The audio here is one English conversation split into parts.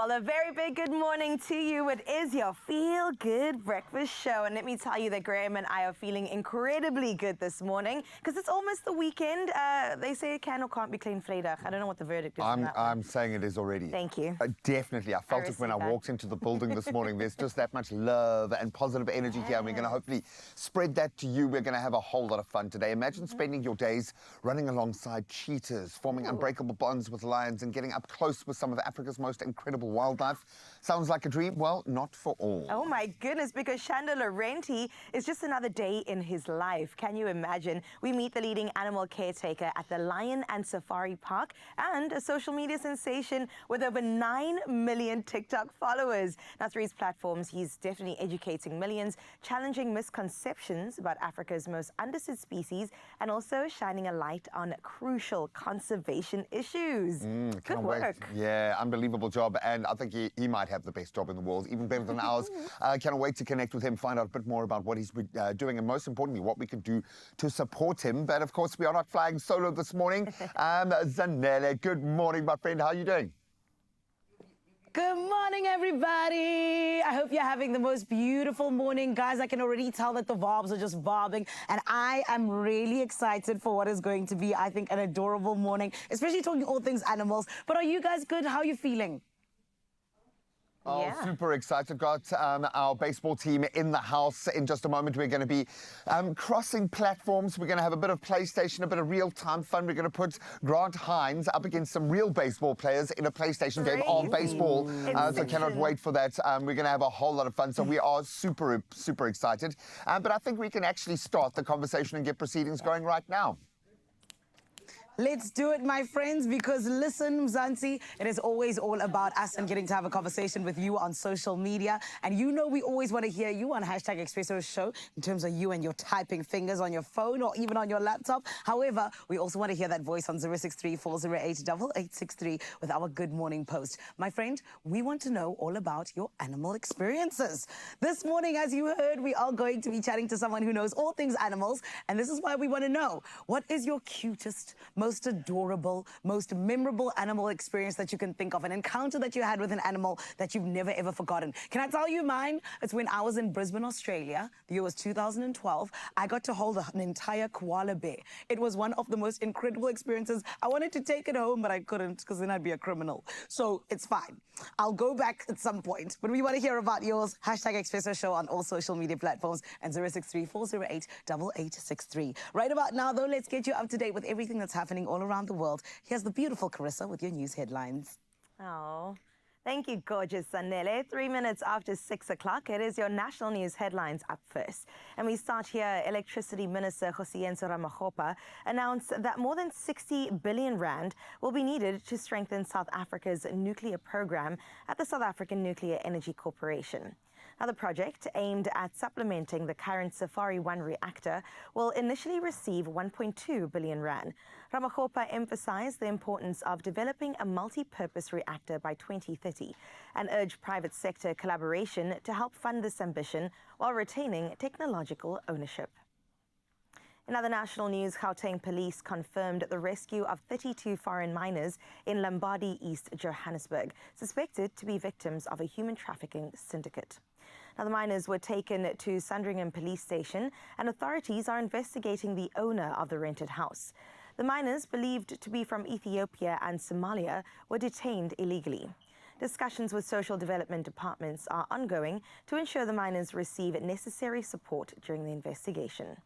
Well, a very big good morning to you. It is your Feel Good Breakfast Show. And let me tell you that Graham and I are feeling incredibly good this morning because it's almost the weekend. They say it can or can't be clean Vrydag. I don't know what the verdict is on that one. I'm saying it is already. Thank you. Definitely. I felt it when I walked into the building this morning. There's just that much love and positive energy here. And we're going to hopefully spread that to you. We're going to have a whole lot of fun today. Imagine spending your days running alongside cheetahs, forming unbreakable bonds with lions and getting up close with some of Africa's most incredible wildlife. Sounds like a dream? Well, not for all. Oh my goodness, because Shanda Laurenti is just another day in his life. Can you imagine? We meet the leading animal caretaker at the Lion and Safari Park and a social media sensation with over 9 million TikTok followers. Now, through his platforms, he's definitely educating millions, challenging misconceptions about Africa's most understood species, and also shining a light on crucial conservation issues. Good work. Yeah, unbelievable job. And I think he might have the best job in the world, even better than ours. Cannot wait to connect with him, find out a bit more about what he's doing, and most importantly, what we can do to support him. But of course, we are not flying solo this morning. Zanella, good morning, my friend. How are you doing? Good morning, everybody. I hope you're having the most beautiful morning. Guys, I can already tell that the vibes are just vibing, and I am really excited for what is going to be, I think, an adorable morning, especially talking all things animals. But are you guys good? How are you feeling? Oh, yeah. Super excited. Got our baseball team in the house. In just a moment, we're going to be crossing platforms. We're going to have a bit of PlayStation, a bit of real-time fun. We're going to put Grant Hines up against some real baseball players in a PlayStation game of baseball. So cannot wait for that. We're going to have a whole lot of fun. So we are super, super excited. But I think we can actually start the conversation and get proceedings going right now. Let's do it, my friends, because listen, Mzansi, it is always all about us and getting to have a conversation with you on social media. And you know we always want to hear you on #Expresso Show in terms of you and your typing fingers on your phone or even on your laptop. However, we also want to hear that voice on 063-408-8863 with our Good Morning Post. My friend, we want to know all about your animal experiences. This morning, as you heard, we are going to be chatting to someone who knows all things animals. And this is why we want to know, what is your cutest, most adorable, most memorable animal experience that you can think of, an encounter that you had with an animal that you've never ever forgotten? Can I tell you mine? It's when I was in Brisbane, Australia. The year was 2012. I got to hold an entire koala bear. It was one of the most incredible experiences. I wanted to take it home, but I couldn't because then I'd be a criminal. So it's fine. I'll go back at some point. But we want to hear about yours. #Expresso Show on all social media platforms and 063-408-8863. Right about now, though, let's get you up to date with everything that's happening all around the world. Here's the beautiful Karishma with your news headlines. Oh, thank you, gorgeous Zanella. 3 minutes after 6 o'clock, it is your national news headlines up first. And we start here. Electricity Minister Josienzo Ramokgopa announced that more than 60 billion rand will be needed to strengthen South Africa's nuclear program at the South African Nuclear Energy Corporation. Now, the project, aimed at supplementing the current Safari 1 reactor, will initially receive 1.2 billion rand. Ramokgopa emphasized the importance of developing a multi-purpose reactor by 2030 and urged private sector collaboration to help fund this ambition while retaining technological ownership. In other national news, Gauteng police confirmed the rescue of 32 foreign miners in Lombardy, East Johannesburg, suspected to be victims of a human trafficking syndicate. Now, the miners were taken to Sandringham Police Station, and authorities are investigating the owner of the rented house. The miners, believed to be from Ethiopia and Somalia, were detained illegally. Discussions with social development departments are ongoing to ensure the miners receive necessary support during the investigation.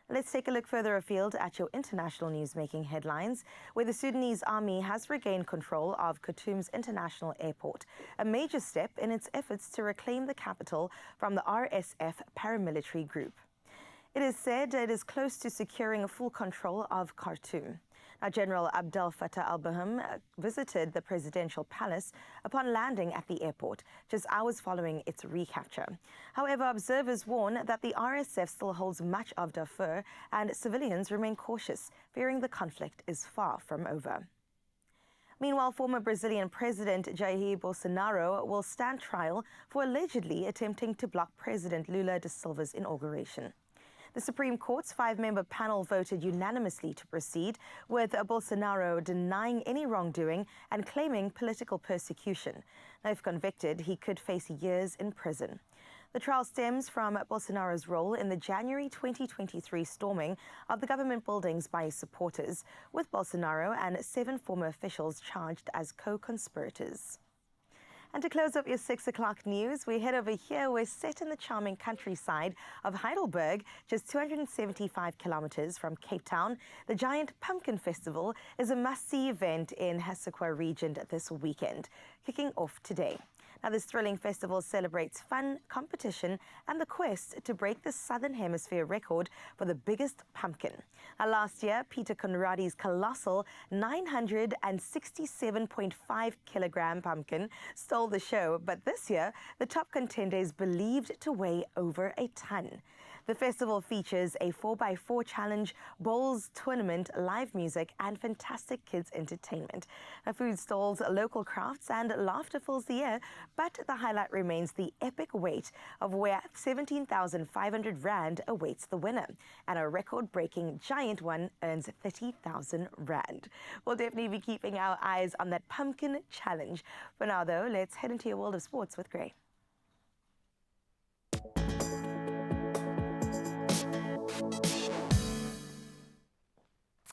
Let's take a look further afield at your international news-making headlines, where the Sudanese army has regained control of Khartoum's international airport, a major step in its efforts to reclaim the capital from the RSF paramilitary group. It is said it is close to securing full control of Khartoum. Now, General Abdel Fattah al-Burhan visited the presidential palace upon landing at the airport, just hours following its recapture. However, observers warn that the RSF still holds much of Darfur, and civilians remain cautious, fearing the conflict is far from over. Meanwhile, former Brazilian President Jair Bolsonaro will stand trial for allegedly attempting to block President Lula da Silva's inauguration. The Supreme Court's 5-member panel voted unanimously to proceed, with Bolsonaro denying any wrongdoing and claiming political persecution. Now, if convicted, he could face years in prison. The trial stems from Bolsonaro's role in the January 2023 storming of the government buildings by his supporters, with Bolsonaro and 7 former officials charged as co-conspirators. And to close up your 6 o'clock news, we head over here. We're set in the charming countryside of Heidelberg, just 275 kilometers from Cape Town. The Giant Pumpkin Festival is a must-see event in Hessequa region this weekend, kicking off today. Now, this thrilling festival celebrates fun, competition, and the quest to break the Southern Hemisphere record for the biggest pumpkin. Now, last year, Peter Conradi's colossal 967.5 kilogram pumpkin stole the show, but this year, the top contender is believed to weigh over a ton. The festival features a 4x4 challenge, bowls tournament, live music, and fantastic kids' entertainment. Food stalls, local crafts, and laughter fills the air, but the highlight remains the epic weight of where 17,500 rand awaits the winner, and a record-breaking giant one earns 30,000 rand. We'll definitely be keeping our eyes on that pumpkin challenge. For now, though, let's head into your world of sports with Gray.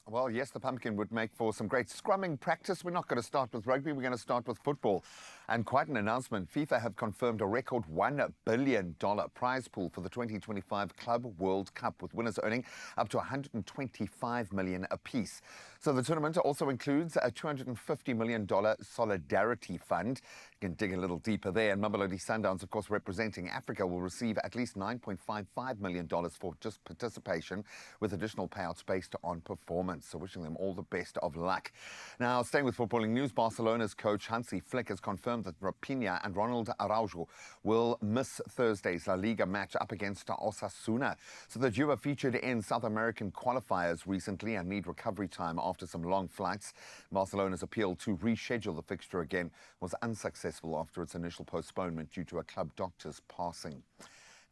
Well, yes, the pumpkin would make for some great scrumming practice. We're not going to start with rugby. We're going to start with football. And quite an announcement. FIFA have confirmed a record $1 billion prize pool for the 2025 Club World Cup, with winners earning up to $125 million apiece. So the tournament also includes a $250 million solidarity fund. You can dig a little deeper there. And Mamelodi Sundowns, of course, representing Africa, will receive at least $9.55 million for just participation, with additional payouts based on performance. So wishing them all the best of luck. Now, staying with footballing news, Barcelona's coach Hansi Flick has confirmed that Raphinha and Ronald Araujo will miss Thursday's La Liga match up against Osasuna. So the duo featured in South American qualifiers recently and need recovery time after some long flights. Barcelona's appeal to reschedule the fixture again was unsuccessful after its initial postponement due to a club doctor's passing.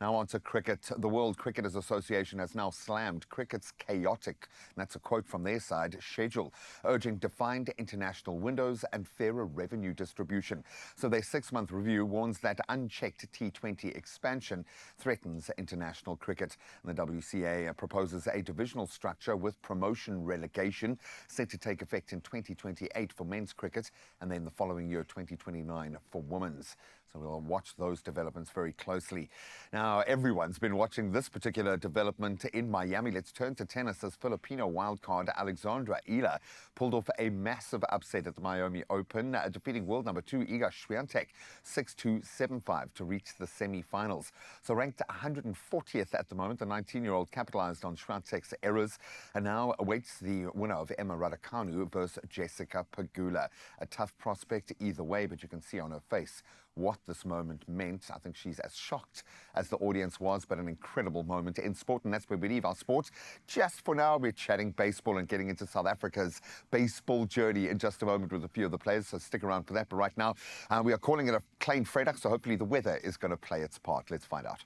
Now on to cricket. The World Cricketers Association has now slammed cricket's chaotic, and that's a quote from their side, schedule, urging defined international windows and fairer revenue distribution. So their 6-month review warns that unchecked T20 expansion threatens international cricket. And the WCA proposes a divisional structure with promotion relegation set to take effect in 2028 for men's cricket, and then the following year, 2029, for women's. So we'll watch those developments very closely. Now, everyone's been watching this particular development in Miami. Let's turn to tennis as Filipino wildcard Alexandra Ila pulled off a massive upset at the Miami Open, defeating world number 2 Iga Swiatek 6-2, 7-5 to reach the semi-finals. So ranked 140th at the moment, the 19-year-old capitalized on Swiatek's errors and now awaits the winner of Emma Raducanu versus Jessica Pegula. A tough prospect either way, but you can see on her face what this moment meant. I think she's as shocked as the audience was, but an incredible moment in sport, and that's where we leave our sports. Just for now, we're chatting baseball and getting into South Africa's baseball journey in just a moment with a few of the players, so stick around for that. But right now, we are calling it a Klein Vrydag, so hopefully the weather is going to play its part. Let's find out.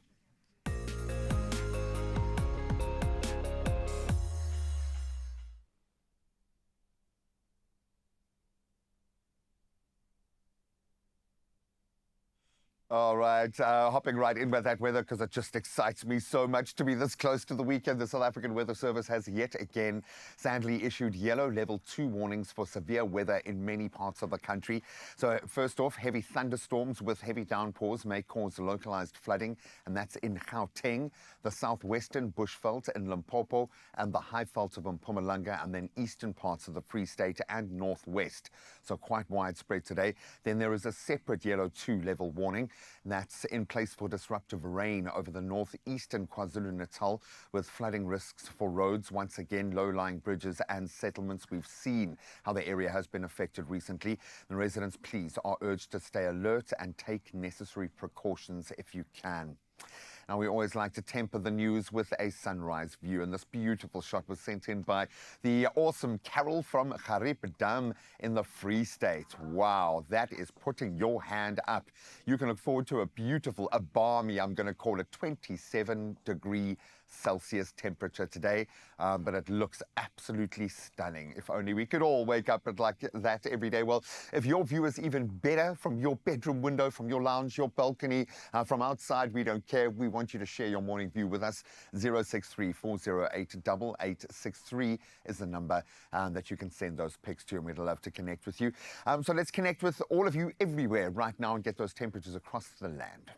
All right, hopping right in with that weather because it just excites me so much to be this close to the weekend. The South African Weather Service has yet again sadly issued yellow level 2 warnings for severe weather in many parts of the country. So first off, heavy thunderstorms with heavy downpours may cause localized flooding, and that's in Gauteng, the southwestern Bushveld in Limpopo, and the Highveld of Mpumalanga, and then eastern parts of the Free State and northwest. So quite widespread today. Then there is a separate yellow 2 level warning. That's in place for disruptive rain over the northeastern KwaZulu-Natal, with flooding risks for roads, once again low-lying bridges and settlements. We've seen how the area has been affected recently. The residents, please, are urged to stay alert and take necessary precautions if you can. Now, we always like to temper the news with a sunrise view, and this beautiful shot was sent in by the awesome Carol from Heartburn in the Free State. Wow, that is putting your hand up. You can look forward to a beautiful, a balmy, I'm going to call it 27-degree Celsius temperature today, but it looks absolutely stunning. If only we could all wake up at like that every day. Well, if your view is even better from your bedroom window, from your lounge, your balcony, from outside, we don't care. We want you to share your morning view with us. 063 408 8863 is the number that you can send those pics to, and we'd love to connect with you. So let's connect with all of you everywhere right now and get those temperatures across the land.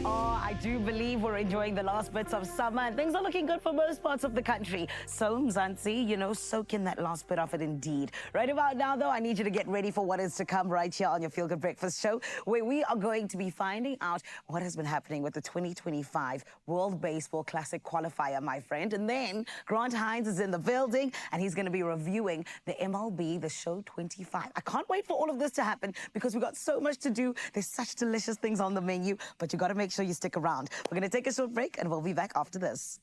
I do believe we're enjoying the last bits of summer and things are looking good for most parts of the country. So, Mzansi, you know, soak in that last bit of it indeed. Right about now, though, I need you to get ready for what is to come right here on your Feel Good Breakfast Show, where we are going to be finding out what has been happening with the 2025 World Baseball Classic Qualifier, my friend. And then Grant Hines is in the building and he's going to be reviewing the MLB, the Show 25. I can't wait for all of this to happen because we've got so much to do. There's such delicious things on the menu, but you got to make sure you stick around. We're going to take a short break and we'll be back after this.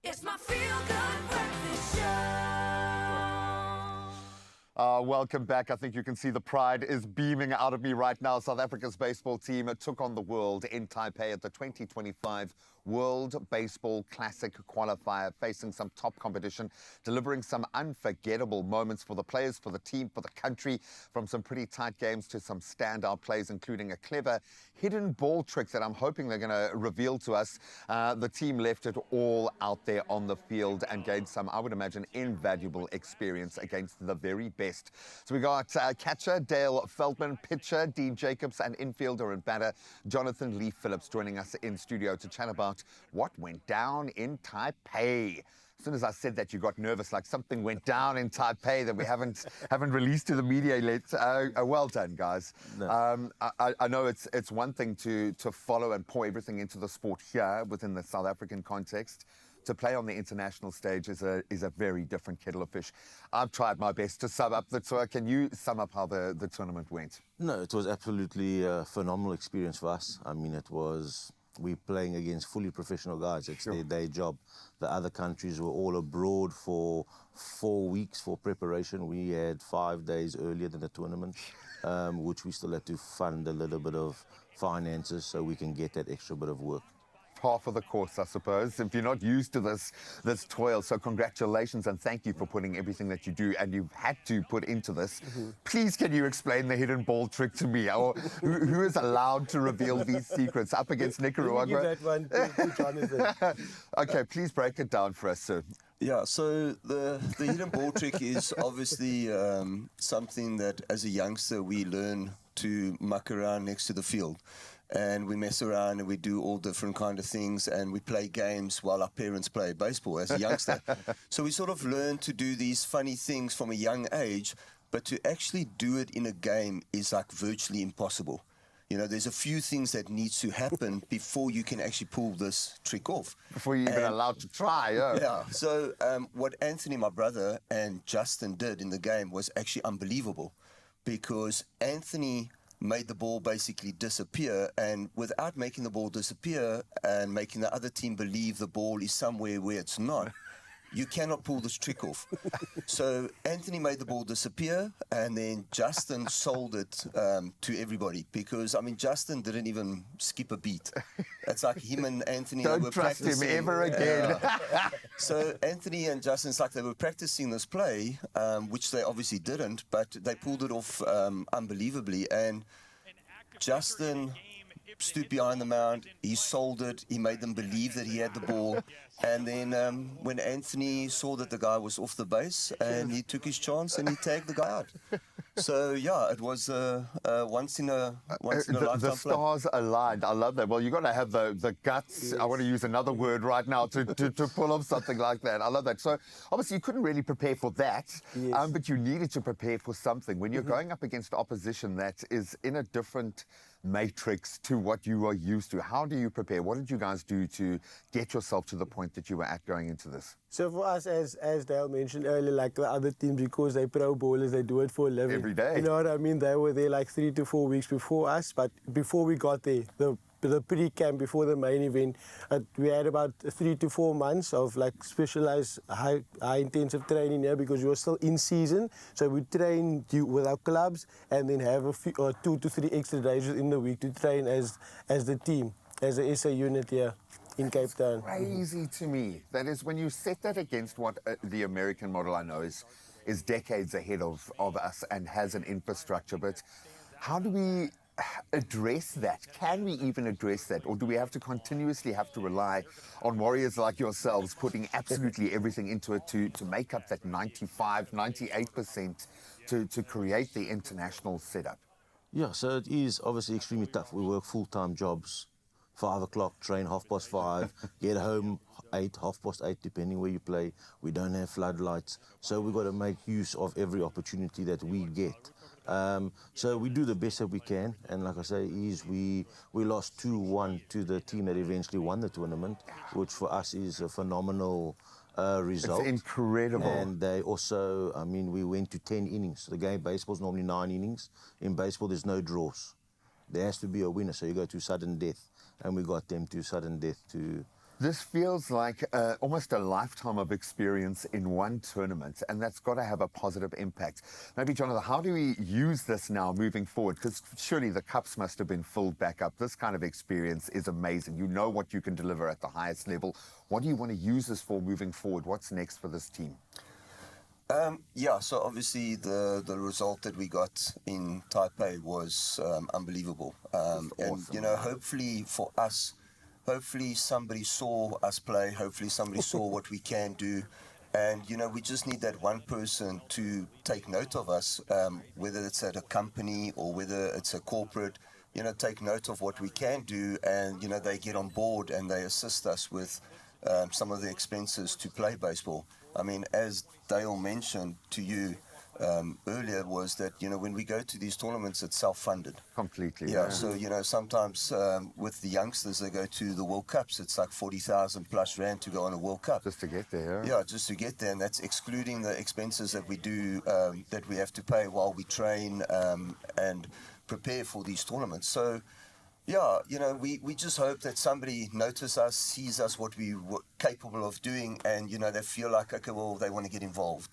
It's my feel-good breakfast show. Welcome back. I think you can see the pride is beaming out of me right now. South Africa's baseball team took on the world in Taipei at the 2025 World Baseball Classic qualifier, facing some top competition, delivering some unforgettable moments for the players, for the team, for the country, from some pretty tight games to some standout plays, including a clever hidden ball trick that I'm hoping they're going to reveal to us. The team left it all out there on the field and gained some, I would imagine, invaluable experience against the very best. So we got catcher Dale Feldman, pitcher Dean Jacobs, and infielder and batter Jonathan Lee Phillips joining us in studio to chat about what went down in Taipei. As soon as I said that, you got nervous, like something went down in Taipei that we haven't released to the media yet. Well done, guys. No. I know it's one thing to follow and pour everything into the sport here within the South African context. To play on the international stage is a very different kettle of fish. I've tried my best to sum up the tour. Can you sum up how the tournament went? No, it was absolutely a phenomenal experience for us. I mean, we're playing against fully professional guys. It's their day job. The other countries were all abroad for 4 weeks for preparation. We had 5 days earlier than the tournament, which we still had to fund a little bit of finances so we can get that extra bit of work. Half of the course, I suppose, if you're not used to this toil. So congratulations and thank you for putting everything that you do and you've had to put into this. Please, can you explain the hidden ball trick to me? Or who is allowed to reveal these secrets up against Nicaragua? Give that one to Jonathan. Okay, please break it down for us, sir. Yeah, so the hidden ball trick is obviously something that as a youngster we learn to muck around next to the field. And we mess around and we do all different kind of things and we play games while our parents play baseball as a youngster. So we sort of learn to do these funny things from a young age, but to actually do it in a game is like virtually impossible. You know, there's a few things that needs to happen before you can actually pull this trick off. Before you're even allowed to try, Yeah, so what Anthony, my brother, and Justin did in the game was actually unbelievable because Anthony made the ball basically disappear, and without making the ball disappear and making the other team believe the ball is somewhere where it's not, you cannot pull this trick off. So Anthony made the ball disappear, and then Justin sold it to everybody because, I mean, Justin didn't even skip a beat. It's like him and Anthony Don't were trust him practicing. ever again. So Anthony and Justin, it's like they were practicing this play, which they obviously didn't, but they pulled it off unbelievably. And Justin stood behind the mound, he sold it, he made them believe that he had the ball. And then when Anthony saw that the guy was off the base, and he took his chance and he tagged the guy out. So yeah, it was once in a lifetime the stars aligned. I love that. Well, you've got to have the guts. I want to use another word right now to pull off something like that. I love that. So obviously you couldn't really prepare for that, but you needed to prepare for something. When you're going up against opposition that is in a different matrix to what you are used to, how do you prepare? What did you guys do to get yourself to the point that you were at going into this? So for us, as Dale mentioned earlier, like the other teams, because they're pro bowlers, they do it for a living. Every day. You know what I mean? They were there like 3 to 4 weeks before us, but before we got there, the pre-camp before the main event, we had about 3 to 4 months of like specialized high intensive training here because we were still in season. So we train with our clubs and then have a few, 2 to 3 extra days in the week to train as the team, as a SA unit here in Cape Town. Crazy to me. That is, when you set that against what the American model I know is decades ahead of us and has an infrastructure, but how do we address that? Can we even address that? Or do we have to continuously rely on warriors like yourselves putting absolutely everything into it to make up that 95, 98% to create the international setup? Yeah, so it is obviously extremely tough. We work full-time jobs, 5 o'clock, train 5:30, get home 8, 8:30, depending where you play. We don't have floodlights, so we've got to make use of every opportunity that we get. So we do the best that we can, and like I say, we lost 2-1 to the team that eventually won the tournament, which for us is a phenomenal result. It's incredible. And they also, I mean, we went to 10 innings. The game, baseball's normally 9 innings. In baseball, there's no draws. There has to be a winner, so you go to sudden death, and we got them to sudden death to This feels like almost a lifetime of experience in one tournament, and that's got to have a positive impact. Maybe, Jonathan, how do we use this now moving forward? Because surely the cups must have been filled back up. This kind of experience is amazing. You know what you can deliver at the highest level. What do you want to use this for moving forward? What's next for this team? Yeah, so obviously the result that we got in Taipei was unbelievable. Awesome, and, you know, hopefully for us, hopefully somebody saw us play, hopefully somebody saw what we can do. And, you know, we just need that one person to take note of us, whether it's at a company or whether it's a corporate, you know, take note of what we can do, and, you know, they get on board and they assist us with some of the expenses to play baseball. I mean, as Dale mentioned to you earlier, was that, you know, when we go to these tournaments, it's self-funded. Completely. Yeah, so, you know, sometimes with the youngsters, they go to the World Cups, it's like 40,000 plus rand to go on a World Cup. Just to get there. Yeah, just to get there, and that's excluding the expenses that we do, that we have to pay while we train and prepare for these tournaments. So, yeah, you know, we just hope that somebody notices us, sees us, what we were capable of doing, and, you know, they feel like, okay, well, they want to get involved.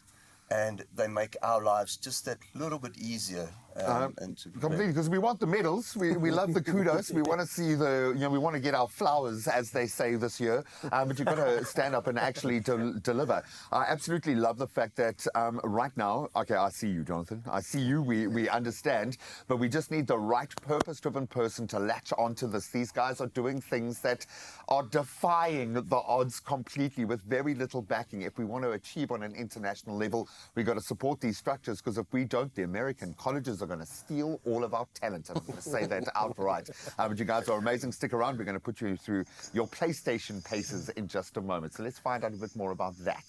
And they make our lives just that little bit easier. And to Completely, because we want the medals. We love the kudos. We want to see the, you know, we want to get our flowers, as they say this year. But you've got to stand up and actually deliver. I absolutely love the fact that right now, okay, I see you, Jonathan. I see you. We understand. But we just need the right purpose-driven person to latch onto this. These guys are doing things that are defying the odds completely with very little backing. If we want to achieve on an international level, we've got to support these structures, because if we don't, the American colleges are going to steal all of our talent. I'm going to say that outright. But you guys are amazing. Stick around. We're going to put you through your PlayStation paces in just a moment. So let's find out a bit more about that.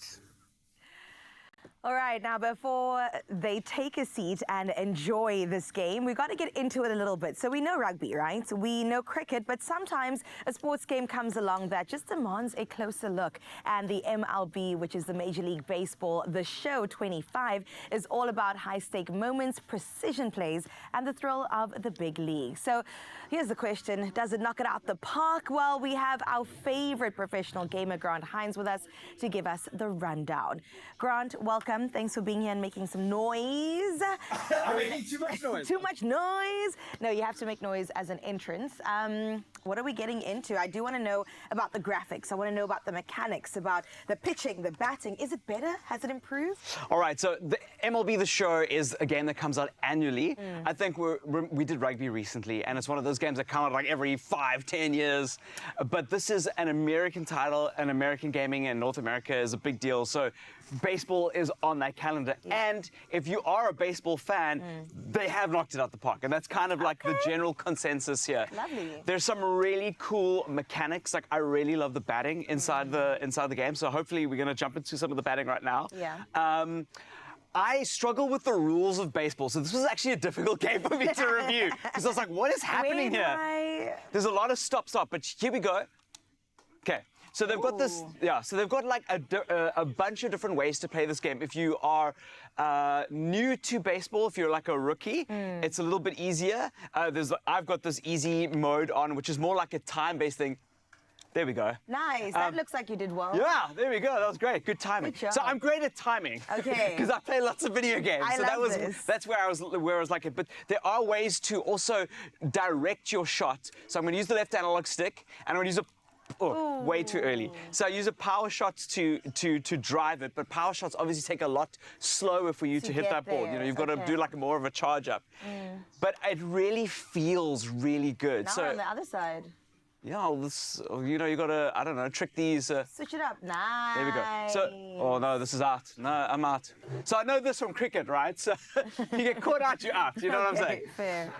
All right, now before they take a seat and enjoy this game, we've got to get into it a little bit. So we know rugby, right? We know cricket, but sometimes a sports game comes along that just demands a closer look. And the MLB, which is the Major League Baseball, the show 25, is all about high-stake moments, precision plays, and the thrill of the big league. So here's the question, does it knock it out the park? Well, we have our favorite professional gamer, Grant Hines, with us to give us the rundown. Grant, welcome. Thanks for being here and making some noise. I'm making too much noise. Too much noise. No, you have to make noise as an entrance. What are we getting into? I do want to know about the graphics. I want to know about the mechanics, about the pitching, the batting. Is it better? Has it improved? All right, so the MLB The Show is a game that comes out annually. I think we did rugby recently, and it's one of those games that come out like every 5-10 years. But this is an American title, and American gaming in North America is a big deal. So baseball is on that calendar. And if you are a baseball fan, they have knocked it out the park. And that's kind of like the general consensus here. Lovely. There's some really cool mechanics. Like, I really love the batting inside the game. So hopefully we're going to jump into some of the batting right now. Yeah. I struggle with the rules of baseball, so this was actually a difficult game for me to review, because I was like, what is happening here? There's a lot of stop, but here we go. Okay. So they've got this, yeah, so they've got like a bunch of different ways to play this game. If you are new to baseball, if you're like a rookie, it's a little bit easier. I've got this easy mode on, which is more like a time-based thing. There we go. Nice. That looks like you did well. Yeah, there we go. That was great. Good timing. Good job. So I'm great at timing. Okay. Because I play lots of video games. I so love this. That's where I was like it. But there are ways to also direct your shot. So I'm going to use the left analog stick, and I'm going to use a way too early. So I use a power shot to drive it, but power shots obviously take a lot slower for you to hit that ball. You know, you've got to do like more of a charge up. But it really feels really good. Now so we're on the other side. yeah, this, you know, you got to, I don't know, trick these. Switch it up. Nice. There we go. So, oh no, this is out. No, I'm out. So I know this from cricket, right? So you get caught out, you're out. You know what I'm saying? Fair.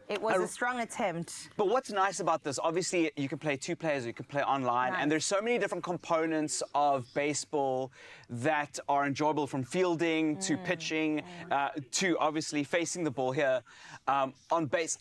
It was a strong attempt. But what's nice about this, obviously, you can play 2 players, or you can play online, and there's so many different components of baseball that are enjoyable, from fielding to pitching to obviously facing the ball here on base.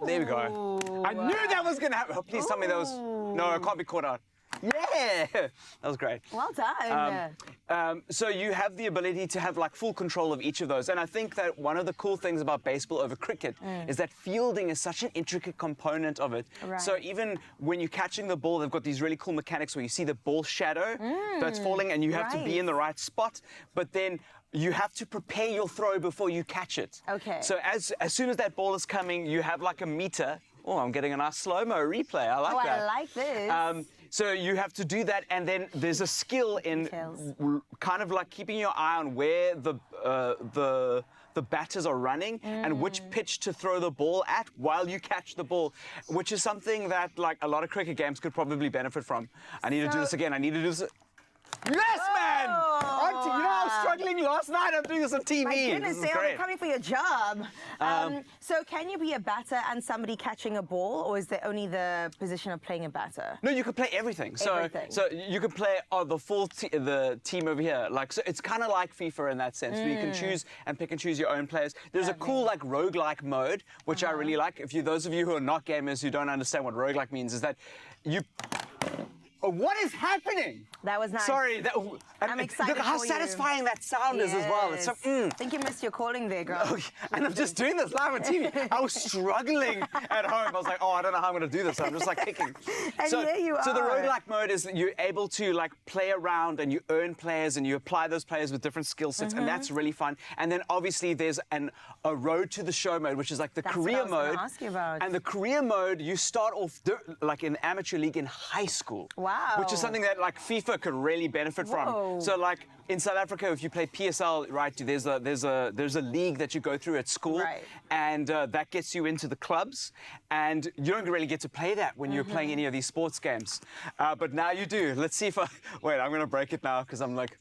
There we go. I knew that was going to happen. Oh, please tell me that was... No, it can't be caught out. Yeah, that was great. Well done. So you have the ability to have like full control of each of those. And I think that one of the cool things about baseball over cricket is that fielding is such an intricate component of it. Right. So even when you're catching the ball, they've got these really cool mechanics where you see the ball shadow that's falling and you have to be in the right spot. But then you have to prepare your throw before you catch it. Okay. So as soon as that ball is coming, you have like a meter. Oh, I'm getting a nice slow-mo replay. I like that. I like this. So you have to do that, and then there's a skill in kind of like keeping your eye on where the batters are running and which pitch to throw the ball at while you catch the ball, which is something that like a lot of cricket games could probably benefit from. I need to do this again. I need to do this. Yes, man! You know, I was struggling last night. I'm doing this on TV. My goodness, This is Sam, great. I'm coming for your job. So can you be a batter and somebody catching a ball, or is there only the position of playing a batter? No, you can play everything. So you can play the full the team over here. Like, so it's kind of like FIFA in that sense, where you can choose and pick and choose your own players. There's a cool like roguelike mode, which I really like. Those of you who are not gamers who don't understand what roguelike means, is that you. What is happening? That was nice. Sorry. I'm excited Look how for you. satisfying that sound is as well. It's so, I think you missed your calling there, girl. Okay. And I'm just doing this live on TV. I was struggling at home. I was like, oh, I don't know how I'm going to do this. So I'm just like kicking. And here you So the are. roguelike mode is that you're able to like play around and you earn players and you apply those players with different skill sets. And that's really fun. And then obviously there's a road to the show mode, which is like the That's career what I was mode. gonna ask you about. And the career mode, you start off like in amateur league in high school. Wow. Which is something that like FIFA could really benefit Whoa. from. So like in South Africa, if you play PSL, right, there's a league that you go through at school, Right. and that gets you into the clubs, and you don't really get to play that when you're playing any of these sports games. But now you do. Let's see if wait, I'm gonna break it now because I'm like.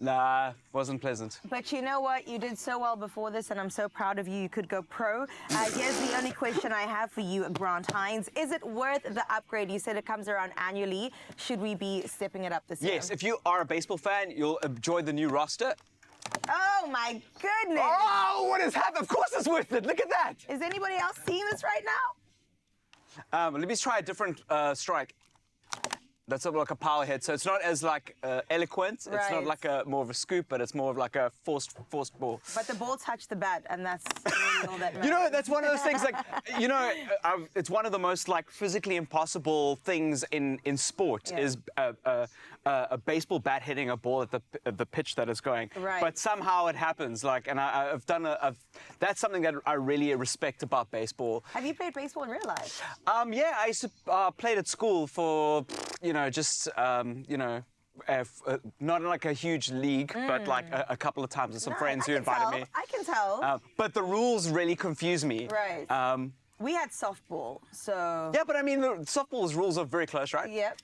Nah, wasn't pleasant. But you know what? You did so well before this, and I'm so proud of you. You could go pro. Here's the only question I have for you, Grant Hines. Is it worth the upgrade? You said it comes around annually. Should we be stepping it up this year? Yes, if you are a baseball fan, you'll enjoy the new roster. Oh, my goodness. Oh, what has happened? Of course it's worth it. Look at that. Is anybody else seeing this right now? Let me try a different strike. That's sort of like a power hit, so it's not as like eloquent. It's not Right. like more of a scoop, but it's more of like a forced ball. But the ball touched the bat, and that's really all that matters. You know, that's one of those things. Like, you know, it's one of the most like physically impossible things in sport is a baseball bat hitting a ball at the pitch that it's going. Right. But somehow it happens. Like, and I've done that's something that I really respect about baseball. Have you played baseball in real life? Yeah, I used to played at school for, you know, just, you know, not in like a huge league, but like a couple of times with some friends who invited me. I can tell. But the rules really confuse me. Right. We had softball, so... Yeah, but I mean, the softball's rules are very close, right? Yep.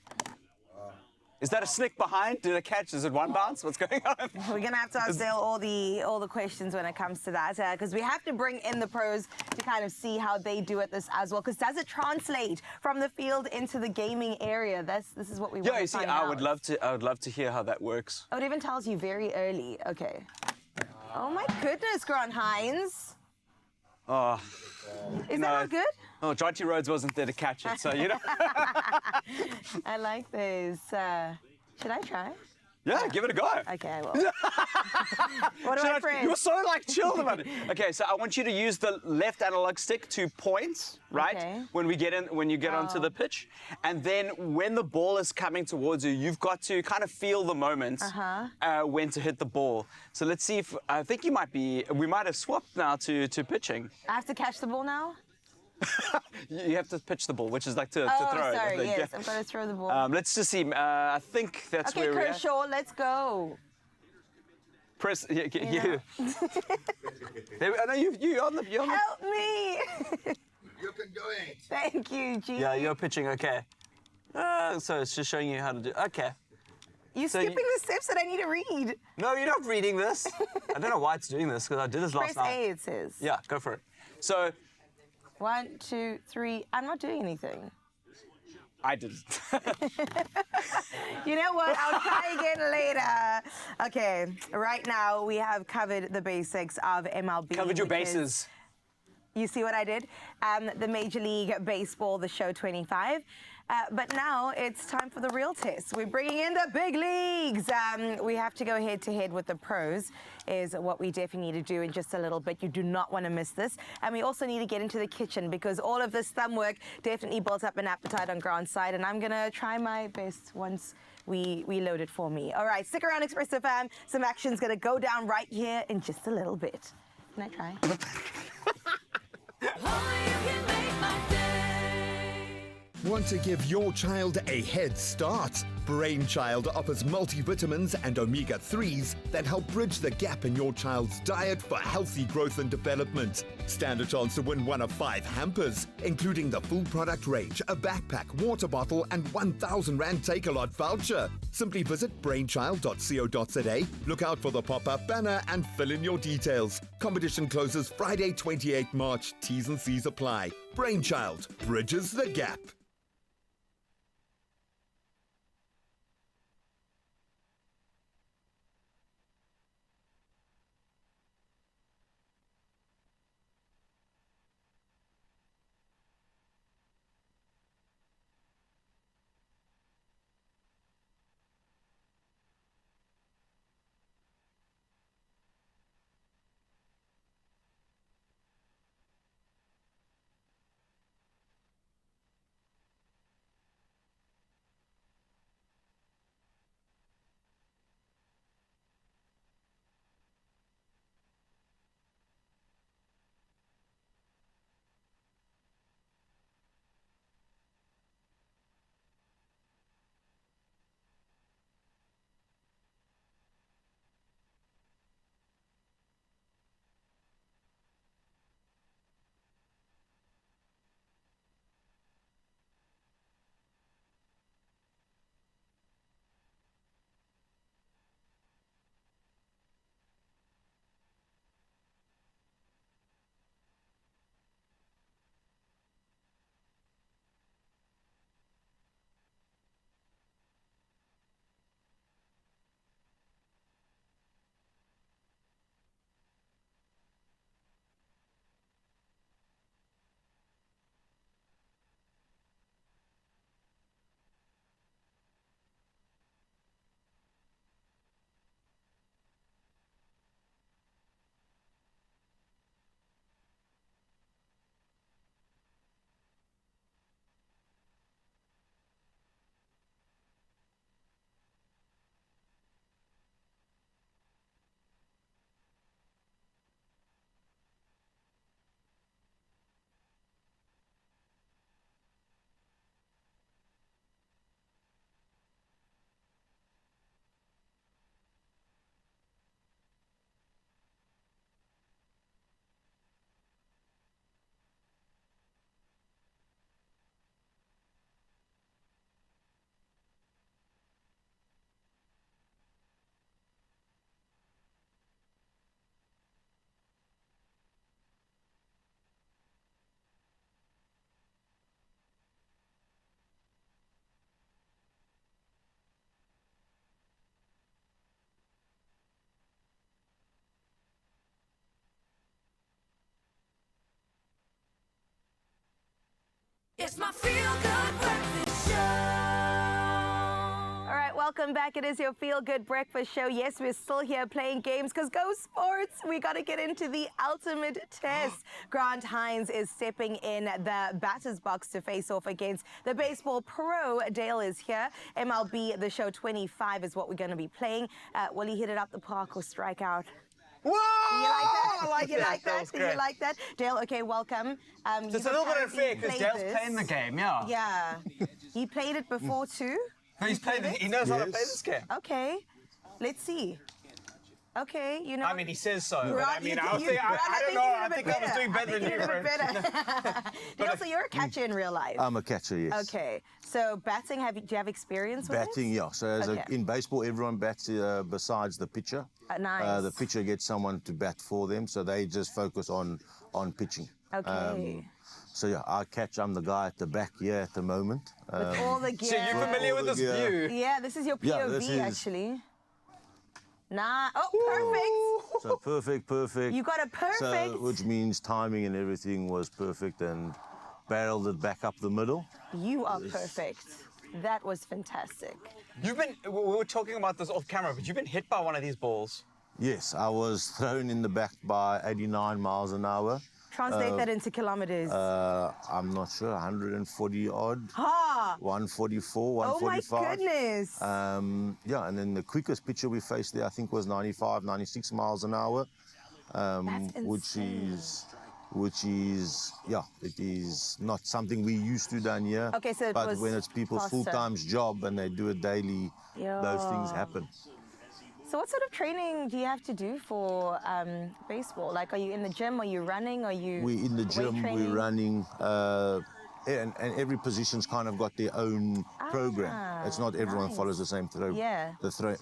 Is that a snick behind? Did it catch? Is it one bounce? What's going on? We're gonna have to ask Dale all the questions when it comes to that, because we have to bring in the pros to kind of see how they do it this as well. Because does it translate from the field into the gaming area? This is what we want Yeah, to you see, find I out. would love to hear how that works. Oh, it even tells you very early. Okay. Oh my goodness, Grant Hines. Oh, Is that not good? Oh, Jonty Rhodes wasn't there to catch it, so you know. I like this. Should I try? Yeah, give it a go. Okay, I will. What do I press? You're so like chilled about it. Okay, so I want you to use the left analog stick to point, right? Okay. When you get onto the pitch, and then when the ball is coming towards you, you've got to kind of feel the moment when to hit the ball. So let's see if I think we might have swapped now to pitching. I have to catch the ball now? You have to pitch the ball, which is like to Oh, throw it. I sorry, think. yes. I've got to throw the ball. Let's just see. I think that's Okay, where we are. Kershaw, let's go. Press. Yeah. Yeah. I know you're on the. Help me! You can do it. Thank you, G. Yeah, you're pitching. Okay. So it's just showing you how to do. Okay. You're So skipping the steps that I need to read. No, you're not reading this. I don't know why it's doing this because I did this last Press night. A, it says. Yeah, go for it. So 1, 2, 3. I'm not doing anything. I did it. You know what? I'll try again later. Okay, right now we have covered the basics of MLB. Covered your which is- bases. You see what I did? The Major League Baseball, the show 25. But now it's time for the real test. We're bringing in the big leagues. We have to go head to head with the pros is what we definitely need to do in just a little bit. You do not want to miss this. And we also need to get into the kitchen because all of this thumb work definitely builds up an appetite on Grant's side. And I'm going to try my best once we load it for me. All right, stick around, Expresso fam. Some action's going to go down right here in just a little bit. Can I try? Only you can make my day. Want to give your child a head start? Brainchild offers multivitamins and omega-3s that help bridge the gap in your child's diet for healthy growth and development. Stand a chance to win one of 5 hampers, including the full product range, a backpack, water bottle, and 1,000 Rand Take-A-Lot voucher. Simply visit brainchild.co.za, look out for the pop-up banner, and fill in your details. Competition closes Friday, 28 March. T's and C's apply. Brainchild bridges the gap. It's my feel-good breakfast show. All right, welcome back. It is your Feel Good Breakfast Show. Yes, we're still here playing games because go sports. We got to get into the ultimate test. Grant Hines is stepping in the batter's box to face off against the baseball pro. Dale is here. MLB The Show 25 is what we're going to be playing. Will he hit it up the park or strike out? Whoa! You like that? I like you that. like That that? was You great. like that? Dale, okay, welcome. So it's a little bit unfair because Dale's playing the game, yeah. Yeah. He played it before too? No, he's played it. He knows how to play this game. Okay. Let's see. Okay, you know. I mean, he says so, but I Grant, mean, you I did- you- Grant, don't know. I you think did I was doing better than you. did a bit better. Dale, so you're a catcher in real life. I'm a catcher, yes. Okay. So batting, do you have experience with Batting, it? yeah. So as Okay. in baseball, everyone bats besides the pitcher. Nice. The pitcher gets someone to bat for them, so they just focus on pitching. Okay. So yeah, I'm the guy at the back here at the moment. With all the gear. So you're familiar with this Yeah. view? Yeah, this is your POV Yeah, this is- actually. Nah. Oh, perfect. So perfect. You got a perfect. So, which means timing and everything was perfect, and barreled it back up the middle. You are perfect. That was fantastic. We were talking about this off camera, but you've been hit by one of these balls. Yes, I was thrown in the back by 89 miles an hour. Translate that into kilometers. I'm not sure, 140 odd. Ha! 144, Oh my 145. goodness. Yeah, and then the quickest pitcher we faced there, I think, was 95, 96 miles an hour. That's Which is, yeah, it is not something we used to done here. Okay, so it but was when it's people's faster. full-time job and they do it daily, those things happen. So what sort of training do you have to do for baseball? Like, are you in the gym? Are you running? Are you We're in the weight gym, training? we're running, and every position's kind of got their own program. It's not everyone nice. follows the same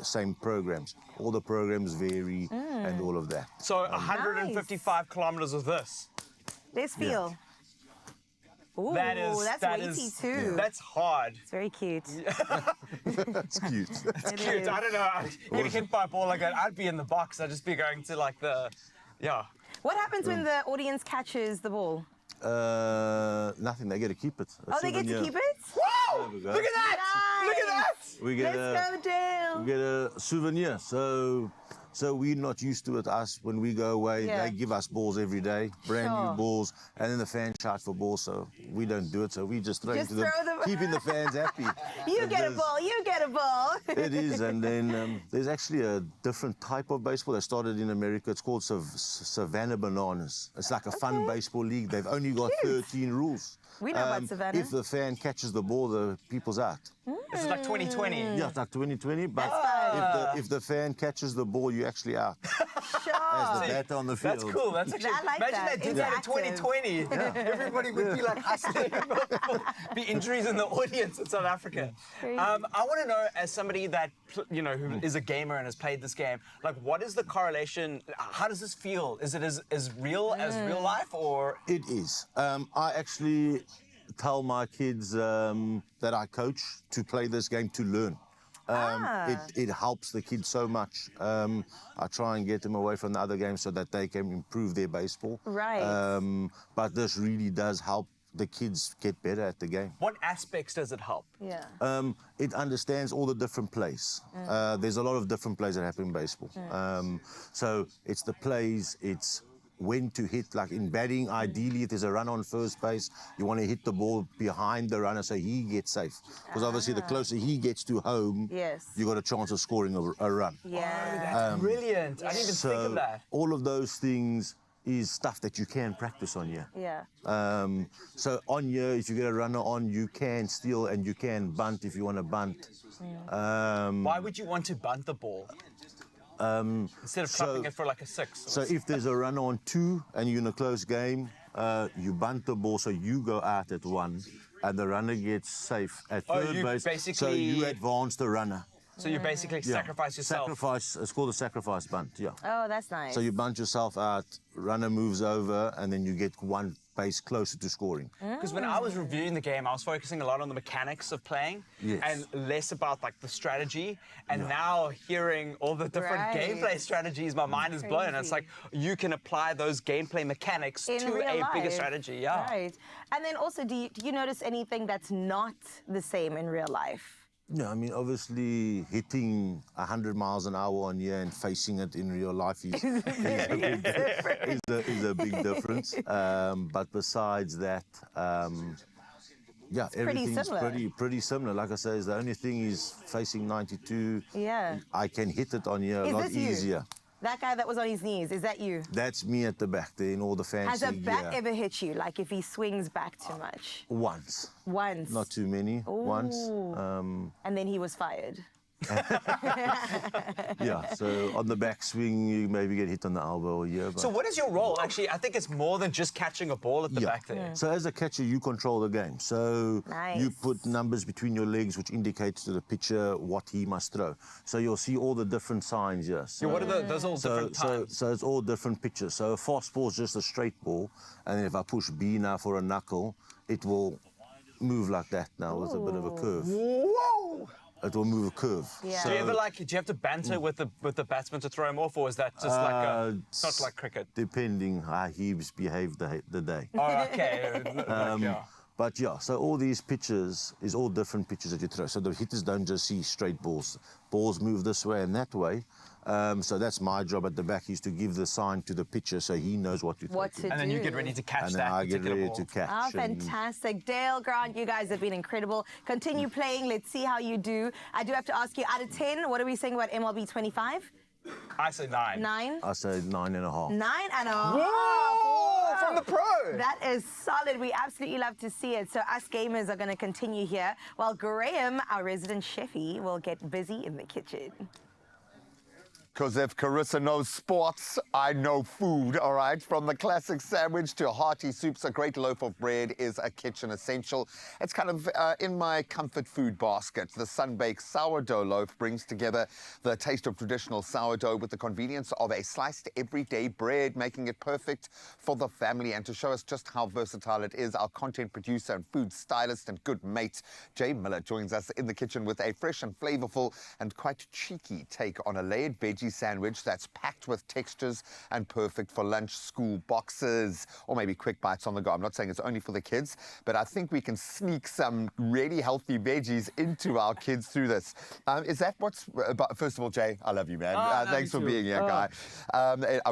same programs. All the programs vary and all of that. So 155 kilometers of this. Let's feel. Ooh, that's weighty too. That's hard. It's very cute. It's cute. It Cute. is. I don't know. Getting hit by a ball like that, I'd be in the box. I'd just be going to like the, yeah. What happens when the audience catches the ball? Nothing, they get to keep it. Oh, they get to keep it? Whoa! we go. Look at that! Look at that! We get Let's go, Dale. We get a souvenir. So we're not used to it. Us, when we go away, Yeah. they give us balls every day, brand Sure. new balls, and then the fans charge for balls. So we don't do it. So we just throw it Just to them, throw them. keeping the fans happy. You It get a does- ball, you get a ball. It is, and then there's actually a different type of baseball that started in America. It's called Savannah Bananas. It's like a fun baseball league. They've only got 13 rules. We know about Savannah. If the fan catches the ball, the people's out. This is like 2020. Yeah, it's like 2020, but if the fan catches the ball, you're actually out. Sure. As the batter on the field. That's cool. That's actually. I like imagine that. they did that in Interactive. 2020. Everybody would be like hustling. Be injuries in the audience in South Africa. Crazy. I want to know, as somebody that who is a gamer and has played this game, like, what is the correlation? How does this feel? Is it as real as real life, or? It is. I actually tell my kids that I coach to play this game to learn. It helps the kids so much. I try and get them away from the other games so that they can improve their baseball. Right. But this really does help the kids get better at the game. What aspects does it help? Yeah. It understands all the different plays. There's a lot of different plays that happen in baseball. So it's the plays, it's when to hit, like in batting, ideally if there's a run on first base, you want to hit the ball behind the runner so he gets safe. Because obviously the closer he gets to home, Yes. you got a chance of scoring a run. Yeah. That's brilliant. I didn't even think of that. All of those things is stuff that you can practice on here. Yeah. So on here, if you get a runner on, you can steal and you can bunt if you want to bunt. Why would you want to bunt the ball? Instead of clapping it for like a 6. So if there's a runner on 2 and you're in a close game, you bunt the ball so you go out at 1 and the runner gets safe at third you base. So basically- you advance the runner. So you basically sacrifice yourself. Sacrifice, it's called a sacrifice bunt, yeah. Oh, that's nice. So you bunt yourself out, runner moves over, and then you get one base closer to scoring. Because when I was reviewing the game, I was focusing a lot on the mechanics of playing Yes. and less about like the strategy. And now hearing all the different Right. gameplay strategies, my mind is blown. And it's like you can apply those gameplay mechanics In to real a bigger life. strategy. Yeah. Right. And then also, do you notice anything that's not the same in real life? Yeah, I mean, obviously hitting 100 miles an hour on here and facing it in real life is a big difference. But besides that, yeah, everything's similar. pretty similar. Like I say, the only thing is facing 92. Yeah. I can hit it on here a Is lot this you? easier. That guy that was on his knees, is that you? That's me at the back there in all the fancy Has a bat gear. ever hit you? Like if he swings back too much? Once. Once. Not too many. Once. And then he was fired. Yeah, so on the backswing, you maybe get hit on the elbow or yeah. But So what is your role? Actually, I think it's more than just catching a ball at the yeah. back there. So as a catcher, you control the game. So Nice. you put numbers between your legs, which indicates to the pitcher what he must throw. So you'll see all the different signs here. So, Yeah, what are those all different times? So it's all different pitches. So a fast ball is just a straight ball, and then if I push B now for a knuckle, it will move like that now with a bit of a curve. Whoa! it will move a curve. Yeah. Do you ever do you have to banter with the batsman to throw him off, or is that just it's not like cricket? Depending how he's behaved the day. Oh, okay. But yeah, so all these pitches is all different pitches that you throw. So the hitters don't just see straight balls. Balls move this way and that way. So that's my job at the back, is to give the sign to the pitcher so he knows what to throw. And then you get ready to catch and that then I get particular ready ball. to catch. Oh, fantastic. Dale, Grant, you guys have been incredible. Continue playing. Let's see how you do. I do have to ask you, out of 10, what are we saying about MLB 25? I say 9. 9? I say 9.5. 9.5. Whoa! From the pro! That is solid. We absolutely love to see it. So us gamers are going to continue here, while Graham, our resident chefy, will get busy in the kitchen. Because if Karishma knows sports, I know food, all right? From the classic sandwich to hearty soups, a great loaf of bread is a kitchen essential. It's kind of in my comfort food basket. The sun-baked sourdough loaf brings together the taste of traditional sourdough with the convenience of a sliced everyday bread, making it perfect for the family. And to show us just how versatile it is, our content producer and food stylist and good mate, Jay Miller, joins us in the kitchen with a fresh and flavorful and quite cheeky take on a layered veggie sandwich that's packed with textures and perfect for lunch, school boxes, or maybe quick bites on the go. I'm not saying it's only for the kids, but I think we can sneak some really healthy veggies into our kids through this. Is that what's... first of all, Jay, I love you, man. Thanks for being here, guy.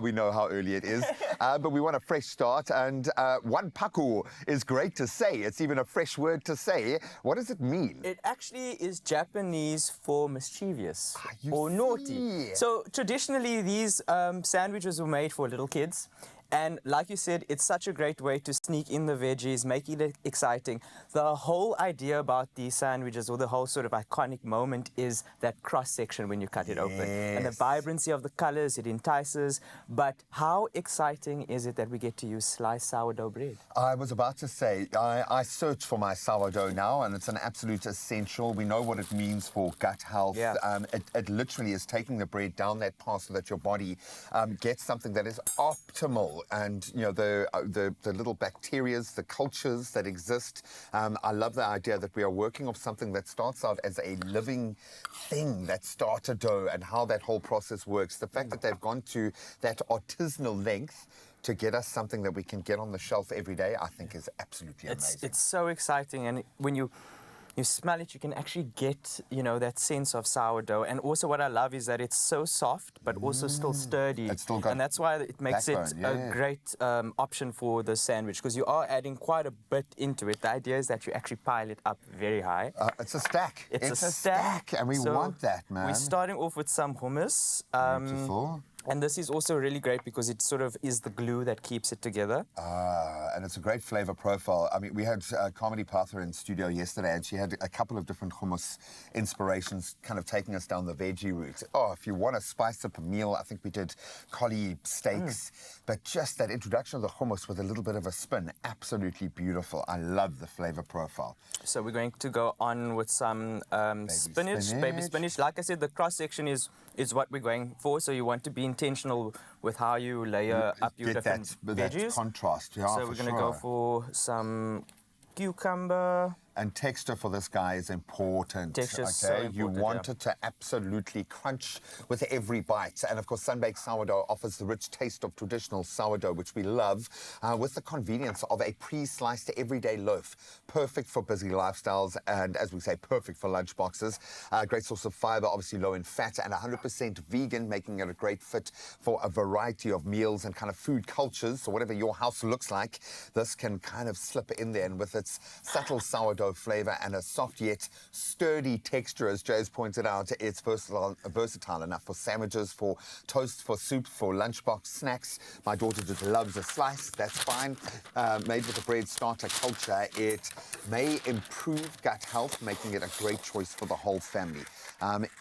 We know how early it is, but we want a fresh start, and one paku is great to say. It's even a fresh word to say. What does it mean? It actually is Japanese for mischievous or naughty. So traditionally, these sandwiches were made for little kids. And like you said, it's such a great way to sneak in the veggies, making it exciting. The whole idea about these sandwiches, or the whole sort of iconic moment, is that cross-section when you cut it open. And the vibrancy of the colors, it entices. But how exciting is it that we get to use sliced sourdough bread? I was about to say, I search for my sourdough now, and it's an absolute essential. We know what it means for gut health. Yeah. It literally is taking the bread down that path so that your body gets something that is optimal. And, you know, the little bacterias, the cultures that exist. I love the idea that we are working off something that starts out as a living thing, that starter dough, and how that whole process works. The fact that they've gone to that artisanal length to get us something that we can get on the shelf every day, I think is absolutely amazing. It's so exciting, and when you smell it, you can actually get, you know, that sense of sourdough. And also what I love is that it's so soft, but also still sturdy. It's still got and that's why it makes backbone, it a great option for the sandwich, because you are adding quite a bit into it. The idea is that you actually pile it up very high. It's a stack. It's a stack. And we want that, man. We're starting off with some hummus. Beautiful. And this is also really great because it sort of is the glue that keeps it together. And it's a great flavor profile. I mean, we had Comedy Parther in studio yesterday, and she had a couple of different hummus inspirations kind of taking us down the veggie route. Oh, if you want to spice up a meal, I think we did collie steaks. But just that introduction of the hummus with a little bit of a spin, absolutely beautiful. I love the flavor profile. So we're going to go on with some baby spinach. Like I said, the cross-section is what we're going for. So you want to be intentional with how you layer up your different veggies. That contrast, yeah, so we're going to go for some cucumber. And texture for this guy is important. Texture's so important, you want it to absolutely crunch with every bite. And of course, sun-baked sourdough offers the rich taste of traditional sourdough, which we love, with the convenience of a pre-sliced everyday loaf. Perfect for busy lifestyles and, as we say, perfect for lunch boxes. Great source of fiber, obviously low in fat, and 100% vegan, making it a great fit for a variety of meals and kind of food cultures. So whatever your house looks like, this can kind of slip in there. And with its subtle sourdough flavor and a soft yet sturdy texture, as Jay's pointed out, it's versatile enough for sandwiches, for toast, for soup, for lunchbox snacks. My daughter just loves a slice, that's fine. Made with a bread starter culture, it may improve gut health, making it a great choice for the whole family.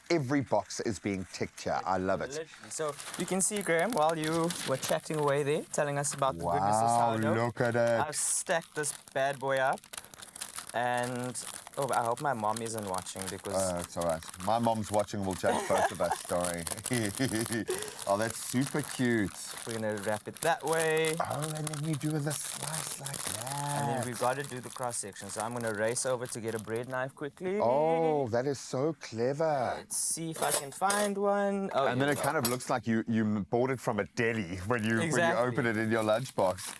Every box is being ticked here. I love it. Literally. So you can see, Graham, while you were chatting away there, telling us about the goodness of sourdough. Look at it. I've stacked this bad boy up, and Oh, I hope my mom isn't watching because... It's all right. My mom's watching. We'll judge both of us. Sorry. Oh, that's super cute. We're going to wrap it that way. Oh, and then you do the slice like that. And then we've got to do the cross section. So I'm going to race over to get a bread knife quickly. Oh, that is so clever. Let's see if I can find one. Oh, and then it kind of looks like you bought it from a deli when you open it in your lunchbox.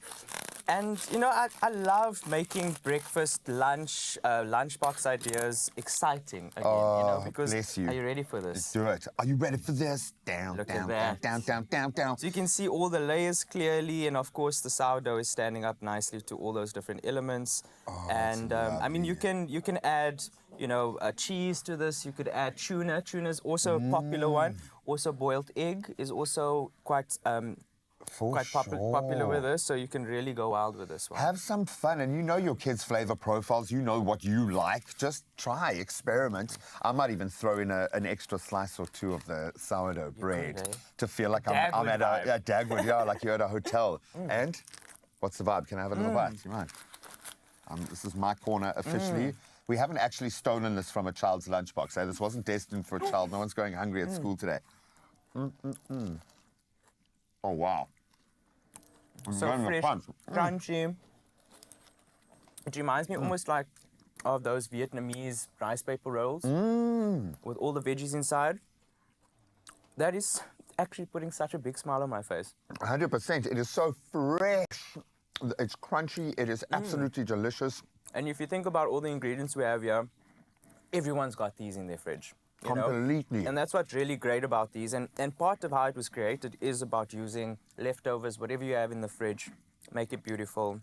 And, you know, I love making breakfast, lunchbox ideas exciting again, you know, because... Bless you. Are you ready for this? Let's do it. Are you ready for this? Down, Look down, at that. down, down, down, down. So you can see all the layers clearly, and of course the sourdough is standing up nicely to all those different elements. And I mean, you can add, you know, cheese to this. You could add tuna. Tuna is also a popular one. Also boiled egg is also quite popular with this, so you can really go wild with this one. Have some fun, and you know your kids' flavor profiles. You know what you like. Just try, experiment. I might even throw in an extra slice or two of the sourdough bread to feel like I'm at a Dagwood, yeah, like you're at a hotel. And what's the vibe? Can I have a little bite? You mind? This is my corner officially. We haven't actually stolen this from a child's lunchbox. This wasn't destined for a child. No one's going hungry at school today. Oh, wow. So fresh, crunchy. It reminds me almost like of those Vietnamese rice paper rolls with all the veggies inside. That is actually putting such a big smile on my face. 100%. It is so fresh. It's crunchy. It is absolutely delicious. And if you think about all the ingredients we have here, everyone's got these in their fridge. Completely. And that's what's really great about these. And part of how it was created is about using leftovers, whatever you have in the fridge, make it beautiful.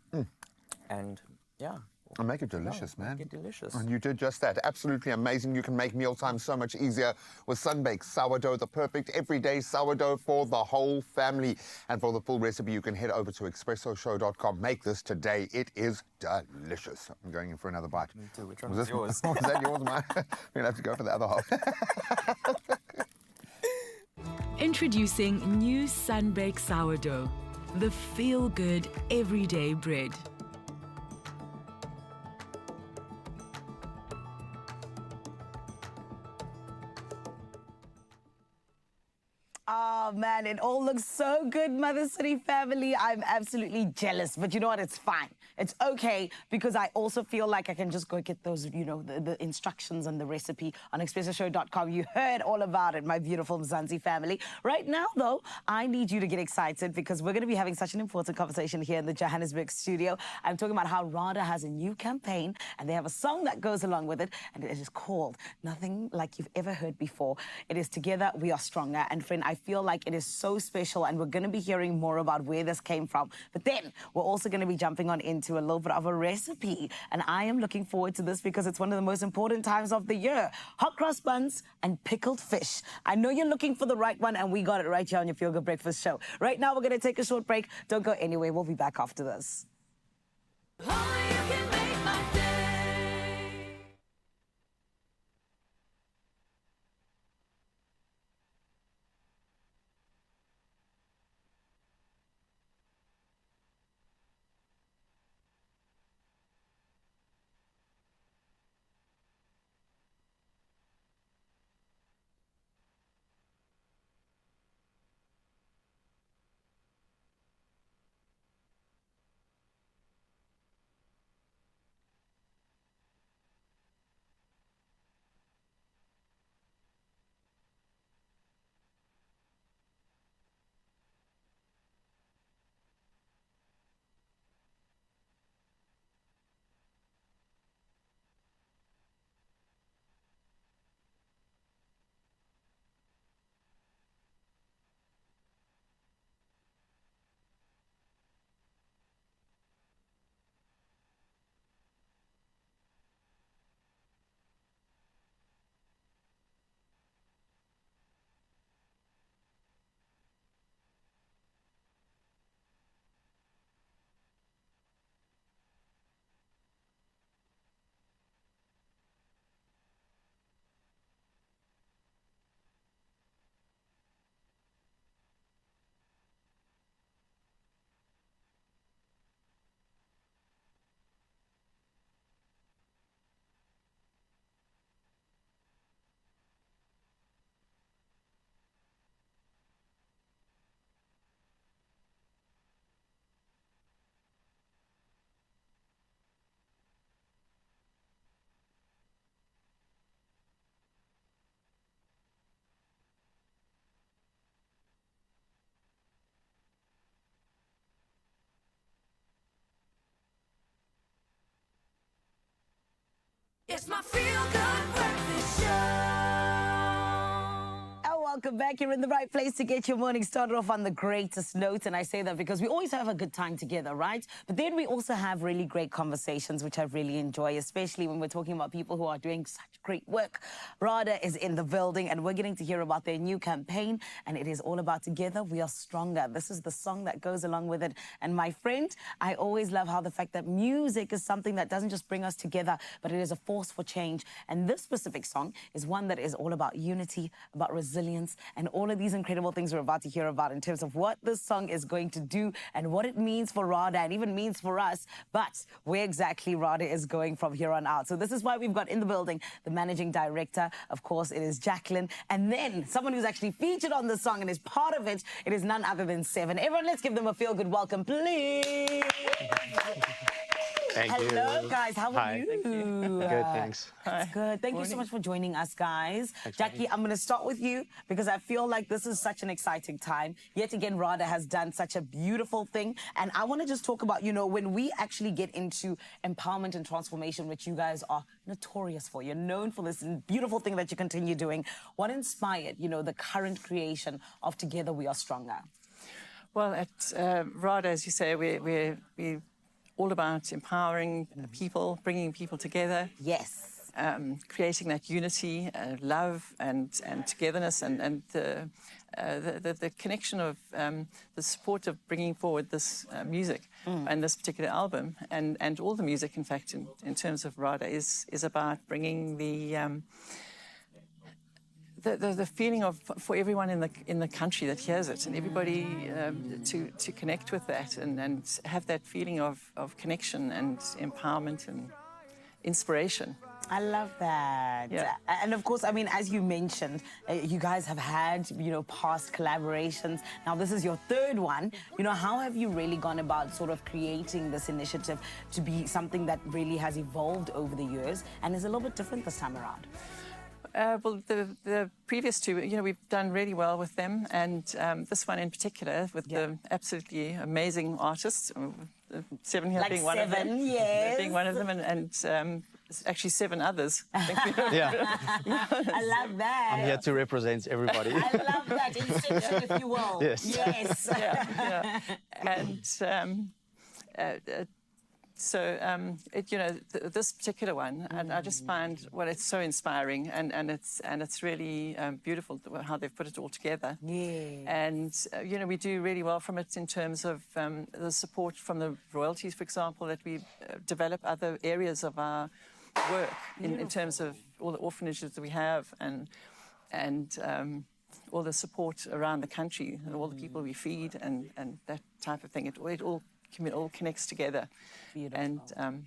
And yeah. And make it delicious, man. Make it delicious. And you did just that. Absolutely amazing. You can make mealtime so much easier with sun-baked sourdough, the perfect everyday sourdough for the whole family. And for the full recipe, you can head over to expressoshow.com. Make this today. It is delicious. I'm going in for another bite. Me too. Which one was yours? Was that yours, mine? We're going to have to go for the other half. Introducing new sun-baked sourdough, the feel-good everyday bread. Oh, man, it all looks so good, Mother City family. I'm absolutely jealous, but you know what? It's fine. It's okay, because I also feel like I can just go get those, you know, the instructions and the recipe on expressoshow.com. You heard all about it, my beautiful Mzansi family. Right now, though, I need you to get excited because we're going to be having such an important conversation here in the Johannesburg studio. I'm talking about how RADA has a new campaign, and they have a song that goes along with it, and it is called Nothing Like You've Ever Heard Before. It is Together We Are Stronger. And friend, I feel like it is so special, and we're going to be hearing more about where this came from. But then we're also going to be jumping on into a little bit of a recipe, and I am looking forward to this because it's one of the most important times of the year. Hot cross buns and pickled fish. I know you're looking for the right one, and we got it right here on your Feel Good Breakfast show. Right now, we're going to take a short break. Don't go anywhere. We'll be back after this. Only you can make my day. It's my feel-good breakfast show. Welcome back. You're in the right place to get your morning started off on the greatest note. And I say that because we always have a good time together, right? But then we also have really great conversations, which I really enjoy, especially when we're talking about people who are doing such great work. RADA is in the building, and we're getting to hear about their new campaign, and it is all about Together We Are Stronger. This is the song that goes along with it. And my friend, I always love how the fact that music is something that doesn't just bring us together, but it is a force for change. And this specific song is one that is all about unity, about resilience, and all of these incredible things we're about to hear about in terms of what this song is going to do and what it means for RADA and even means for us, but where exactly RADA is going from here on out. So this is why we've got in the building the managing director. Of course, it is Jacqueline. And then someone who's actually featured on the song and is part of it, it is none other than Seven. Everyone, let's give them a feel-good welcome, please. Thank you. Hello, guys. How are you? Good, thanks. That's good. Thank you so much for joining us, guys. Jackie, I'm going to start with you because I feel like this is such an exciting time. Yet again, RADA has done such a beautiful thing. And I want to just talk about, you know, when we actually get into empowerment and transformation, which you guys are notorious for. You're known for this beautiful thing that you continue doing. What inspired, you know, the current creation of Together We Are Stronger? Well, at RADA, as you say, we're all about empowering people, bringing people together. Yes. Creating that unity, love, and togetherness, and the connection of the support of bringing forward this music and this particular album, and all the music, in fact, in terms of RADA, is about bringing the feeling of for everyone in the country that hears it, and everybody to connect with that and have that feeling of connection and empowerment and inspiration. I love that. Yeah. And of course, I mean, as you mentioned, you guys have had, you know, past collaborations. Now, this is your third one. You know, how have you really gone about sort of creating this initiative to be something that really has evolved over the years and is a little bit different this time around? Well, the previous two, you know, we've done really well with them, and this one in particular with the absolutely amazing artists, Seven here like being one of them. Yes. Being one of them, and actually 7 others. Yeah. I love that. I'm here to represent everybody. I love that. Incentive, if you will. Yes. Yes. Yeah. And so, you know, this particular one, and I just find, well, it's so inspiring, and it's really beautiful how they've put it all together. Yeah. And you know, we do really well from it in terms of the support from the royalties, for example, that we develop other areas of our work in terms of all the orphanages that we have, and all the support around the country, and all the people we feed, and that type of thing. It all connects together. Beautiful. And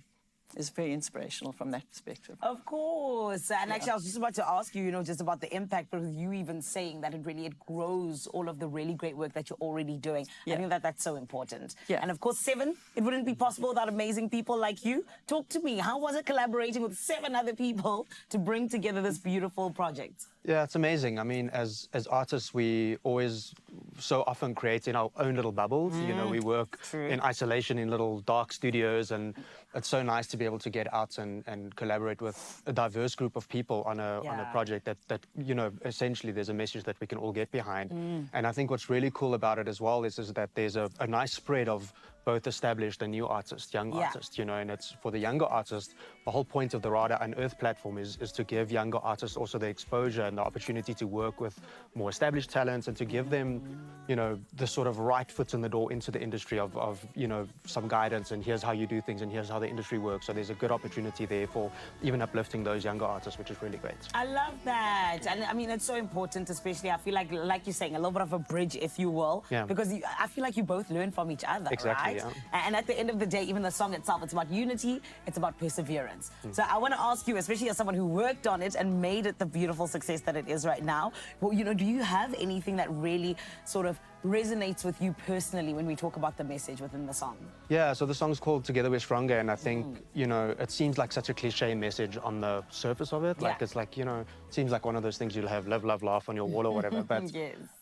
is very inspirational from that perspective. Of course. And actually, I was just about to ask you, you know, just about the impact, but with you even saying that it grows all of the really great work that you're already doing. I think that's so important. Yeah. And of course, Seven, it wouldn't be possible without amazing people like you. Talk to me. How was it collaborating with 7 other people to bring together this beautiful project? Yeah, it's amazing. I mean, as artists, we always so often create in our own little bubbles. You know, we work in isolation in little dark studios, and it's so nice to be able to get out and collaborate with a diverse group of people on a project that you know, essentially there's a message that we can all get behind. And I think what's really cool about it as well is that there's a nice spread of both established and new artists, young artists, you know, and it's for the younger artists, the whole point of the RADA Unearth platform is to give younger artists also the exposure and the opportunity to work with more established talents and to give them, you know, the sort of right foot in the door into the industry of you know, some guidance, and here's how you do things and here's how the industry works. So there's a good opportunity there for even uplifting those younger artists, which is really great. I love that. And I mean, it's so important, especially, I feel like you're saying, a little bit of a bridge, if you will, because I feel like you both learn from each other, exactly, right? And at the end of the day, even the song itself, it's about unity, it's about perseverance. So I want to ask you, especially as someone who worked on it and made it the beautiful success that it is right now, well, you know, do you have anything that really sort of resonates with you personally when we talk about the message within the song? Yeah, so the song's called Together We're Stronger, and I think, you know, it seems like such a cliche message on the surface of it. Like, it's like, you know, it seems like one of those things you'll have live, love, laugh on your wall or whatever. But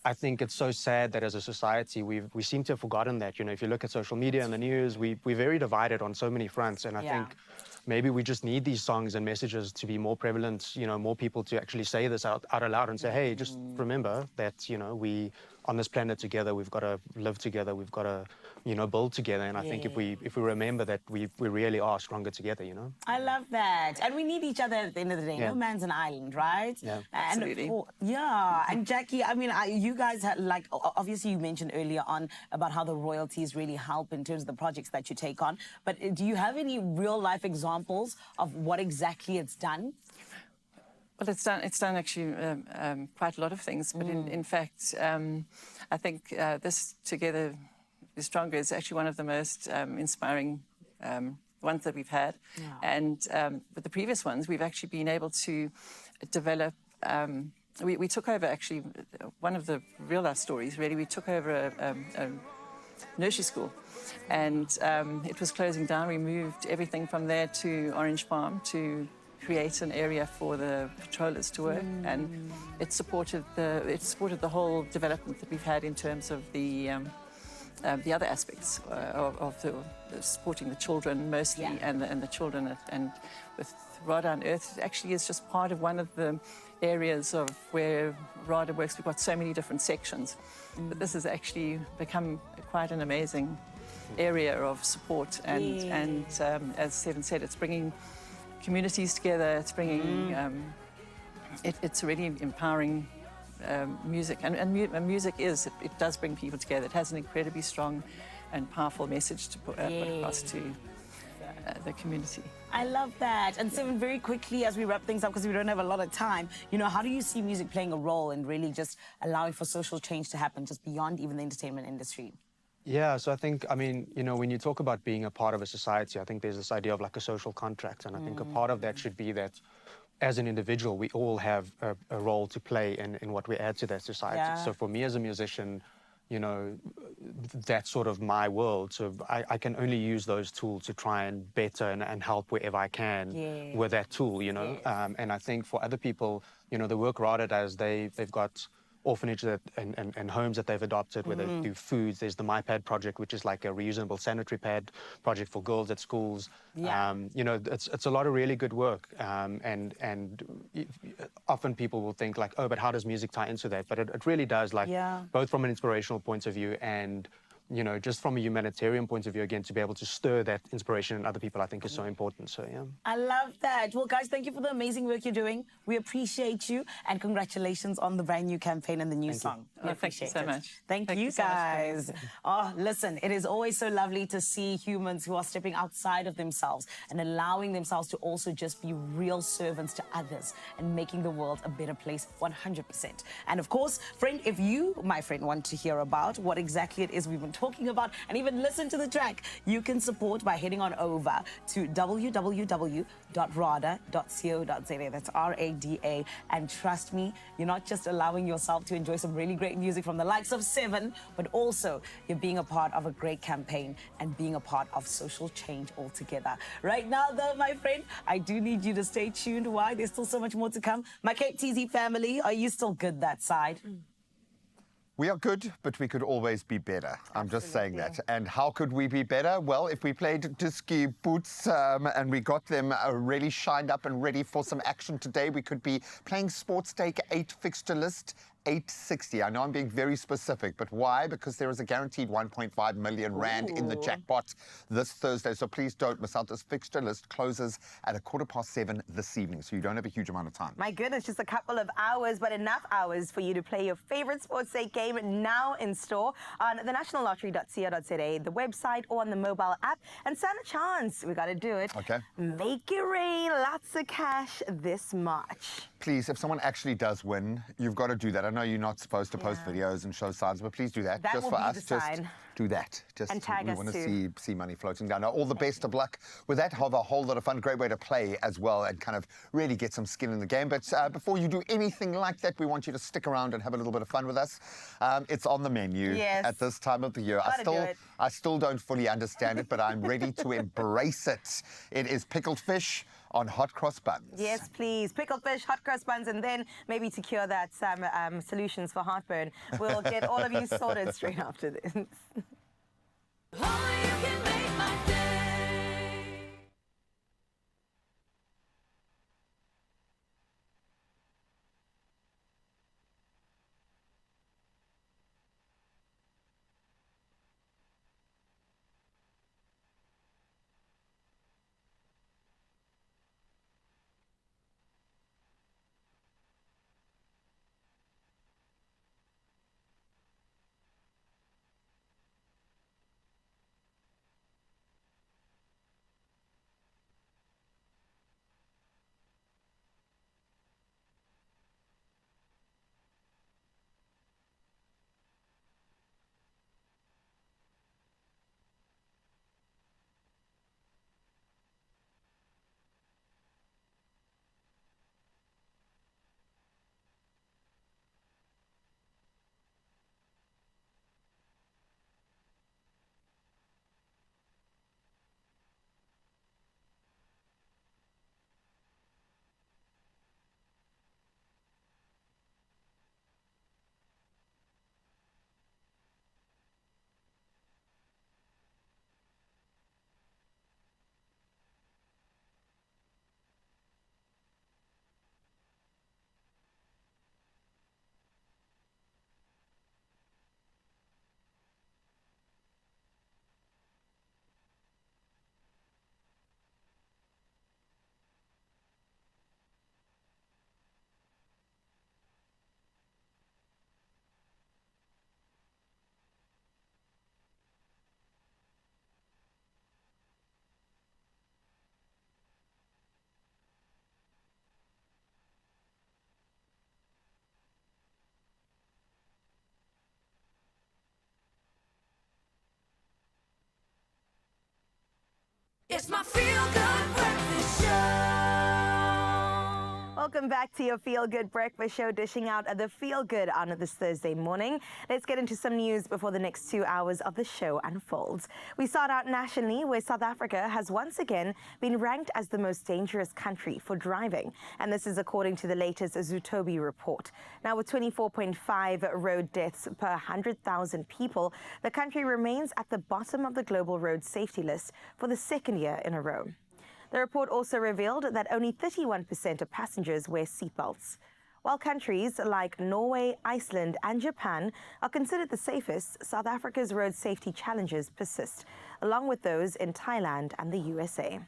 I think it's so sad that as a society, we seem to have forgotten that. You know, if you look at social media and the news, we're very divided on so many fronts, and I think maybe we just need these songs and messages to be more prevalent, you know, more people to actually say this out aloud and say, hey, just remember that, you know, we on this planet together, we've got to live together, we've got to, you know, build together. And I think if we remember that we really are stronger together, you know. I love that. And we need each other at the end of the day. Yeah. No man's an island, right? Yeah. And Absolutely. yeah. And Jackie, I mean, you guys had, like, obviously you mentioned earlier on about how the royalties really help in terms of the projects that you take on. But do you have any real life examples of what exactly it's done? Well, it's done actually quite a lot of things, but in fact, I think this Together is Stronger is actually one of the most inspiring ones that we've had. Yeah. And with the previous ones, we've actually been able to develop. We took over actually one of the real life stories. Really, we took over a nursery school, and it was closing down. We moved everything from there to Orange Farm to create an area for the patrollers to work, and it supported the whole development that we've had in terms of the other aspects of supporting the children mostly, and the children, and with RADA on Earth, it actually is just part of one of the areas of where RADA works. We've got so many different sections, but this has actually become quite an amazing area of support, and as Seven said, it's bringing communities together. It's bringing, it's really empowering music, and music it does bring people together. It has an incredibly strong and powerful message to put across to the community. I love that. And Seven, very quickly as we wrap things up, because we don't have a lot of time, you know, how do you see music playing a role in really just allowing for social change to happen just beyond even the entertainment industry? Yeah, so I think, I mean, you know, when you talk about being a part of a society, I think there's this idea of like a social contract. And I think a part of that should be that as an individual, we all have a role to play in what we add to that society. Yeah. So for me as a musician, you know, that's sort of my world. So I can only use those tools to try and better and help wherever I can with that tool, you know. And I think for other people, you know, the work RADA does, they've got orphanages and homes that they've adopted where they do foods. There's the MyPad project, which is like a reusable sanitary pad project for girls at schools. You know, it's a lot of really good work. And often people will think like, oh, but how does music tie into that? But it really does, like, both from an inspirational point of view and, you know, just from a humanitarian point of view, again, to be able to stir that inspiration in other people, I think is so important. So, yeah. I love that. Well, guys, thank you for the amazing work you're doing. We appreciate you, and congratulations on the brand new campaign and the new song. We Thank you appreciate so it. much. Thank you so much, guys. Oh, listen, it is always so lovely to see humans who are stepping outside of themselves and allowing themselves to also just be real servants to others and making the world a better place 100%. And of course, friend, if you, my friend, want to hear about what exactly it is we've been talking about and even listen to the track, you can support by heading on over to www.rada.co.za. That's RADA. And trust me, you're not just allowing yourself to enjoy some really great music from the likes of Seven, but also you're being a part of a great campaign and being a part of social change altogether. Right now, though, my friend, I do need you to stay tuned. Why? There's still so much more to come. My Cape TZ family, are you still good that side? We are good, but we could always be better. I'm just saying that. And how could we be better? Well, if we played Disky Boots and we got them really shined up and ready for some action today, we could be playing Sports Stake 8 fixture list. 860. I know I'm being very specific, but why? Because there is a guaranteed 1.5 million rand in the jackpot this Thursday. So please don't miss out. This fixture list closes at 7:15 this evening, so you don't have a huge amount of time. My goodness, just a couple of hours, but enough hours for you to play your favorite sports stake game now in store on the nationallottery.co.za, the website, or on the mobile app. And stand a chance. We got to do it. Okay. Make it rain. Lots of cash this March. Please, if someone actually does win, you've got to do that. I know you're not supposed to post videos and show signs, but please do that. That just will for be us, the just sign. do that. Just And tag we us want to too. see money floating down. Now, all the best of luck with that. Have a whole lot of fun. Great way to play as well and kind of really get some skin in the game. But before you do anything like that, we want you to stick around and have a little bit of fun with us. It's on the menu at this time of the year. I still don't fully understand it, but I'm ready to embrace it. It is pickled fish on hot cross buns. Yes, please. Pickled fish, hot cross buns, and then maybe to cure that, some solutions for heartburn. We'll get all of you sorted straight after this. It's my feel-good breakfast show. Welcome back to your Feel Good Breakfast Show, dishing out the Feel Good on this Thursday morning. Let's get into some news before the next 2 hours of the show unfolds. We start out nationally, where South Africa has once again been ranked as the most dangerous country for driving. And this is according to the latest Zutobi report. Now, with 24.5 road deaths per 100,000 people, the country remains at the bottom of the global road safety list for the second year in a row. The report also revealed that only 31% of passengers wear seatbelts. While countries like Norway, Iceland and Japan are considered the safest, South Africa's road safety challenges persist, along with those in Thailand and the USA.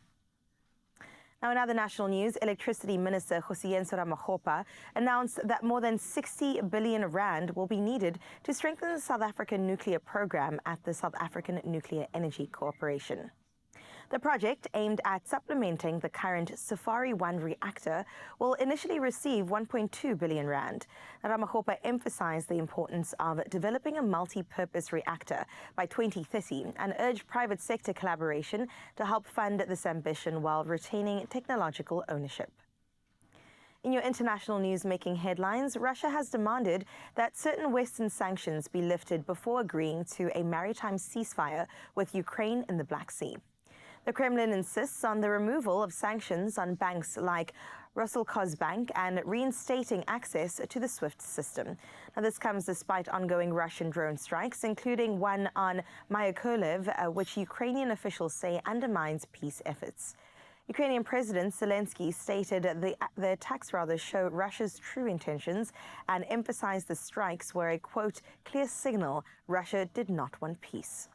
Now, in other national news, Electricity Minister Hosiyenso Ramokgopa announced that more than 60 billion rand will be needed to strengthen the South African nuclear program at the South African Nuclear Energy Corporation. The project, aimed at supplementing the current Safari 1 reactor, will initially receive 1.2 billion rand. Ramokgopa emphasized the importance of developing a multi-purpose reactor by 2030 and urged private sector collaboration to help fund this ambition while retaining technological ownership. In your international news making headlines, Russia has demanded that certain Western sanctions be lifted before agreeing to a maritime ceasefire with Ukraine in the Black Sea. The Kremlin insists on the removal of sanctions on banks like Roselkhozbank and reinstating access to the Swift system. Now, this comes despite ongoing Russian drone strikes, including one on Mykolaiv, which Ukrainian officials say undermines peace efforts. Ukrainian President Zelensky stated the attacks show Russia's true intentions and emphasized the strikes were a, quote, clear signal Russia did not want peace.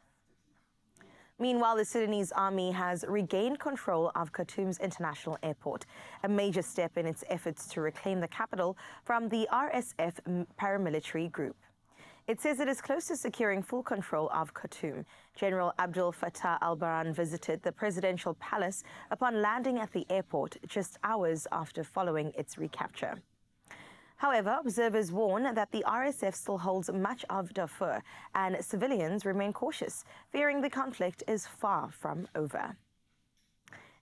Meanwhile, the Sudanese army has regained control of Khartoum's international airport, a major step in its efforts to reclaim the capital from the RSF paramilitary group. It says it is close to securing full control of Khartoum. General Abdel Fattah al-Burhan visited the presidential palace upon landing at the airport just hours after following its recapture. However, observers warn that the RSF still holds much of Darfur, and civilians remain cautious, fearing the conflict is far from over.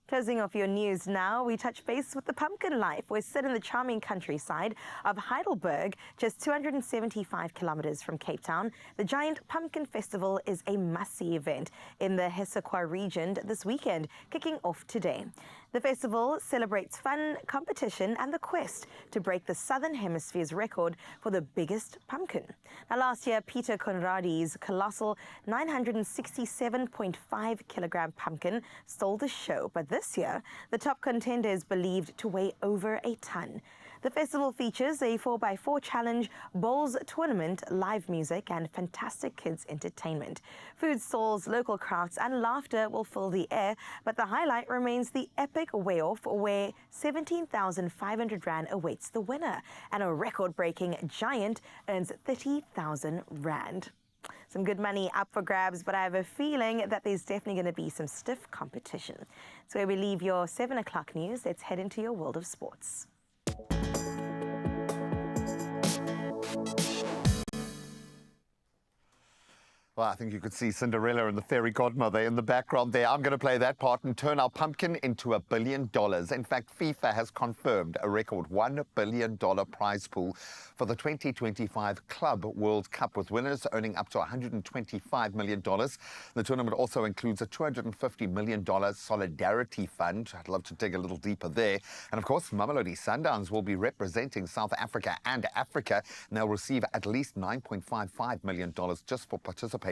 Closing off your news now, we touch base with the pumpkin life. We're set in the charming countryside of Heidelberg, just 275 kilometers from Cape Town. The Giant Pumpkin Festival is a must-see event in the Hessequa region this weekend, kicking off today. The festival celebrates fun, competition and the quest to break the Southern Hemisphere's record for the biggest pumpkin. Now, last year, Peter Conradi's colossal 967.5 kilogram pumpkin stole the show, but this year, the top contender is believed to weigh over a ton. The festival features a 4x4 challenge, bowls tournament, live music, and fantastic kids' entertainment. Food stalls, local crafts, and laughter will fill the air, but the highlight remains the epic weigh-off, where 17,500 rand awaits the winner, and a record-breaking giant earns 30,000 rand. Some good money up for grabs, but I have a feeling that there's definitely going to be some stiff competition. So where we leave your 7 o'clock news, let's head into your world of sports. Well, I think you could see Cinderella and the fairy godmother in the background there. I'm going to play that part and turn our pumpkin into $1 billion. In fact, FIFA has confirmed a record $1 billion prize pool for the 2025 Club World Cup, with winners earning up to $125 million. The tournament also includes a $250 million solidarity fund. I'd love to dig a little deeper there. And of course, Mamelodi Sundowns will be representing South Africa and Africa, and they'll receive at least $9.55 million just for participating,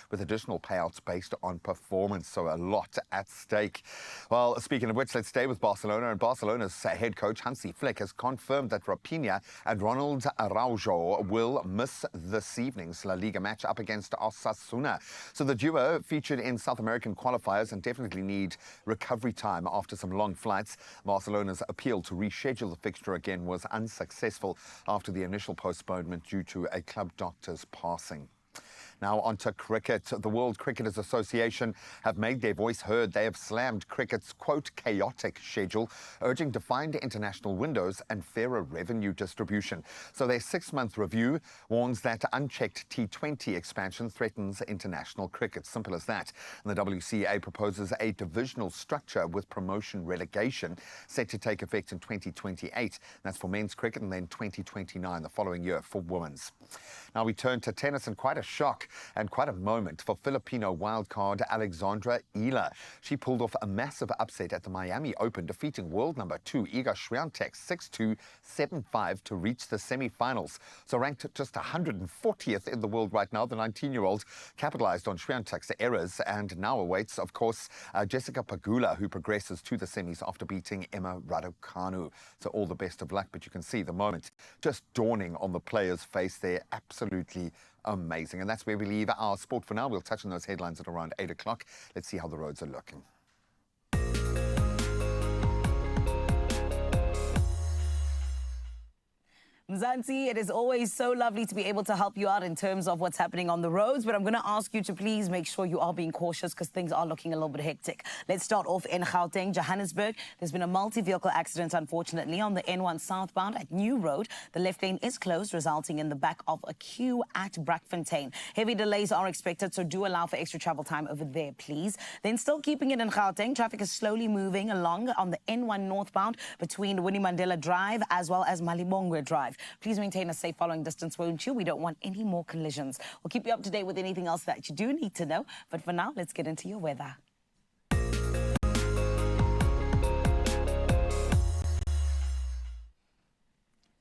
with additional payouts based on performance. So a lot at stake. Well, speaking of which, let's stay with Barcelona. And Barcelona's head coach, Hansi Flick, has confirmed that Raphinha and Ronald Araujo will miss this evening's La Liga match up against Osasuna. So the duo featured in South American qualifiers and definitely need recovery time after some long flights. Barcelona's appeal to reschedule the fixture again was unsuccessful after the initial postponement due to a club doctor's passing. Now on to cricket. The World Cricketers Association have made their voice heard. They have slammed cricket's, quote, chaotic schedule, urging defined international windows and fairer revenue distribution. So their 6-month review warns that unchecked T20 expansion threatens international cricket. Simple as that. And the WCA proposes a divisional structure with promotion relegation set to take effect in 2028. That's for men's cricket, and then 2029, the following year, for women's. Now we turn to tennis, and quite a shock and quite a moment for Filipino wildcard Alexandra Ila. She pulled off a massive upset at the Miami Open, defeating world number 2 Iga Swiatek 6-2, 7-5 to reach the semi-finals. So ranked just 140th in the world right now, the 19-year-old capitalized on Swiatek's errors and now awaits, of course, Jessica Pegula, who progresses to the semis after beating Emma Raducanu. So all the best of luck, but you can see the moment just dawning on the player's face there. Absolutely amazing. And that's where we leave our sport for now. We'll touch on those headlines at around 8 o'clock. Let's see how the roads are looking. Mzansi, it is always so lovely to be able to help you out in terms of what's happening on the roads, but I'm going to ask you to please make sure you are being cautious because things are looking a little bit hectic. Let's start off in Gauteng, Johannesburg. There's been a multi-vehicle accident, unfortunately, on the N1 southbound at New Road. The left lane is closed, resulting in the back of a queue at Brackfontein. Heavy delays are expected, so do allow for extra travel time over there, please. Then still keeping it in Gauteng, traffic is slowly moving along on the N1 northbound between Winnie Mandela Drive as well as Malibongwe Drive. Please maintain a safe following distance, won't you? We don't want any more collisions. We'll keep you up to date with anything else that you do need to know. But for now, let's get into your weather.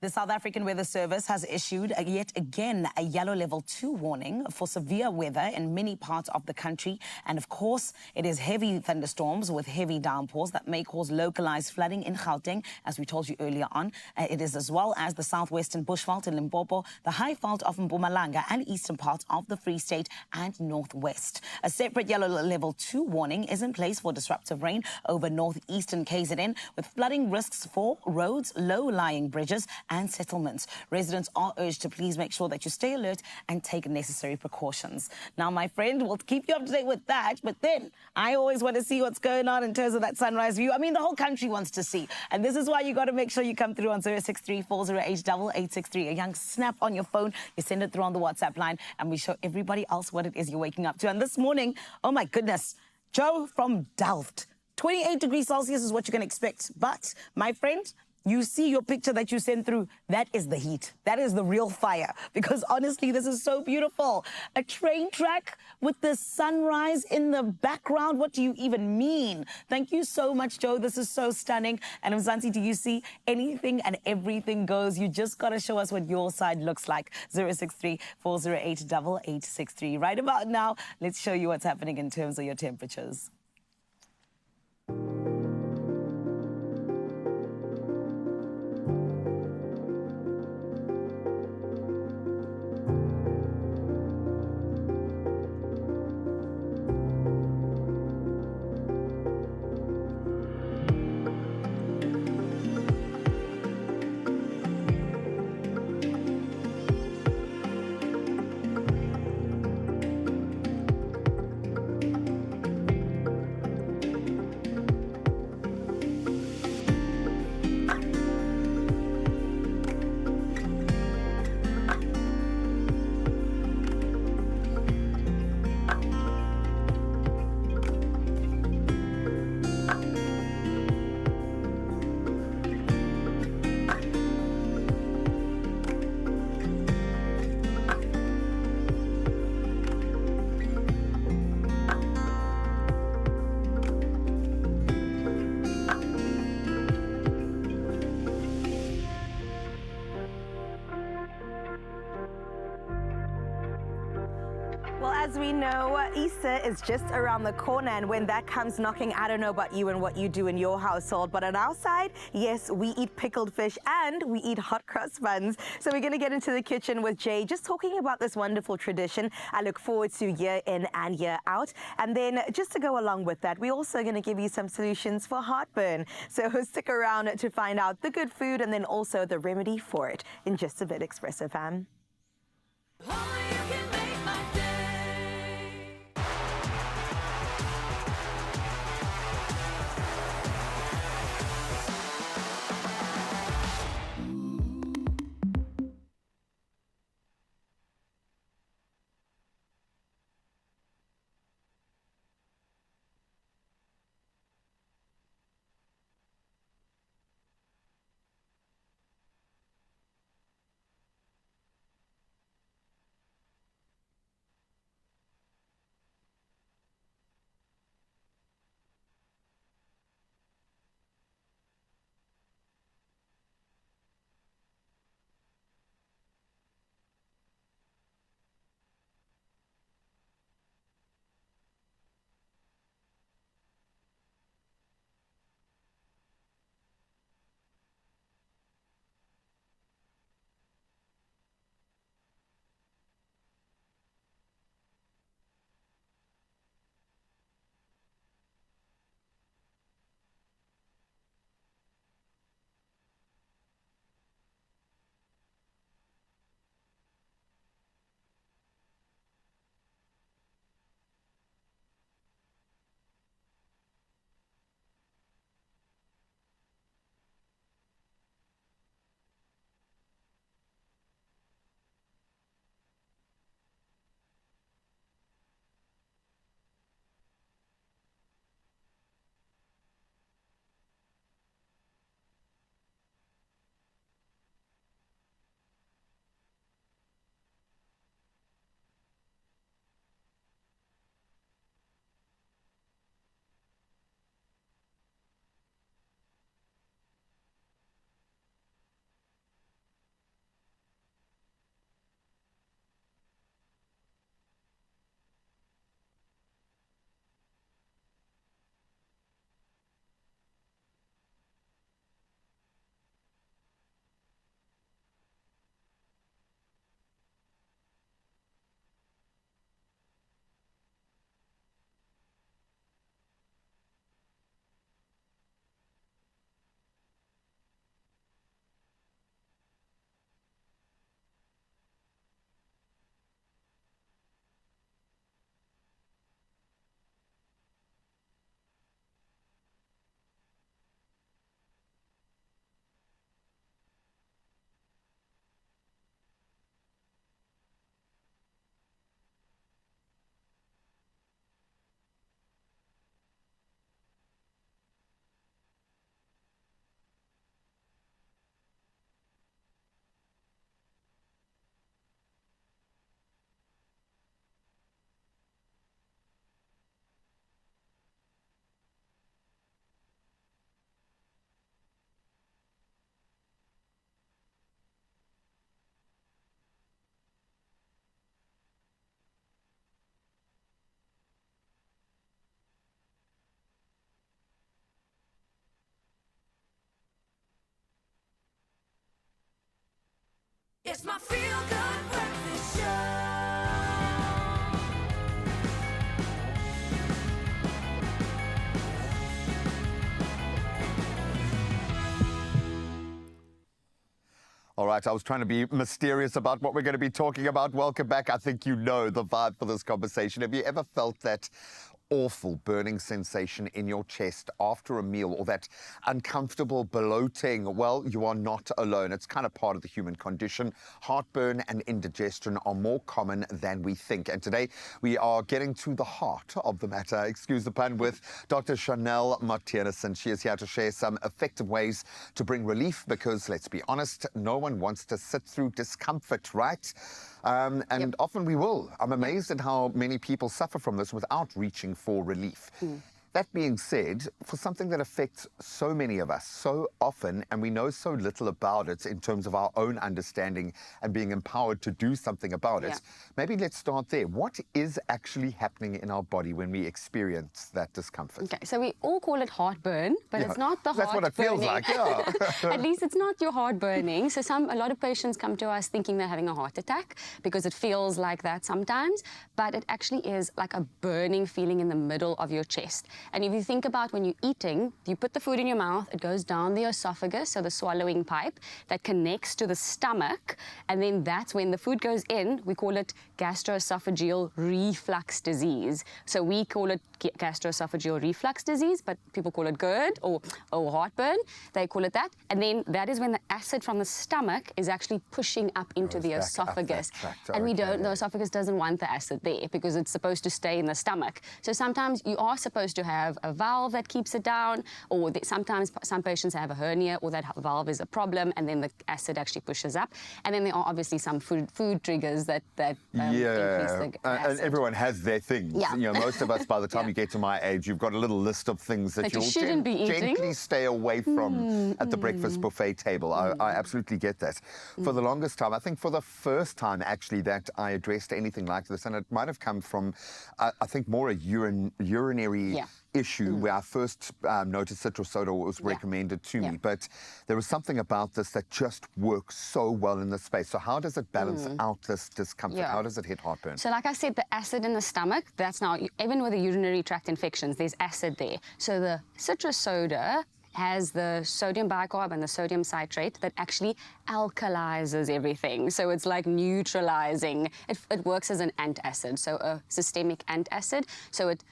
The South African Weather Service has issued yet again a yellow level 2 warning for severe weather in many parts of the country. And of course, it is heavy thunderstorms with heavy downpours that may cause localized flooding in Gauteng, as we told you earlier on. It is as well as the southwestern bushveld in Limpopo, the high veld of Mpumalanga and eastern parts of the Free State and northwest. A separate yellow level 2 warning is in place for disruptive rain over northeastern KZN, with flooding risks for roads, low-lying bridges and settlements. Residents are urged to please make sure that you stay alert and take necessary precautions. Now, my friend, we'll keep you up to date with that, but then I always want to see what's going on in terms of that sunrise view. I mean, the whole country wants to see. And this is why you got to make sure you come through on 063-408-8863. A young snap on your phone. You send it through on the WhatsApp line, and we show everybody else what it is you're waking up to. And this morning, oh my goodness, Joe from Delft. 28 degrees Celsius is what you can expect. But, my friend, you see your picture that you sent through, that is the heat. That is the real fire. Because honestly, this is so beautiful. A train track with the sunrise in the background. What do you even mean? Thank you so much, Joe. This is so stunning. And Mzansi, do you see anything and everything goes? You just got to show us what your side looks like. 063-408-8863. Right about now, let's show you what's happening in terms of your temperatures. As we know, Easter is just around the corner, and when that comes knocking, I don't know about you and what you do in your household, but on our side, yes, we eat pickled fish and we eat hot cross buns. So we're going to get into the kitchen with Jay, just talking about this wonderful tradition I look forward to year in and year out. And then just to go along with that, we're also going to give you some solutions for heartburn. So stick around to find out the good food and then also the remedy for it in just a bit, Expresso fam. Only you can make my day. It's my feel-good breakfast show. All right, I was trying to be mysterious about what we're going to be talking about. Welcome back. I think you know the vibe for this conversation. Have you ever felt that awful burning sensation in your chest after a meal, or that uncomfortable bloating? Well, you are not alone. It's kind of part of the human condition. Heartburn and indigestion are more common than we think. And today we are getting to the heart of the matter, excuse the pun, with Dr. Zanella Martinez. She is here to share some effective ways to bring relief because, let's be honest, no one wants to sit through discomfort, right? And often we will. I'm amazed at how many people suffer from this without reaching for relief. That being said, for something that affects so many of us so often, and we know so little about it in terms of our own understanding and being empowered to do something about it, maybe let's start there. What is actually happening in our body when we experience that discomfort? Okay, so we all call it heartburn, but it's not the heart That's what it feels like, yeah. At least it's not your heart burning. So a lot of patients come to us thinking they're having a heart attack because it feels like that sometimes, but it actually is like a burning feeling in the middle of your chest. And if you think about when you're eating, you put the food in your mouth, it goes down the esophagus, so the swallowing pipe that connects to the stomach, and then that's when the food goes in. We call it gastroesophageal reflux disease. So we call it gastroesophageal reflux disease, but people call it GERD or heartburn. They call it that. And then that is when the acid from the stomach is actually pushing up into the esophagus. And the esophagus doesn't want the acid there because it's supposed to stay in the stomach. So sometimes you are supposed to have a valve that keeps it down, or sometimes some patients have a hernia or that valve is a problem, and then the acid actually pushes up. And then there are obviously some food triggers that increase the acid. And everyone has their things. Yeah. You know, most of us, by the time you get to my age, you've got a little list of things that you shouldn't be eating. Gently stay away from at the breakfast buffet table. I absolutely get that. For the longest time, I think for the first time actually that I addressed anything like this, and it might have come from, I think, more a urinary issue where I first noticed citrus soda was recommended to me, but there was something about this that just works so well in this space. So how does it balance out this discomfort? How does it hit heartburn? So like I said, the acid in the stomach, that's now, even with the urinary tract infections, there's acid there. So the citrus soda has the sodium bicarb and the sodium citrate that actually alkalizes everything. So it's like neutralizing. It works as an antacid, so a systemic antacid. So it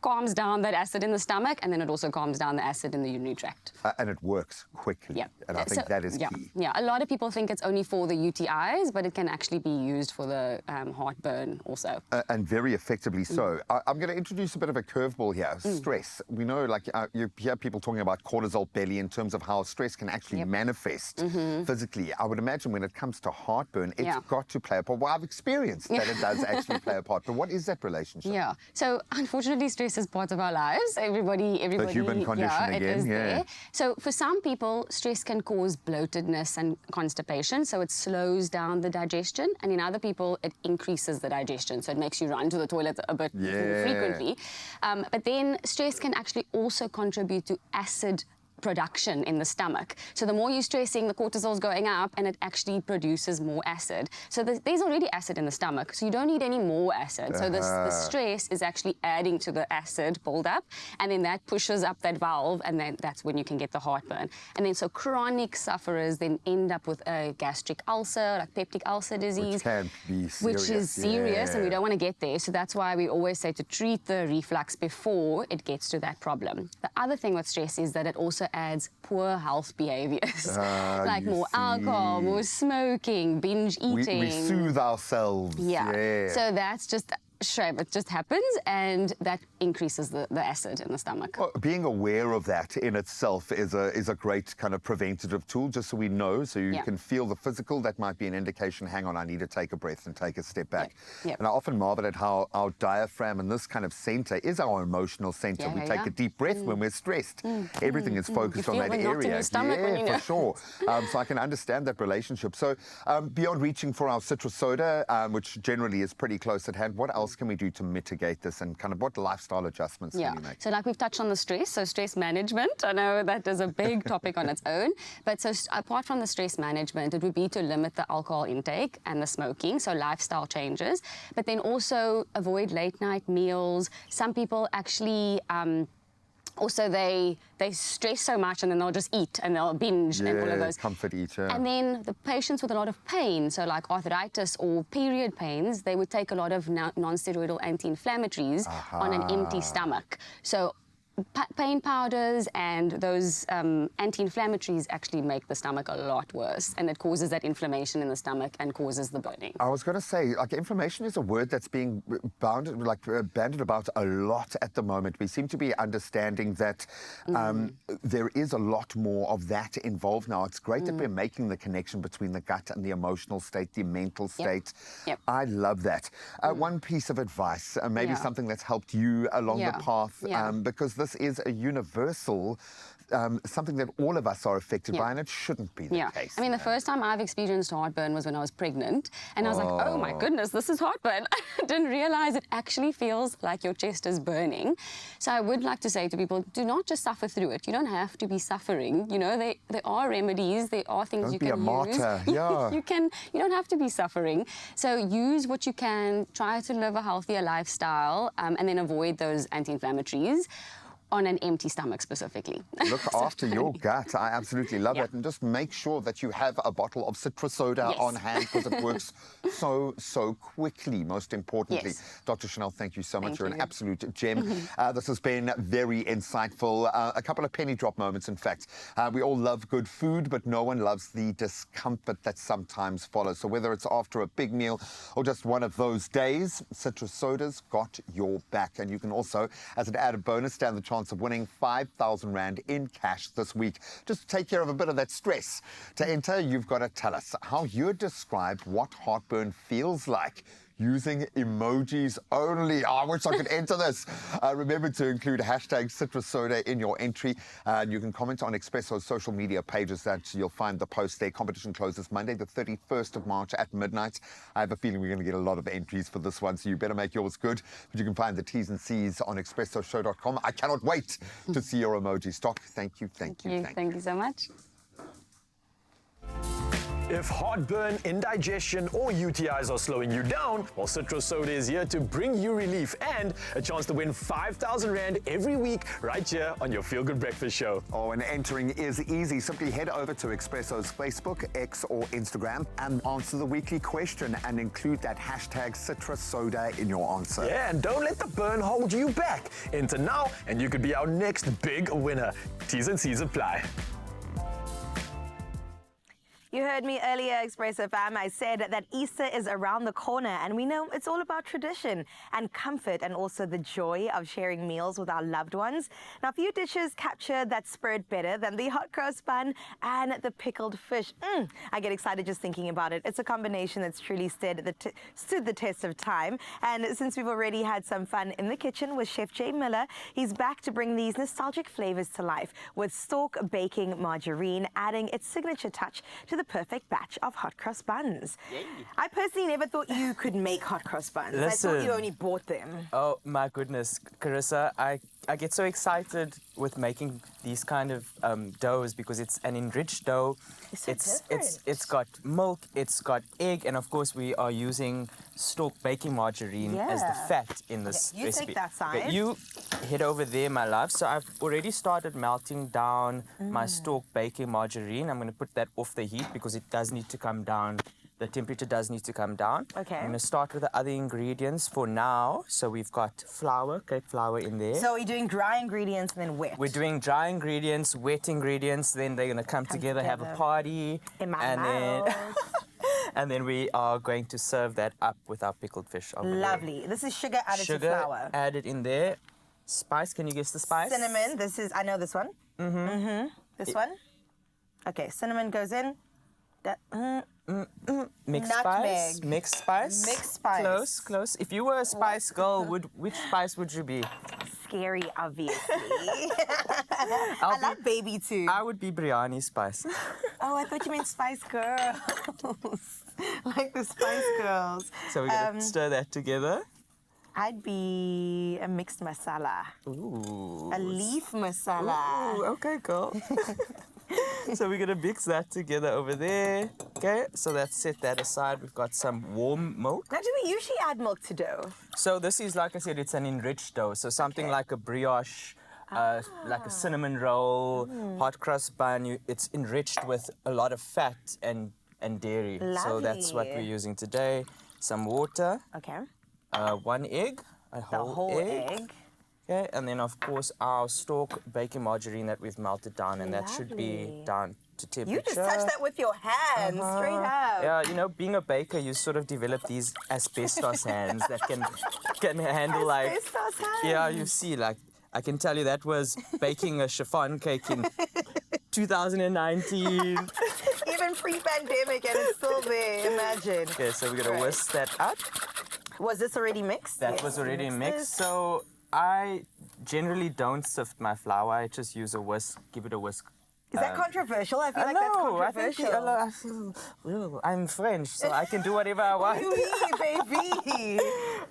calms down that acid in the stomach, and then it also calms down the acid in the urinary tract. And it works quickly. And I think that is key. Yeah, a lot of people think it's only for the UTIs, but it can actually be used for the heartburn also. And very effectively so. I'm going to introduce a bit of a curveball here. Stress. We know, like, you hear people talking about cortisol belly in terms of how stress can actually manifest physically. I would imagine when it comes to heartburn, it's got to play a part. Well, I've experienced that it does actually play a part. But what is that relationship? Yeah. So unfortunately, stress is part of our lives. Everybody. The human condition it is there. So for some people, stress can cause bloatedness and constipation. So it slows down the digestion. And in other people, it increases the digestion. So it makes you run to the toilet a bit more frequently. But then stress can actually also contribute to acid production in the stomach. So the more you're stressing, the cortisol is going up, and it actually produces more acid. So there's already acid in the stomach, so you don't need any more acid. So the stress is actually adding to the acid buildup, and then that pushes up that valve, and then that's when you can get the heartburn. And then so chronic sufferers then end up with a gastric ulcer, like peptic ulcer disease, which can be serious. Which is serious, and we don't want to get there. So that's why we always say to treat the reflux before it gets to that problem. The other thing with stress is that it also adds poor health behaviors, like more alcohol, more smoking, binge eating. We soothe ourselves. So that's just shame. It just happens, and that increases the acid in the stomach. Well, being aware of that in itself is a great kind of preventative tool, just so we know, so you can feel the physical. That might be an indication, hang on, I need to take a breath and take a step back. And I often marvel at how our diaphragm and this kind of center is our emotional center. We take a deep breath when we're stressed. Everything is focused on that area. For sure. So I can understand that relationship. So beyond reaching for our citrus soda, which generally is pretty close at hand, what else can we do to mitigate this, and kind of what lifestyle lifestyle adjustments Yeah. do you make? So like we've touched on the stress, so stress management, I know that is a big topic on its own, but so apart from the stress management, it would be to limit the alcohol intake and the smoking, so lifestyle changes, but then also avoid late night meals. Some people actually also they stress so much and then they'll just eat and they'll binge and all of those. Comfort eater. And then the patients with a lot of pain, so like arthritis or period pains, they would take a lot of non-steroidal anti-inflammatories on an empty stomach. So pain powders and those anti-inflammatories actually make the stomach a lot worse, and it causes that inflammation in the stomach and causes the burning. I was going to say, like, inflammation is a word that's being bandied about a lot at the moment. We seem to be understanding that there is a lot more of that involved now. It's great that we're making the connection between the gut and the emotional state, the mental state. I love that. One piece of advice, maybe something that's helped you along the path, because this is a universal something that all of us are affected by, and it shouldn't be the case. I mean, the first time I've experienced heartburn was when I was pregnant, and I was like, oh my goodness, this is heartburn. I didn't realize it actually feels like your chest is burning. So I would like to say to people, do not just suffer through it. You don't have to be suffering. You know, there are remedies, there are things you can use. Don't be a martyr, yeah. You don't have to be suffering. So use what you can, try to live a healthier lifestyle, and then avoid those anti-inflammatories on an empty stomach specifically. Look after your gut. I absolutely love it. And just make sure that you have a bottle of citrus soda on hand, because it works so quickly, most importantly. Dr. Chanel, thank you so much. You're an absolute gem. This has been very insightful. A couple of penny drop moments, in fact. We all love good food, but no one loves the discomfort that sometimes follows. So whether it's after a big meal or just one of those days, citrus soda's got your back. And you can also, as an added bonus, stand the chance of winning 5,000 Rand in cash this week. Just to take care of a bit of that stress. To enter, you've got to tell us how you describe what heartburn feels like, using emojis only. I wish I could enter this. Remember to include hashtag citrus soda in your entry. You can comment on Expresso's social media pages that you'll find the post there. Competition closes Monday, the 31st of March at midnight. I have a feeling we're going to get a lot of entries for this one, so you better make yours good. But you can find the T's and C's on expressoshow.com. I cannot wait to see your emoji stock. Thank you, thank you, thank you. Thank you so much. If heartburn, indigestion, or UTIs are slowing you down, well, citrus soda is here to bring you relief and a chance to win 5,000 Rand every week right here on your Feel Good Breakfast Show. Oh, and entering is easy. Simply head over to Expresso's Facebook, X, or Instagram and answer the weekly question and include that hashtag citrus soda in your answer. Yeah, and don't let the burn hold you back. Enter now, and you could be our next big winner. T's and C's apply. You heard me earlier, Expresso fam. I said that Easter is around the corner, and we know it's all about tradition and comfort, and also the joy of sharing meals with our loved ones. Now, few dishes capture that spirit better than the hot cross bun and the pickled fish. I get excited just thinking about it. It's a combination that's truly stood the test of time. And since we've already had some fun in the kitchen with Chef Jay Miller, he's back to bring these nostalgic flavors to life with Stork baking margarine, adding its signature touch to the perfect batch of hot cross buns. Yay. I personally never thought you could make hot cross buns. Listen, I thought you only bought them. Oh my goodness, Karishma, I get so excited with making these kind of doughs because it's an enriched dough. It's got milk, it's got egg, and of course we are using Stork baking margarine as the fat in this you recipe. Take that side. Okay, you head over there, my love. So I've already started melting down my Stork baking margarine. I'm going to put that off the heat because it does need to come down. The temperature does need to come down. Okay. I'm going to start with the other ingredients for now. So we've got flour, cake flour in there. So we're doing dry ingredients and then wet. We're doing dry ingredients, wet ingredients, then they're going to come together, have a party. In my mouth. And then we are going to serve that up with our pickled fish over Lovely. there. This is sugar added to flour. Sugar added in there. Spice, can you guess the spice? Cinnamon, this is, I know this one. This one. Okay, cinnamon goes in. Mixed Nutmeg. spice. Mixed spice. Mixed spice. Close, close. If you were a spice girl, which spice would you be? Scary, obviously. I love baby too. I would be biryani spice. Oh, I thought you meant Spice Girls. Like the Spice Girls. So we're going to stir that together. I'd be a mixed masala. Ooh. A leaf masala. Ooh, okay, cool. So we're gonna mix that together over there. Okay, so let's set that aside. We've got some warm milk. Now, do we usually add milk to dough? So this is, like I said, it's an enriched dough. So something like a brioche, like a cinnamon roll, hot crust bun. It's enriched with a lot of fat and dairy. So that's what we're using today. Some water. Okay. 1 egg. A whole egg. Okay, and then of course our stalk baking margarine that we've melted down, and that should be down to temperature. You just touched that with your hands, straight up. Yeah, you know, being a baker, you sort of develop these asbestos hands that can handle like. Asbestos hands. Yeah, you see, like I can tell you that was baking a chiffon cake in 2019. Even pre-pandemic, and it's still there. Imagine. Okay, so we're gonna whisk that up. Was this already mixed? That was already mixed. So I generally don't sift my flour. I just use a whisk, give it a whisk. Is that controversial? I feel like that's controversial. I'm French, so I can do whatever I want. Oui, baby.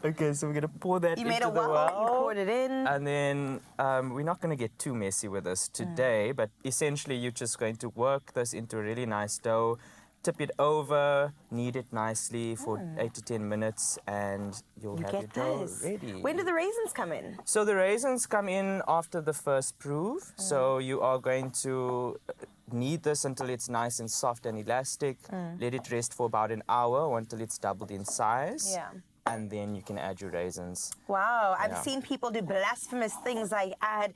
Okay, so we're gonna pour that You into made a the waffle, well. you poured it in. And then we're not gonna get too messy with this today, but essentially you're just going to work this into a really nice dough. Tip it over, knead it nicely for 8 to 10 minutes, and you'll have your dough ready. When do the raisins come in? So the raisins come in after the first proof. So you are going to knead this until it's nice and soft and elastic. Let it rest for about an hour or until it's doubled in size. Yeah. And then you can add your raisins. Wow, I've seen people do blasphemous things like add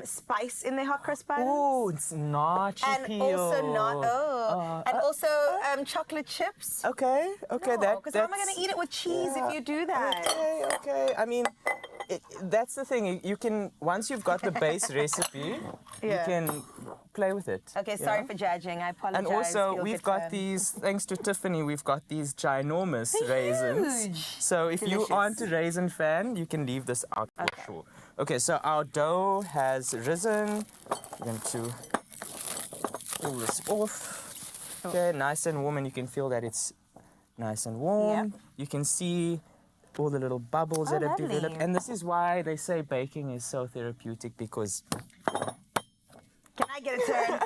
spice in their hot crust buns. Oh, it's not And also and also chocolate chips. Okay, Because how am I going to eat it with cheese if you do that? Okay. I mean, that's the thing. You can, once you've got the base recipe, you can play with it. Okay, sorry for judging. I apologize. And also, Feel we've good got term. these, thanks to Tiffany, we've got these ginormous raisins. Huge. So if you Delicious. aren't a raisin fan, you can leave this out for sure. Okay, so our dough has risen. We're going to pull this off. Okay, nice and warm, and you can feel that it's nice and warm. You can see all the little bubbles that have developed. And this is why they say baking is so therapeutic, because... Can I get a turn?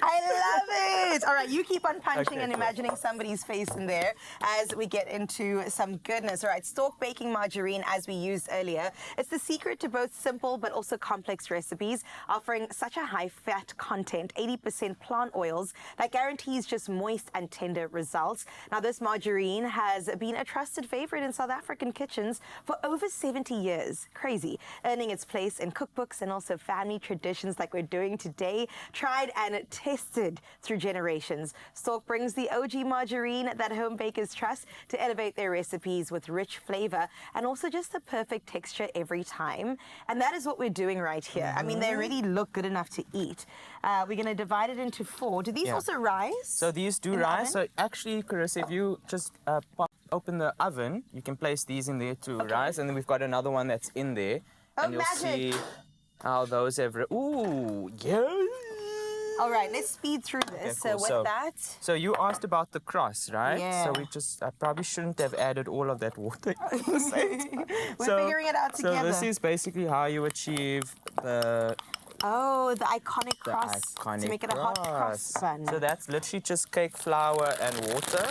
I love it. All right, you keep on punching and imagining somebody's face in there as we get into some goodness. All right, stalk baking margarine, as we used earlier. It's the secret to both simple but also complex recipes, offering such a high fat content, 80% plant oils, that guarantees just moist and tender results. Now, this margarine has been a trusted favorite in South African kitchens for over 70 years. Crazy. Earning its place in cookbooks and also family traditions like we're doing today. Tried and tested through generations. Stalk brings the OG margarine that home bakers trust to elevate their recipes with rich flavor and also just the perfect texture every time. And that is what we're doing right here. I mean, they really look good enough to eat. We're going to divide it into 4. Do these also rise? So these do rise. So actually, Karishma, if you just open the oven, you can place these in there to rise. And then we've got another one that's in there. And you'll see how those have... Ooh, yeah. All right, let's speed through this. Okay, cool. So with that... So you asked about the cross, right? Yeah. So I probably shouldn't have added all of that water. We're figuring it out together. So this is basically how you achieve the... Oh, the iconic cross to make it a hot cross bun. So that's literally just cake flour and water.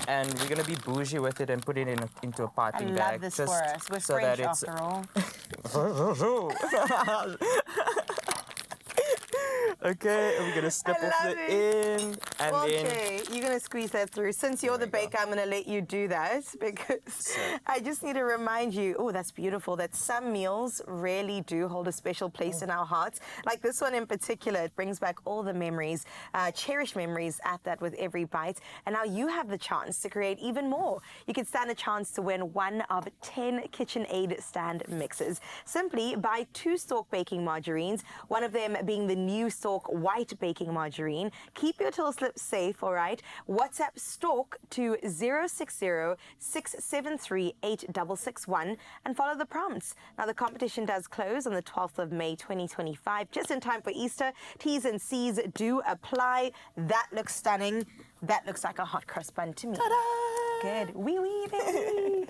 And we're going to be bougie with it and put it into a piping bag. I love this for us. We're so French that it's... after all. Okay, and we're going to snip off the end. And Okay, you're going to squeeze that through. Since you're the baker, I'm going to let you do that because I just need to remind you, oh, that's beautiful, that some meals really do hold a special place in our hearts. Like this one in particular, it brings back all the memories, cherished memories at that with every bite. And now you have the chance to create even more. You can stand a chance to win one of 10 KitchenAid stand mixes. Simply buy 2 stalk baking margarines, one of them being the new stalk white baking margarine. Keep your till slips safe, all right? WhatsApp stalk to 060-673-8661 and follow the prompts. Now, the competition does close on the 12th of May 2025, just in time for Easter. T's and C's do apply. That looks stunning. That looks like a hot crust bun to me. Ta-da! Good. Wee wee baby.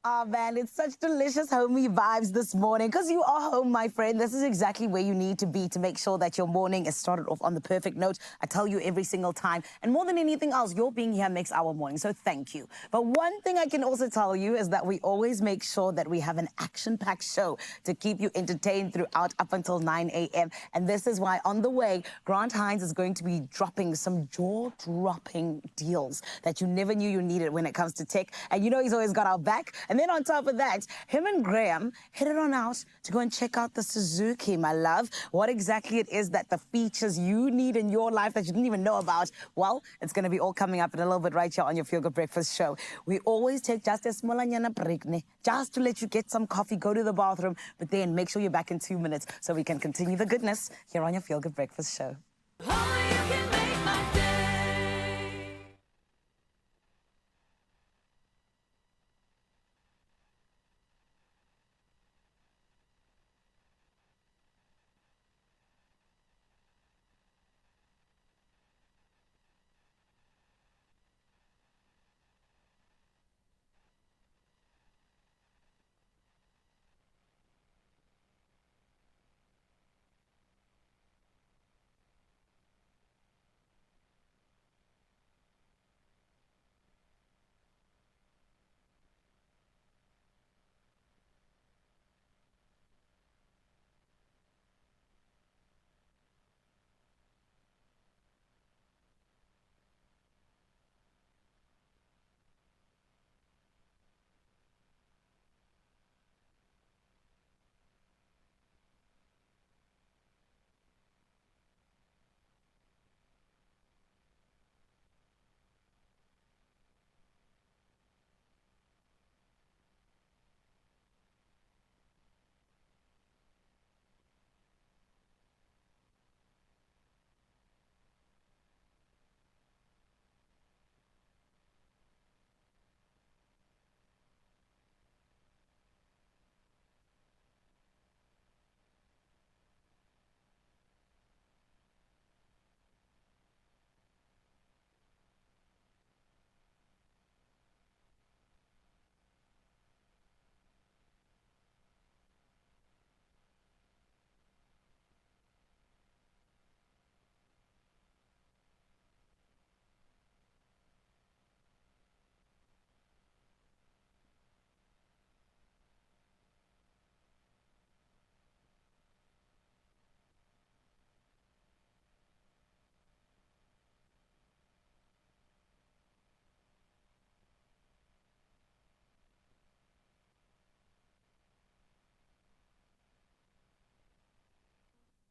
Oh man, it's such delicious homey vibes this morning because you are home, my friend. This is exactly where you need to be to make sure that your morning is started off on the perfect note. I tell you every single time. And more than anything else, your being here makes our morning. So thank you. But one thing I can also tell you is that we always make sure that we have an action-packed show to keep you entertained throughout up until 9 a.m. And this is why on the way, Grant Hines is going to be dropping some jaw-dropping deals that you never knew you needed when it comes to tech. And you know he's always got our back. And then on top of that, him and Graham headed on out to go and check out the Suzuki, my love. What exactly it is that the features you need in your life that you didn't even know about, well, it's going to be all coming up in a little bit right here on your Feel Good Breakfast show. We always take just a small break, just to let you get some coffee, go to the bathroom, but then make sure you're back in 2 minutes so we can continue the goodness here on your Feel Good Breakfast show.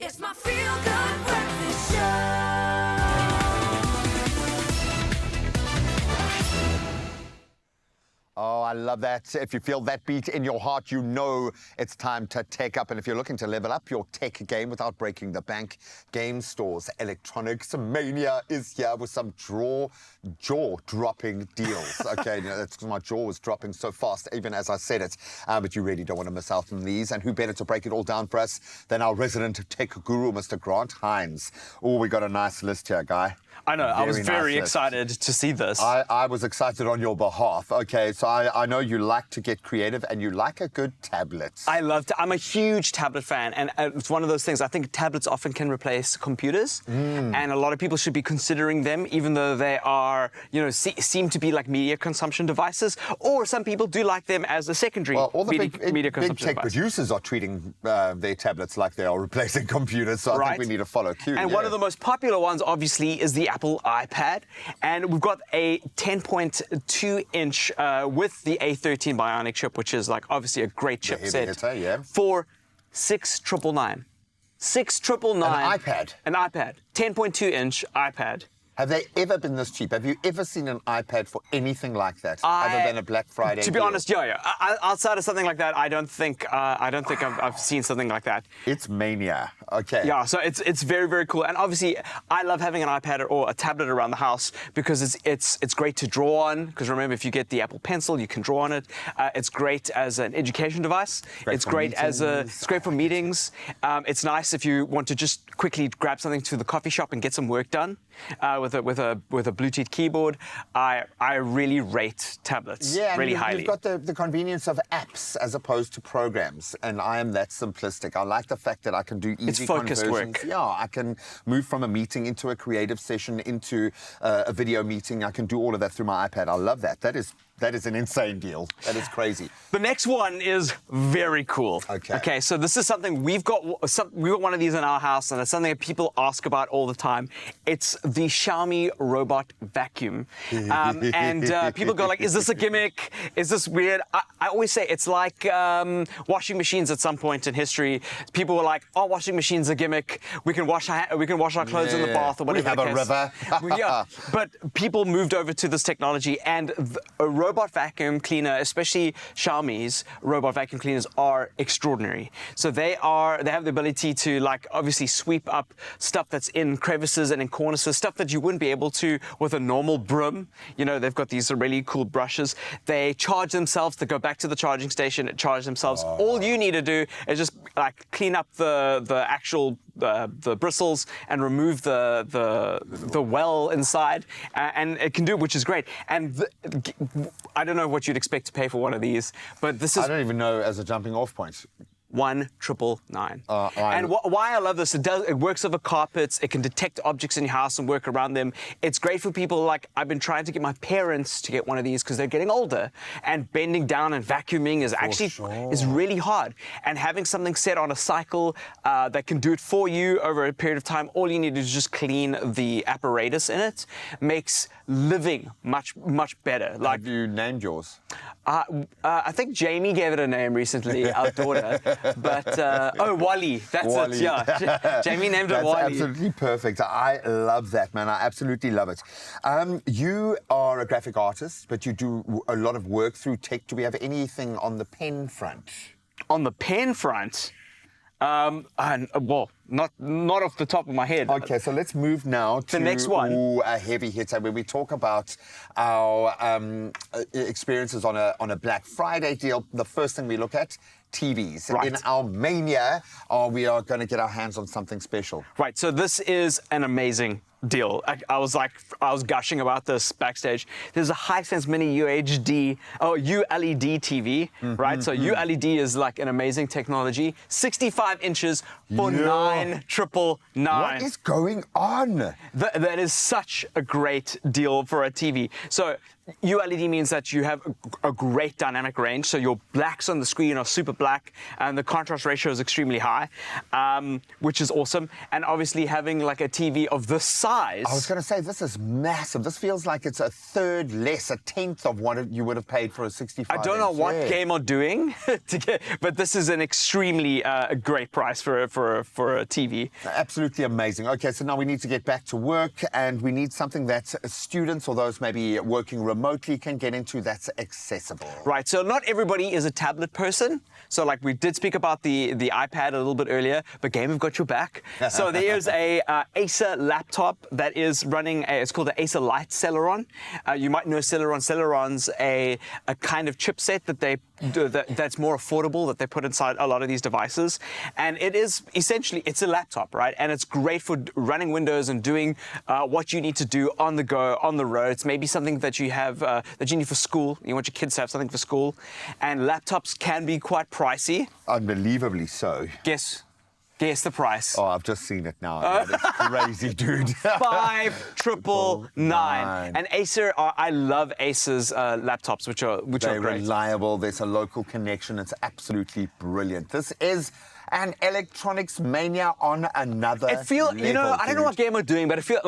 It's my Feel Good Breakfast Show. Oh, I love that. If you feel that beat in your heart, you know it's time to tech up. And if you're looking to level up your tech game without breaking the bank, Game Store's Electronics Mania is here with some jaw-dropping deals. Okay, that's because my jaw was dropping so fast, even as I said it. But you really don't want to miss out on these. And who better to break it all down for us than our resident tech guru, Mr. Grant Hines. Oh, we got a nice list here, Guy. I know, I was very nice excited to see this. I was excited on your behalf. Okay, so I know you like to get creative and you like a good tablet. I love to. I'm a huge tablet fan, and it's one of those things. I think tablets often can replace computers, and a lot of people should be considering them, even though they are, seem to be like media consumption devices, or some people do like them as a secondary all the media big consumption tech device. producers are treating their tablets like they are replacing computers, so I think we need to follow suit. And one of the most popular ones, obviously, is the Apple iPad, and we've got a 10.2-inch with the A13 Bionic chip, which is like obviously a great chipset, for $6,999. $6,999. An iPad. An iPad. 10.2-inch iPad. Have they ever been this cheap? Have you ever seen an iPad for anything like that, other than a Black Friday To be deal? honest, yeah. Outside of something like that, I don't think I've seen something like that. It's mania. Okay. Yeah, so it's very, very cool. And obviously, I love having an iPad or a tablet around the house because it's great to draw on. Because remember, if you get the Apple Pencil, you can draw on it. It's great as an education device. It's great for meetings. It's nice if you want to just quickly grab something to the coffee shop and get some work done with a Bluetooth keyboard. I really rate tablets really highly. You've got the convenience of apps as opposed to programs, and I am that simplistic. I like the fact that I can do easy focused conversions. work. Yeah, I can move from a meeting into a creative session into a video meeting. I can do all of that through my iPad. I love that. That is an insane deal. That is crazy. The next one is very cool. Okay, so this is something we've got one of these in our house, and it's something that people ask about all the time. It's the Xiaomi robot vacuum. And people go like, is this a gimmick? Is this weird? I always say it's like washing machines at some point in history. People were like, oh, washing machines are a gimmick. We can wash our clothes in the bath or whatever. We have a river. Yeah, but people moved over to this technology, and a robot vacuum cleaner, especially Xiaomi's robot vacuum cleaners, are extraordinary. So they have the ability to, like, obviously sweep up stuff that's in crevices and in cornices, stuff that you wouldn't be able to with a normal broom. You know, they've got these really cool brushes. They charge themselves. They go back to the charging station and charge themselves. All you need to do is just like clean up the actual the bristles and remove the well inside, and it can do it, which is great. And I don't know what you'd expect to pay for one of these, but this is... I don't even know as a jumping off point. 1,999. And why I love this, it works over carpets, it can detect objects in your house and work around them. It's great for people like, I've been trying to get my parents to get one of these because they're getting older, and bending down and vacuuming is is really hard. And having something set on a cycle that can do it for you over a period of time, all you need to do is just clean the apparatus in it, makes living much, much better. Like, have you named yours? I think Jamie gave it a name recently, our daughter. But, Wally. That's Wally. it, yeah. Jamie named it Wally. That's absolutely perfect. I love that, man. I absolutely love it. You are a graphic artist, but you do a lot of work through tech. Do we have anything on the pen front? On the pen front? Well, not off the top of my head. Okay, so let's move now to the next one. A heavy hitter, where we talk about our experiences on a Black Friday deal. The first thing we look at, TVs. Right. In our mania, we are going to get our hands on something special. Right, so this is an amazing deal. I was gushing about this backstage. There's a Hisense Mini ULED TV, right? So ULED is like an amazing technology. 65 inches for 9,999. What is going on? That is such a great deal for a TV. So ULED means that you have a great dynamic range, so your blacks on the screen are super black, and the contrast ratio is extremely high, which is awesome. And obviously having like a TV of this size... I was going to say, this is massive. This feels like it's a third less, a tenth of what you would have paid for a 65. I don't know what Game are doing, but this is an extremely great price for a TV. Absolutely amazing. Okay, so now we need to get back to work, and we need something that students or those maybe working remotely can get into that's accessible. Right, so not everybody is a tablet person. So like we did speak about the iPad a little bit earlier, but Game have got your back. So there is a Acer laptop that is running, it's called the Acer Light Celeron. You might know Celeron. Celeron's a kind of chipset that they do that's more affordable that they put inside a lot of these devices. And it is essentially, it's a laptop, right? And it's great for running Windows and doing what you need to do on the go, on the road. It's maybe something that you have, that you need for school. You want your kids to have something for school. And laptops can be quite pricey. Unbelievably so. Guess the price. Oh, I've just seen it now. That's crazy, dude. 5,999. And Acer, I love Acer's laptops, which are great. They're reliable. There's a local connection. It's absolutely brilliant. This is and electronics mania on another It feels, you know, level, I don't know what game we're doing, but it feels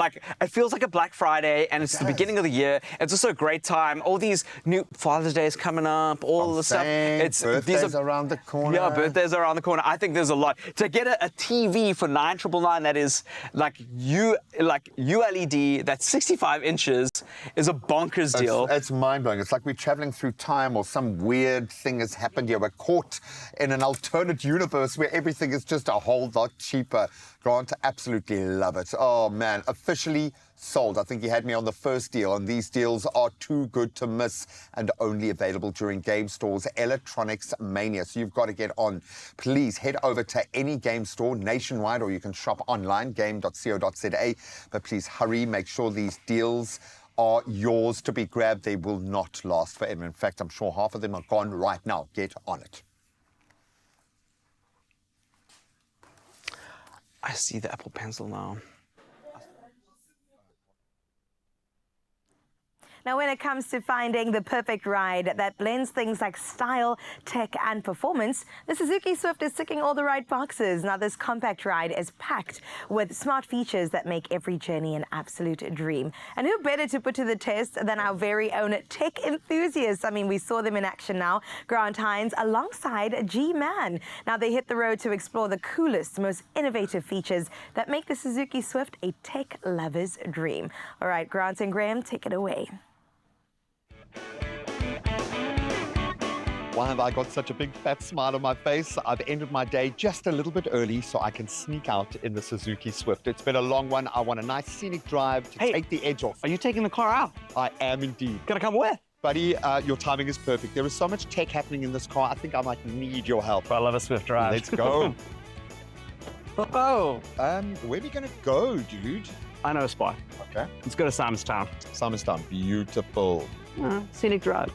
like a Black Friday, and it's the beginning of the year. It's also a great time. All these new Father's Day is coming up, all the stuff. Birthdays around the corner. Yeah, birthdays around the corner. I think there's a lot. To get a TV for $999 that is like ULED, that's 65 inches, is a bonkers deal. It's mind-blowing. It's like we're traveling through time, or some weird thing has happened here. We're caught in an alternate universe where everything is just a whole lot cheaper. Grant, absolutely love it. Oh, man, officially sold. I think he had me on the first deal, and these deals are too good to miss and only available during Game Store's Electronics Mania. So you've got to get on. Please head over to any game store nationwide, or you can shop online, game.co.za. But please hurry, make sure these deals are yours to be grabbed. They will not last forever. In fact, I'm sure half of them are gone right now. Get on it. I see the Apple Pencil now. Now, when it comes to finding the perfect ride that blends things like style, tech, and performance, the Suzuki Swift is ticking all the right boxes. Now, this compact ride is packed with smart features that make every journey an absolute dream. And who better to put to the test than our very own tech enthusiasts? I mean, we saw them in action now, Grant Hines, alongside G-Man. Now, they hit the road to explore the coolest, most innovative features that make the Suzuki Swift a tech lover's dream. All right, Grant and Graham, take it away. Why have I got such a big fat smile on my face? I've ended my day just a little bit early so I can sneak out in the Suzuki Swift. It's been a long one. I want a nice scenic drive to take the edge off. Are you taking the car out? I am indeed. Gonna come with? Buddy, your timing is perfect. There is so much tech happening in this car. I think I might need your help. I love a Swift ride. Let's go. Oh. Where are we gonna go, dude? I know a spot. Okay. Let's go to Simonstown. Simonstown, beautiful. Scenic drive.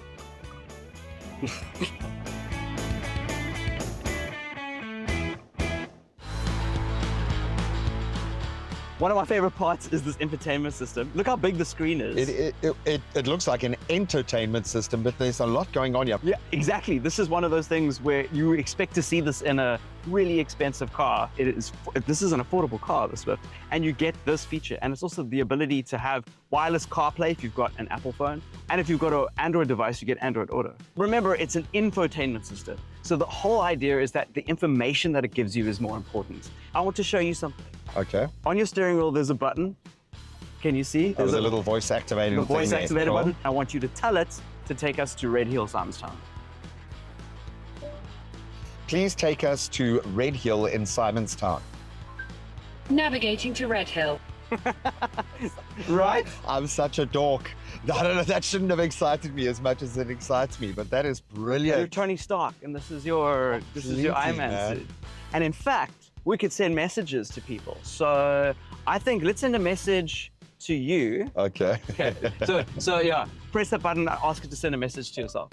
One of my favorite parts is this infotainment system. Look how big the screen is. It looks like an entertainment system, but there's a lot going on here. Yeah, exactly. This is one of those things where you expect to see this in a really expensive car. This is an affordable car, the Swift, and you get this feature. And it's also the ability to have wireless CarPlay if you've got an Apple phone. And if you've got an Android device, you get Android Auto. Remember, it's an infotainment system. So the whole idea is that the information that it gives you is more important. I want to show you something. Okay. On your steering wheel, there's a button. Can you see? There's a little voice-activated thing. The voice-activated button. I want you to tell it to take us to Red Hill, Simonstown. Please take us to Red Hill in Simonstown. Navigating to Red Hill. Right? I'm such a dork. I don't know, that shouldn't have excited me as much as it excites me, but that is brilliant. You're Tony Stark, and this is your Iron Man suit. And in fact, we could send messages to people. So I think let's send a message to you. Okay. So yeah, press that button, ask it to send a message to yourself.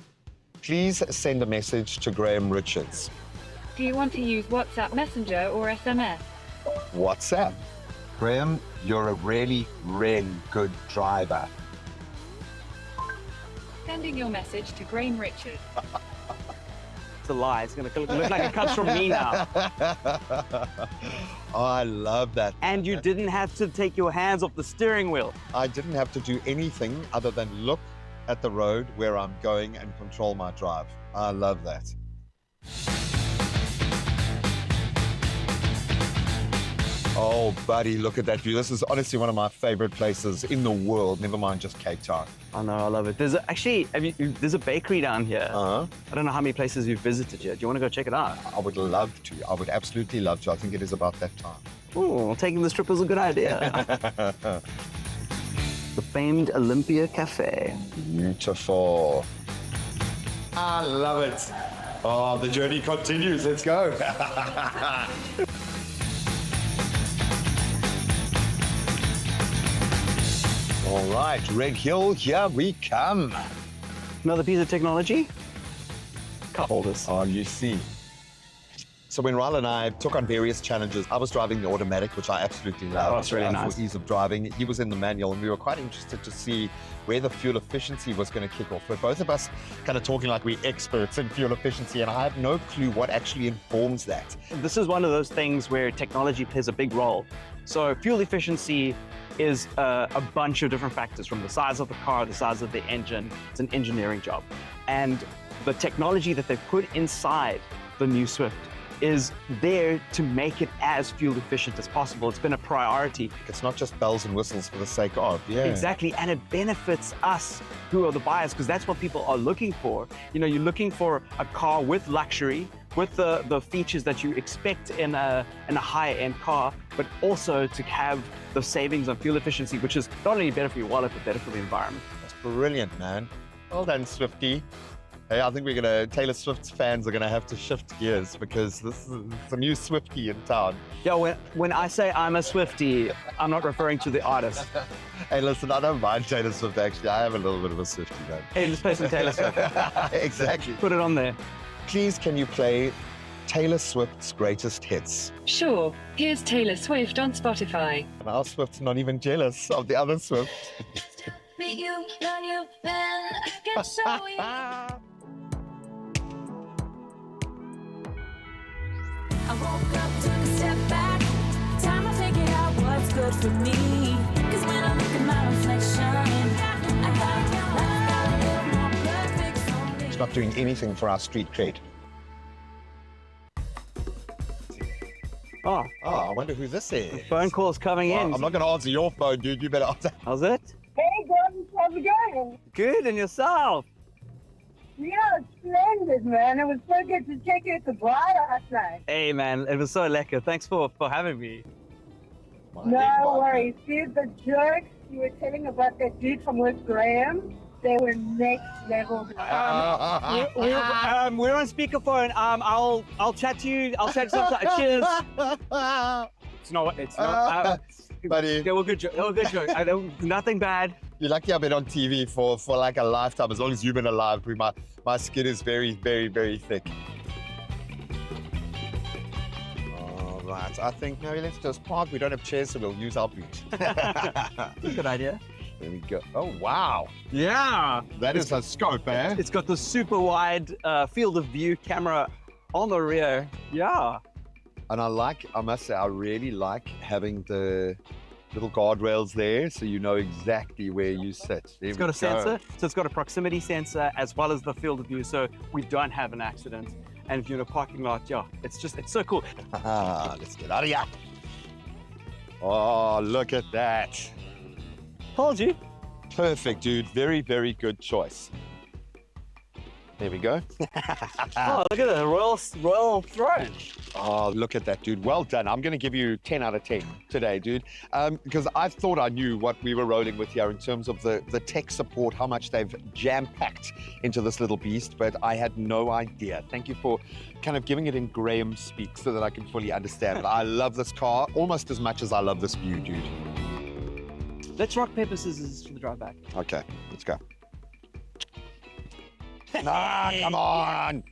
Please send a message to Graham Richards. Do you want to use WhatsApp Messenger or SMS? WhatsApp. Graham, you're a really, really good driver. Sending your message to Graham Richards. It's a lie. It's going to look like it comes from me now. Oh, I love that. And you didn't have to take your hands off the steering wheel. I didn't have to do anything other than look at the road where I'm going and control my drive. I love that. Oh, buddy, look at that view. This is honestly one of my favorite places in the world, never mind just Cape Town. I know, I love it. There's there's a bakery down here. I don't know how many places you've visited yet. Do you want to go check it out? I would love to. I would absolutely love to. I think it is about that time. Oh, taking this trip is a good idea. The famed Olympia Cafe. Beautiful. I love it. Oh, the journey continues. Let's go. All right, Red Hill, here we come. Another piece of technology? Cup holders. Oh, you see. So when Ryle and I took on various challenges, I was driving the automatic, which I absolutely love. Oh, it's really nice. For ease of driving. He was in the manual, and we were quite interested to see where the fuel efficiency was going to kick off. But both of us kind of talking like we're experts in fuel efficiency, and I have no clue what actually informs that. This is one of those things where technology plays a big role. So fuel efficiency is a bunch of different factors, from the size of the car, the size of the engine. It's an engineering job. And the technology that they've put inside the new Swift is there to make it as fuel efficient as possible. It's been a priority. It's not just bells and whistles for the sake of, yeah. Exactly, and it benefits us who are the buyers, because that's what people are looking for. You know, you're looking for a car with luxury, with the features that you expect in a higher end car, but also to have the savings on fuel efficiency, which is not only better for your wallet, but better for the environment. That's brilliant, man. Well done, Swifty. Hey, I think Taylor Swift's fans are gonna have to shift gears, because this is a new Swifty in town. Yeah, when I say I'm a Swifty, I'm not referring to the artist. Hey, listen, I don't mind Taylor Swift, actually. I have a little bit of a Swifty, man. Hey, let's play some Taylor Swift. Exactly. Put it on there. Please, can you play Taylor Swift's greatest hits? Sure. Here's Taylor Swift on Spotify. And our Swift's not even jealous of the other Swift. Meet you, learn you, then I can show you. I woke up, took a step back. Time to figure out what's good for me. Cause when I look at my reflection, I got a little more perfect for me. It's not doing anything for our street cred. Oh, I wonder who this is. Phone calls coming in. I'm not going to answer your phone, dude. You better answer. How's it? Hey, Gordon, how's it going? Good, and yourself? Yeah, it's splendid, man. It was so good to check you at the bar last night. Hey, man, it was so lekker. Thanks for having me. No worries. Dude, the jokes you were telling about that dude from West Graham, they were next level. We're on speakerphone. I'll chat to you. I'll chat to you. Cheers. It's not. Buddy. They were good joke. Nothing bad. You're lucky I've been on TV for like a lifetime. As long as you've been alive, my skin is very, very, very thick. All right, I think maybe let's just park. We don't have chairs, so we'll use our boot. Good idea. There we go. Oh, wow. Yeah. That is a scope, eh? It's got the super wide field of view camera on the rear. Yeah. And I must say, I really like having the little guardrails there, so you know exactly where you sit. It's got a sensor, so it's got a proximity sensor as well as the field of view, so we don't have an accident. And if you're in a parking lot, yeah, it's so cool. Let's get out of here. Oh, look at that. Told you. Perfect, dude. Very, very good choice. There we go. Oh, look at the royal throne. Oh, look at that, dude. Well done. I'm going to give you 10 out of 10 today, dude, because I thought I knew what we were rolling with here in terms of the tech support, how much they've jam-packed into this little beast, but I had no idea. Thank you for kind of giving it in Graham speak so that I can fully understand it. I love this car almost as much as I love this view, dude. Let's rock, paper, scissors for the drive back. Okay, let's go. Nah, come on!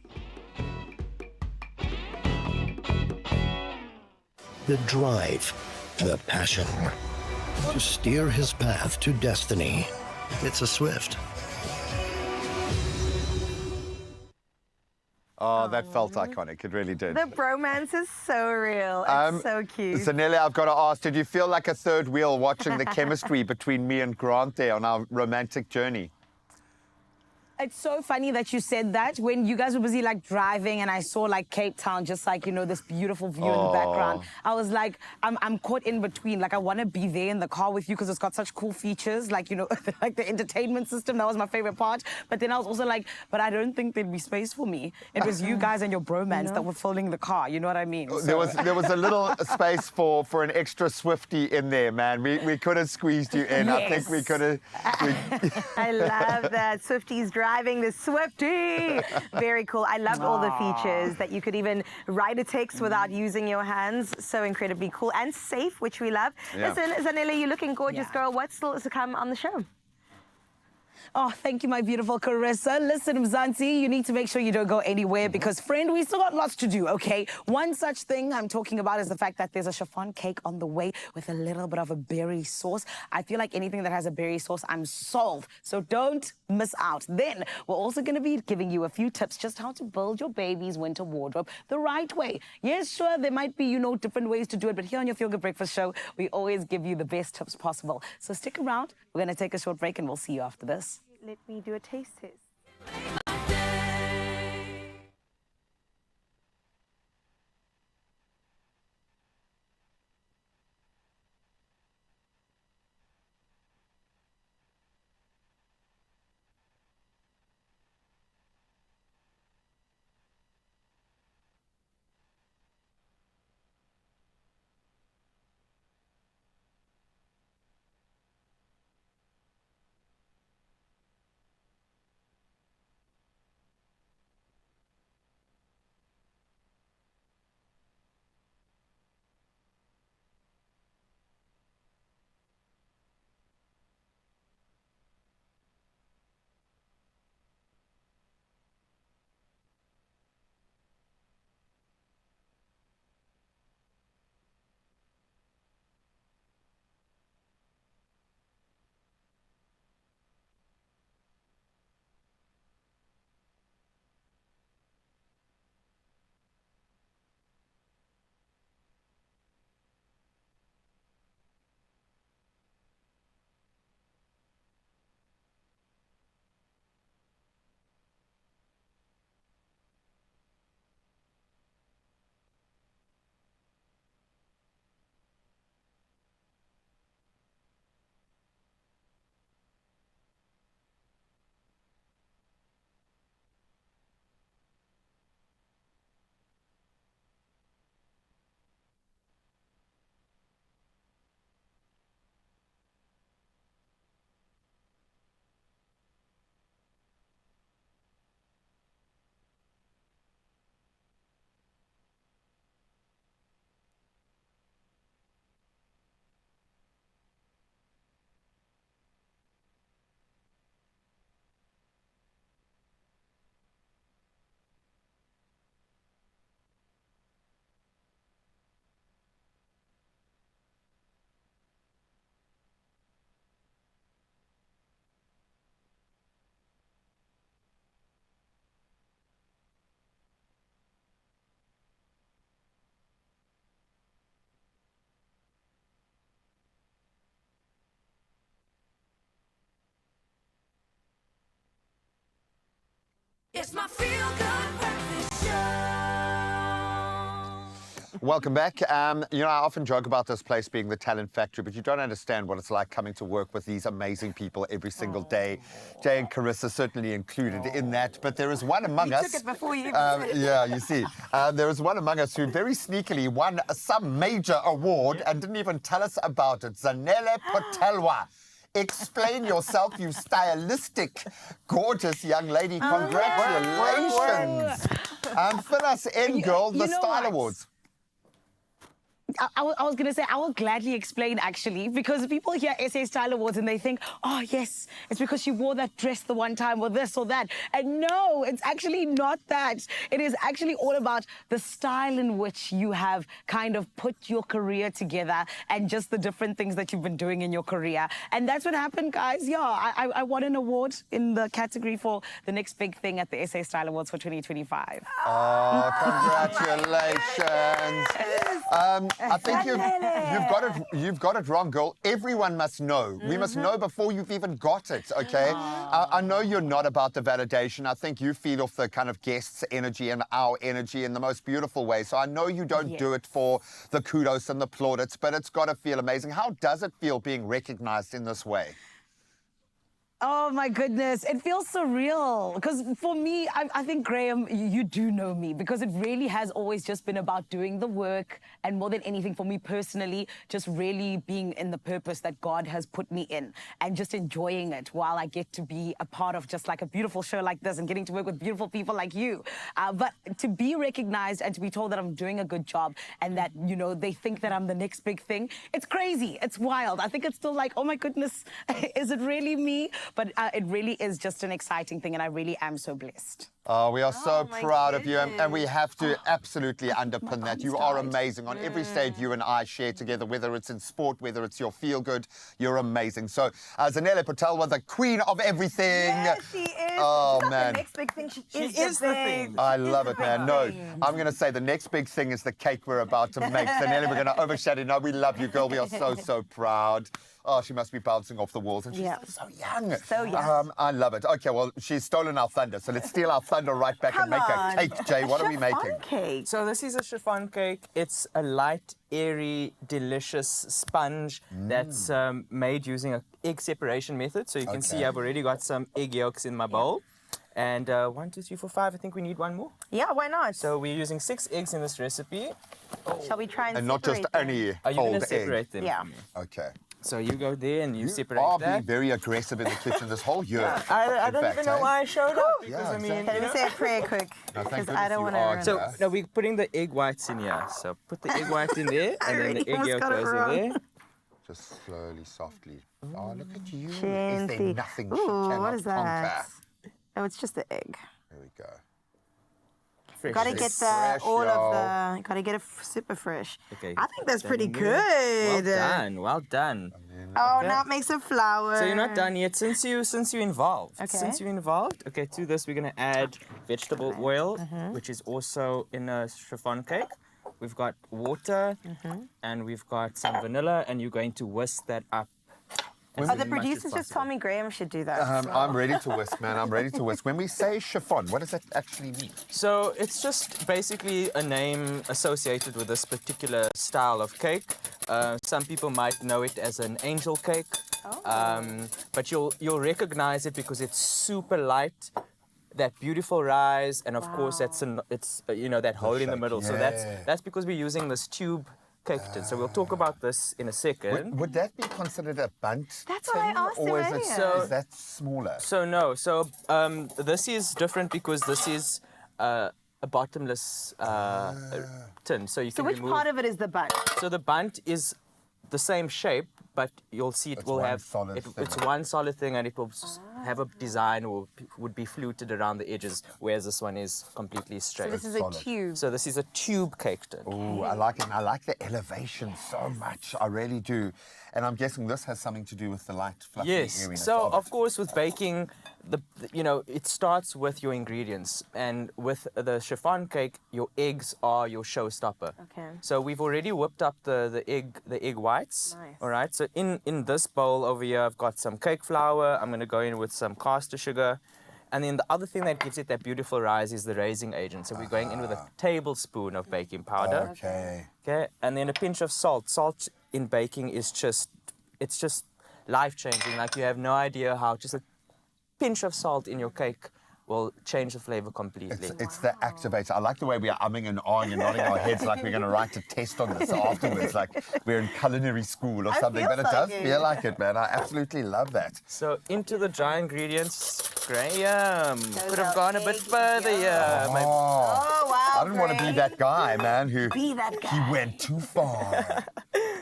The drive, the passion, to steer his path to destiny. It's a Swift. Oh, that felt iconic. It really did. The bromance is so real. It's so cute. Zanella, I've got to ask, did you feel like a third wheel watching the chemistry between me and Grant there on our romantic journey? It's so funny that you said that when you guys were busy like driving and I saw like Cape Town, just like, you know, this beautiful view in the background. I was like, I'm caught in between. Like, I want to be there in the car with you because it's got such cool features. Like, you know, like the entertainment system, that was my favorite part. But then I was also like, but I don't think there'd be space for me. It was you guys and your bromance that were filling the car. You know what I mean? There was a little space for an extra Swifty in there, man. We could have squeezed you in. Yes. I think we could have. I love that. Swifty's driving the Swifty. Very cool. I loved all the features that you could even write a text without using your hands. So incredibly cool and safe, which we love. Yeah. Listen, Zanella, you're looking gorgeous, girl. What's still to come on the show? Oh, thank you, my beautiful Karishma. Listen, Mzansi, you need to make sure you don't go anywhere because, friend, we still got lots to do, okay? One such thing I'm talking about is the fact that there's a chiffon cake on the way with a little bit of a berry sauce. I feel like anything that has a berry sauce, I'm sold. So don't miss out. Then we're also going to be giving you a few tips just how to build your baby's winter wardrobe the right way. Yes, sure, there might be, different ways to do it, but here on your Feel Good Breakfast show, we always give you the best tips possible. So stick around. We're going to take a short break and we'll see you after this. Let me do a taste test. It's my Feel Good Breakfast Show. Welcome back. I often joke about this place being the talent factory, but you don't understand what it's like coming to work with these amazing people every single day. Jay and Karishma certainly included in that, but there is one among us. Took it before you yeah, you see. There is one among us who very sneakily won some major award and didn't even tell us about it. Zanella Potelwa. Explain yourself, you stylistic, gorgeous young lady. Congratulations. Fill us in, girl, the Style Awards. I was going to say, I will gladly explain, actually, because people hear SA Style Awards and they think, oh, yes, it's because she wore that dress the one time or this or that. And no, it's actually not that. It is actually all about the style in which you have kind of put your career together and just the different things that you've been doing in your career. And that's what happened, guys. Yeah, I won an award in the category for the next big thing at the SA Style Awards for 2025. Oh, congratulations. I think you've got it wrong, girl. Everyone must know. We must know before you've even got it, okay? I know you're not about the validation. I think you feed off the kind of guests' energy and our energy in the most beautiful way. So I know you don't do it for the kudos and the plaudits, but it's got to feel amazing. How does it feel being recognized in this way? Oh, my goodness. It feels surreal. Because for me, I think, Graham, you do know me because it really has always just been about doing the work and more than anything for me personally, just really being in the purpose that God has put me in and just enjoying it while I get to be a part of just like a beautiful show like this and getting to work with beautiful people like you. But to be recognized and to be told that I'm doing a good job and that, they think that I'm the next big thing, it's crazy. It's wild. I think it's still like, oh, my goodness, is it really me? But it really is just an exciting thing, and I really am so blessed. Oh, we are so proud of you, and we have to absolutely underpin that. You are amazing. On every stage you and I share together, whether it's in sport, whether it's your feel-good, you're amazing. So, Zanella Patel was the queen of everything. Yes, she is. Oh, She's not man. the next big thing. She is the thing. I love it, man. No, I'm going to say the next big thing is the cake we're about to make. Zanella, we're going to overshadow. No, we love you, girl. We are so, so proud. Oh, she must be bouncing off the walls, and she's so young. So young. I love it. Okay, well, she's stolen our thunder, so let's steal our thunder right back and make a cake, Jay. What are we making? Cake. So this is a chiffon cake. It's a light, airy, delicious sponge that's made using an egg separation method. So you can see I've already got some egg yolks in my bowl. And 1, 2, 3, 4, 5. I think we need one more. Yeah, why not? So we're using 6 eggs in this recipe. Shall we try and not just separate them? any Are you going cold to separate egg? them? Yeah. Okay. So you go there and you separate are that. being very aggressive in the kitchen this whole year. I don't even know why I showed up. Because, Yeah, I mean, exactly. Let me say a prayer quick, No, thank because I don't want goodness you to. are here. So, no, we're putting the egg whites in here. So put the egg white in there, and then the egg almost yolk got it goes in wrong. there. Just slowly, softly. Oh, look at you. Is Gently. there nothing she Ooh, cannot what is that? conquer? Oh, it's just the egg. There we go. Fresh. Got to get the Fresh, all y'all. of the. Got to get it super fresh. Okay. I think that's pretty Done there. good. Well done. Well done. Oh, Okay. now it makes a flower. So you're not done yet since you're involved. Okay. Since you're involved, okay, to this we're gonna add vegetable oil, Mm-hmm. which is also in a chiffon cake. We've got water Mm-hmm. and we've got some vanilla, and you're going to whisk that up. as Oh, the much as producers just possible. told me Graham should do that. I'm ready to whisk, man. I'm ready to whisk. When we say chiffon, what does that actually mean? So it's just basically a name associated with this particular style of cake. Some people might know it as an angel cake, but you'll recognize it because it's super light, that beautiful rise, and of course it's that hole in the shape, middle. So that's because we're using this tube cake tin. So we'll talk about this in a second. Would that be considered a bunt That's what I tin, asked him or earlier. is that smaller? So no, this is different because this is a bottomless tin. So you So can which remove. part of it is the bunt? So the bunt is the same shape, but you'll see it will one have solid thing. it's one solid thing, and it will have a design or would be fluted around the edges, whereas this one is completely straight. So this is a tube. So this is a tube cake tin. Oh, I like it. And I like the elevation so much. I really do. And I'm guessing this has something to do with the light, fluffy Yes. airiness So of of it. course, with baking, it starts with your ingredients, and with the chiffon cake, your eggs are your showstopper. Okay. So we've already whipped up the egg whites. Nice. All right. So in this bowl over here, I've got some cake flour. I'm going to go in with some caster sugar. And then the other thing that gives it that beautiful rise is the raising agent. So we're going in with a tablespoon of baking powder. Okay. Okay. And then a pinch of salt. Salt in baking is just life-changing. Like, you have no idea how just a pinch of salt in your cake will change the flavor completely. It's the activator. I like the way we are umming and ahhing and nodding our heads like we're going to write a test on this afterwards, like we're in culinary school or something. But it feels does like it. feel like it, man. I absolutely love that. So into the dry ingredients, Graham. Could have are gone a bit eggs, further here. My- Oh, wow. I didn't want to be that guy, man, who Be that guy. he went too far.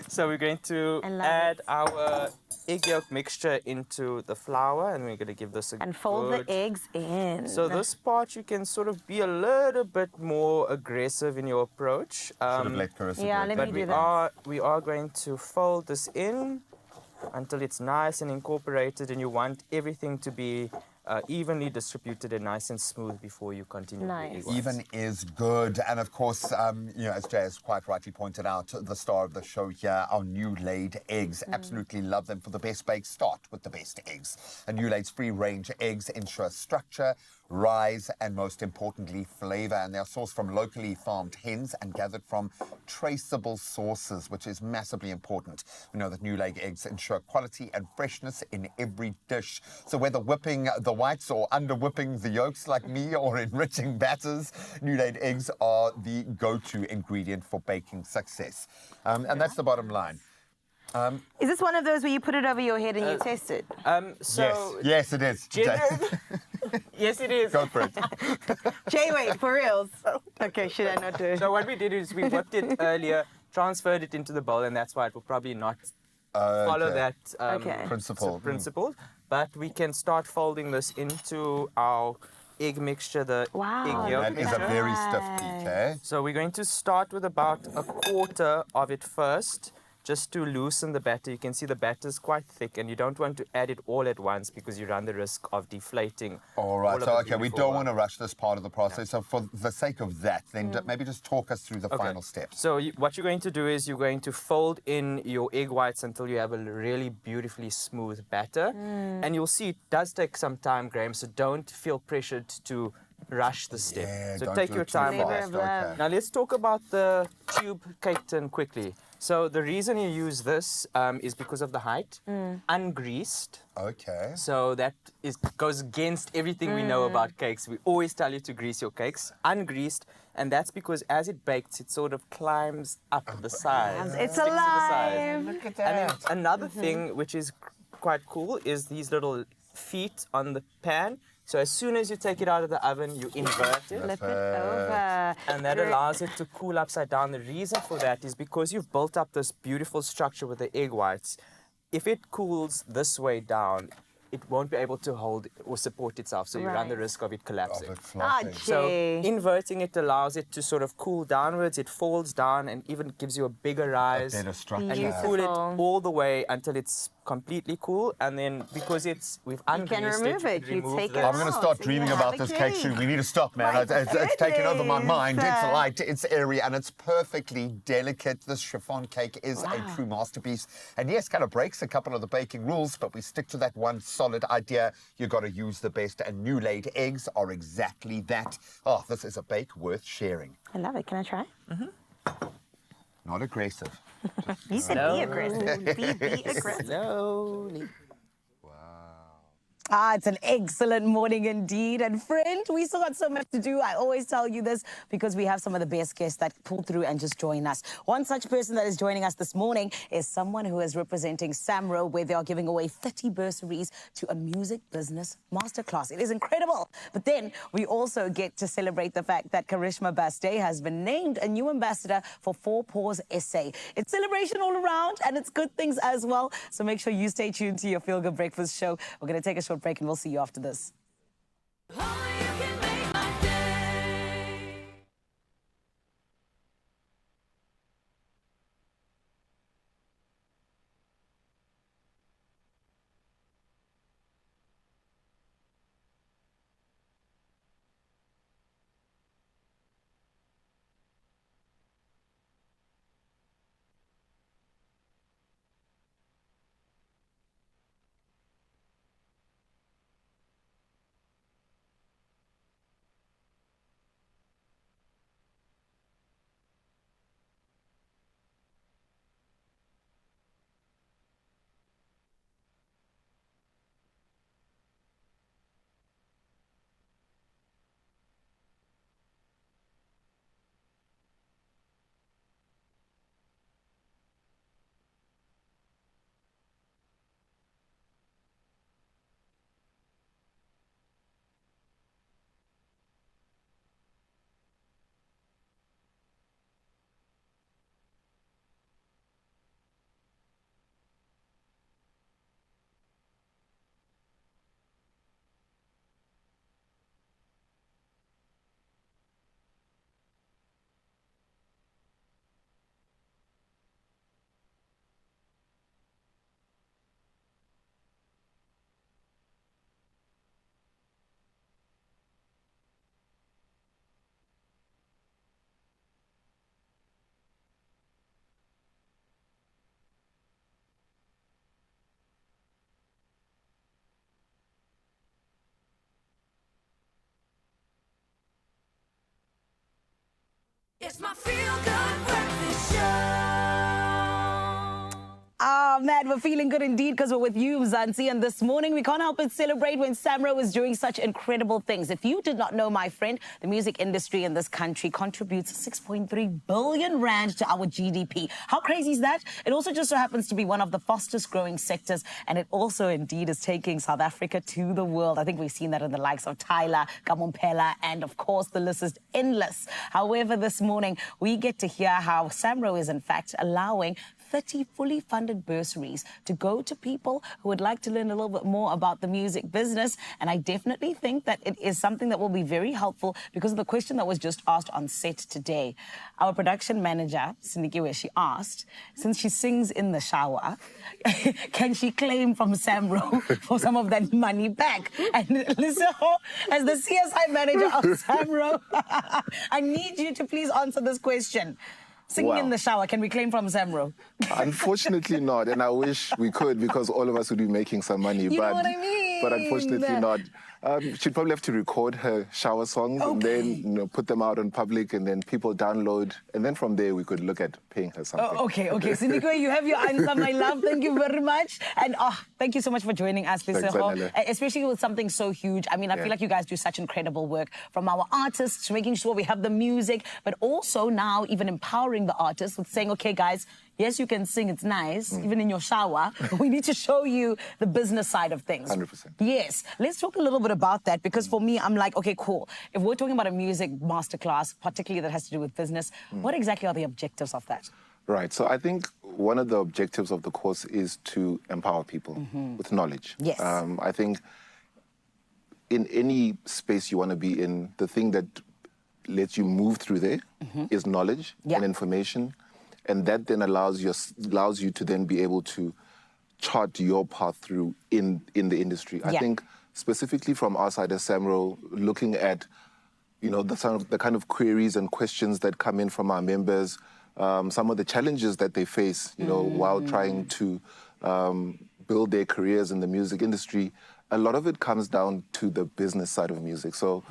So we're going to I love add our egg yolk mixture into the flour, and we're going to give this a And fold good... the eggs in. So this part, you can sort of be a little bit more aggressive in your approach. Should have let Karishma Yeah, do it. let But me do that. we are going to fold this in until it's nice and incorporated, and you want everything to be evenly distributed and nice and smooth before you continue. Nice. The egg whites. Even is good. And of course, as Jay has quite rightly pointed out, the star of the show here, our new laid eggs. Absolutely love them. For the best baked, start with the best eggs. And new laid's free range eggs ensure structure, rise, and most importantly, flavor. And they're sourced from locally farmed hens and gathered from traceable sources, which is massively important. We know that new laid eggs ensure quality and freshness in every dish. So whether whipping the whites or under whipping the yolks like me, or enriching batters, new laid eggs are the go-to ingredient for baking success. And that's the bottom line. Is this one of those where you put it over your head and you test it? Yes, it is. Jay. Yes, it is. Go for it. Jay, wait, for reals. Okay, should I not do it? So what we did is we whipped it earlier, transferred it into the bowl, and that's why it will probably not follow that principle. principle. but we can start folding this into our egg mixture, the egg yolk That is mixture. a very stiff peak, eh? So we're going to start with about a quarter of it first, just to loosen the batter. You can see the batter is quite thick, and you don't want to add it all at once because you run the risk of deflating. All right, all of so the okay, we beautiful don't want to rush this part of the process. So for the sake of that, then maybe just talk us through the final steps. So what you're going to do is you're going to fold in your egg whites until you have a really beautifully smooth batter. And you'll see it does take some time, Graham, so don't feel pressured to rush the step. So don't take do your it too time. fast, okay. Now let's talk about the tube cake tin quickly. So the reason you use this is because of the height, ungreased. Okay. So that goes against everything we know about cakes. We always tell you to grease your cakes, ungreased, and that's because as it bakes, it sort of climbs up the side. It's sticks to the side. alive. Look at And that. then another thing which is quite cool is these little feet on the pan. So as soon as you take it out of the oven, you invert it. Flip it over. And that allows it to cool upside down. The reason for that is because you've built up this beautiful structure with the egg whites. If it cools this way down, it won't be able to hold or support itself, so you run the risk of it collapsing. So inverting it allows it to sort of cool downwards, it falls down and even gives you a bigger rise. better structure. And you cool it all the way until it's completely cool, and then because we've ungreased remove it, you remove take it the- I'm going to start dreaming about this cake soon. We need to stop, man. It's taken over my mind. It's light, it's airy, and it's perfectly delicate. This chiffon cake is a true masterpiece. And yes, kind of breaks a couple of the baking rules, but we stick to that one solid idea. You've got to use the best, and new laid eggs are exactly that. Oh, this is a bake worth sharing. I love it. Can I try? Not aggressive. You said be aggressive. Be aggressive. Slowly. It's an excellent morning indeed. And friend, we still got so much to do. I always tell you this because we have some of the best guests that pull through and just join us. One such person that is joining us this morning is someone who is representing Samro, where they are giving away 30 bursaries to a music business masterclass. It is incredible. But then we also get to celebrate the fact that Karishma Baste has been named a new ambassador for Paws SA. It's celebration all around, and it's good things as well. So make sure you stay tuned to your Feel Good Breakfast show. We're going to take a short break and we'll see you after this. It's my Feel Good Breakfast Show. Man, we're feeling good indeed because we're with you, Zanzi. And this morning, we can't help but celebrate when Samro is doing such incredible things. If you did not know, my friend, the music industry in this country contributes 6.3 billion rand to our GDP. How crazy is that? It also just so happens to be one of the fastest growing sectors. And it also indeed is taking South Africa to the world. I think we've seen that in the likes of Tyler, Kamompela, and of course, the list is endless. However, this morning, we get to hear how Samro is in fact allowing 30 fully funded bursaries to go to people who would like to learn a little bit more about the music business. And I definitely think that it is something that will be very helpful because of the question that was just asked on set today. Our production manager, Sinikiwe, she asked, since she sings in the shower, can she claim from Samro for some of that money back? And listen, as the CSI manager of Samro, I need you to please answer this question. Singing in the shower, can we claim from Samro? Unfortunately not, and I wish we could because all of us would be making some money. You know what I mean? But unfortunately not. She'd probably have to record her shower songs and then put them out on public and then people download. And then from there, we could look at paying her something. Okay. Sinikiwe, you have your answer, my love. Thank you very much. And thank you so much for joining us, Lisa. Especially with something so huge. I mean, I feel like you guys do such incredible work from our artists, making sure we have the music, but also now even empowering the artists with saying, okay, guys, yes, you can sing, it's nice, even in your shower. We need to show you the business side of things. 100%. Yes. Let's talk a little bit about that because for me, I'm like, okay, cool. If we're talking about a music masterclass, particularly that has to do with business, what exactly are the objectives of that? Right. So I think one of the objectives of the course is to empower people with knowledge. Yes. I think in any space you want to be in, the thing that lets you move through there is knowledge and information. And that then allows you to then be able to chart your path through in the industry. I think specifically from our side as Samro, looking at, the kind of queries and questions that come in from our members, some of the challenges that they face, while trying to build their careers in the music industry, a lot of it comes down to the business side of music. So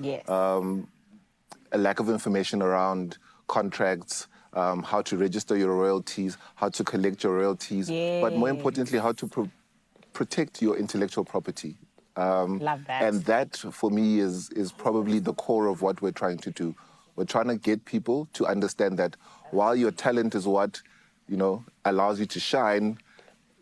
a lack of information around contracts, how to register your royalties, how to collect your royalties, but more importantly, how to protect your intellectual property. Love that. And that, for me, is probably the core of what we're trying to do. We're trying to get people to understand that while your talent is what, allows you to shine,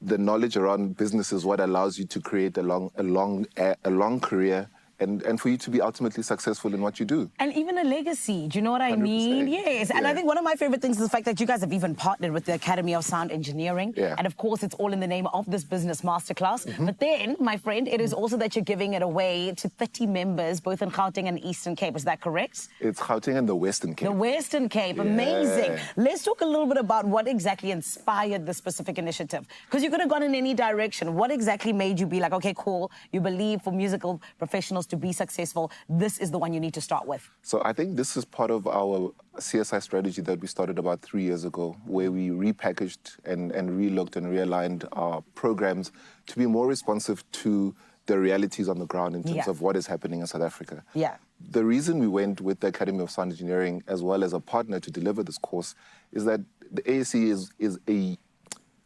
the knowledge around business is what allows you to create a long career and for you to be ultimately successful in what you do. And even a legacy, do you know what I mean? Yes, and I think one of my favorite things is the fact that you guys have even partnered with the Academy of Sound Engineering. And of course, it's all in the name of this business masterclass. But then, my friend, it is also that you're giving it away to 30 members, both in Gauteng and Eastern Cape. Is that correct? It's Gauteng and the Western Cape. The Western Cape, amazing. Let's talk a little bit about what exactly inspired this specific initiative. Because you could have gone in any direction. What exactly made you be like, okay, cool, you believe for musical professionals to be successful, this is the one you need to start with? So I think this is part of our CSI strategy that we started about 3 years ago, where we repackaged and relooked and realigned our programs to be more responsive to the realities on the ground in terms of what is happening in South Africa. The reason we went with the Academy of Sound Engineering as well as a partner to deliver this course is that the ASE is a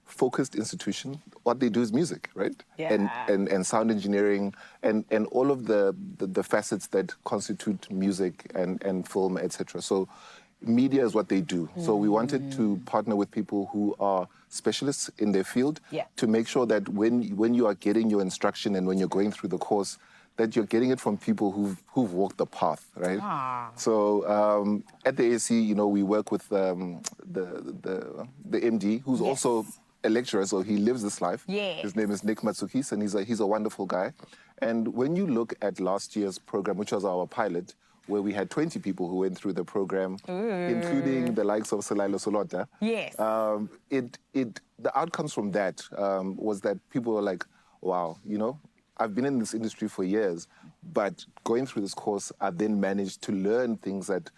focused institution. What they do is music, right? And sound engineering and all of the facets that constitute music and film, etc. So media is what they do. So we wanted to partner with people who are specialists in their field to make sure that when you are getting your instruction and when you're going through the course, that you're getting it from people who've walked the path, right? So at the ASE, we work with the MD, who's also a lecturer, so he lives this life. His name is Nick Matsukis, and he's a wonderful guy. And when you look at last year's program, which was our pilot, where we had 20 people who went through the program, including the likes of Selailo Solota. The outcomes from that was that people were like, wow, I've been in this industry for years, but going through this course, I then managed to learn things that,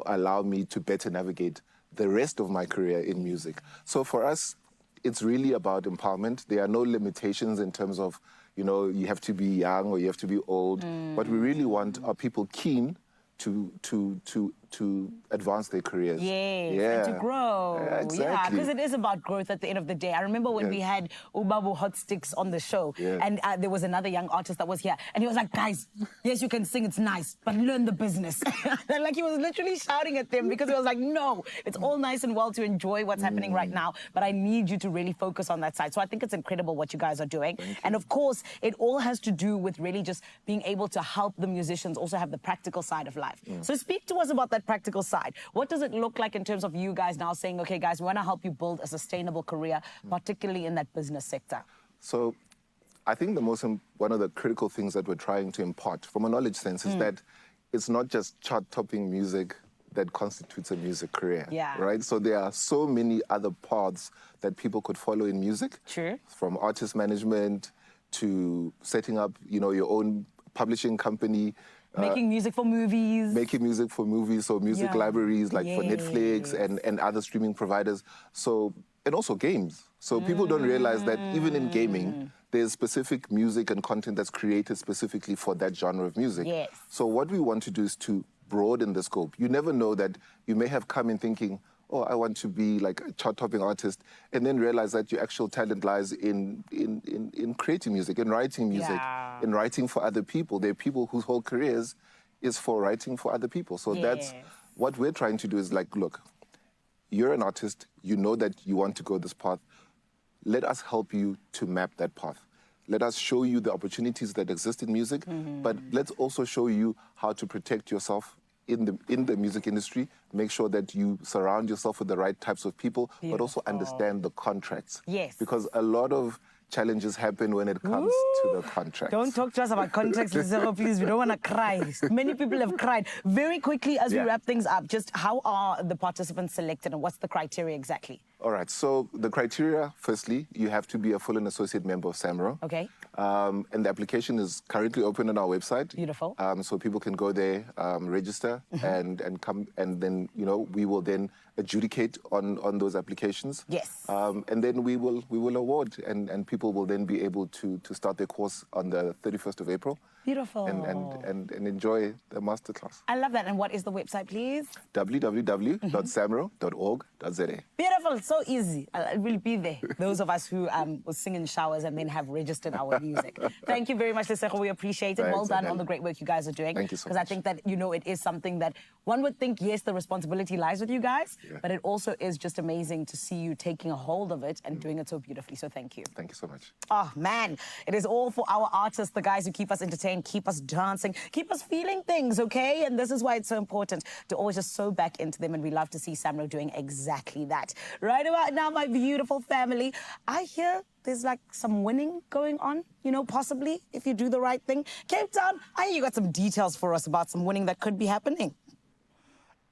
allow me to better navigate the rest of my career in music. So for us, it's really about empowerment. There are no limitations in terms of, you have to be young or you have to be old. What we really want are people keen to advance their careers. And to grow. Exactly. Because it is about growth at the end of the day. I remember when we had Ubabu Hot Sticks on the show, and there was another young artist that was here, and he was like, guys, yes, you can sing, it's nice, but learn the business. And like he was literally shouting at them because he was like, no, it's all nice and well to enjoy what's happening right now, but I need you to really focus on that side. So I think it's incredible what you guys are doing. And of course, it all has to do with really just being able to help the musicians also have the practical side of life. So speak to us about that that practical side. What does it look like in terms of you guys now saying, okay, guys, we want to help you build a sustainable career, particularly in that business sector? So I think one of the critical things that we're trying to impart from a knowledge sense is that it's not just chart-topping music that constitutes a music career, right? So there are so many other paths that people could follow in music. True. From artist management to setting up, your own publishing company. Making music for movies. Making music for movies, so music libraries like for Netflix and other streaming providers. So, and also games. So people don't realize that even in gaming, there's specific music and content that's created specifically for that genre of music. Yes. So what we want to do is to broaden the scope. You never know that you may have come in thinking, oh, I want to be like a chart-topping artist, and then realize that your actual talent lies in creating music, in writing music, in writing for other people. There are people whose whole careers is for writing for other people. So that's what we're trying to do is like, look, you're an artist, you know that you want to go this path. Let us help you to map that path. Let us show you the opportunities that exist in music, but let's also show you how to protect yourself in the music industry, make sure that you surround yourself with the right types of people, but also understand the contracts. Yes. Because a lot of challenges happen when it comes to the contracts. Don't talk to us about contracts, Lizero, please. We don't want to cry. Many people have cried. Very quickly, as we wrap things up, just how are the participants selected and what's the criteria exactly? All right, so the criteria, firstly, you have to be a full and associate member of Samro. Okay. And the application is currently open on our website. Beautiful. So people can go there, register, and come, and then, we will then adjudicate on those applications. Yes. And then we will award, and people will then be able to start their course on the 31st of April. Beautiful. And enjoy the masterclass. I love that. And what is the website, please? www.samro.org.za. Beautiful. So easy. I'll really be there. Those of us who will sing in showers and then have registered our music. Thank you very much, Lesego. We appreciate it. Thanks, well done Zanella. on the great work you guys are doing. Thank you so much. Because I think that, it is something that one would think, yes, the responsibility lies with you guys, but it also is just amazing to see you taking a hold of it and doing it so beautifully. So thank you. Thank you so much. Oh, man. It is all for our artists, the guys who keep us entertained, keep us dancing, keep us feeling things, okay? And this is why it's so important to always just sew back into them, and we love to see Samro doing exactly that. Right about now, my beautiful family, I hear there's like some winning going on, possibly, if you do the right thing. Cape Town, I hear you got some details for us about some winning that could be happening.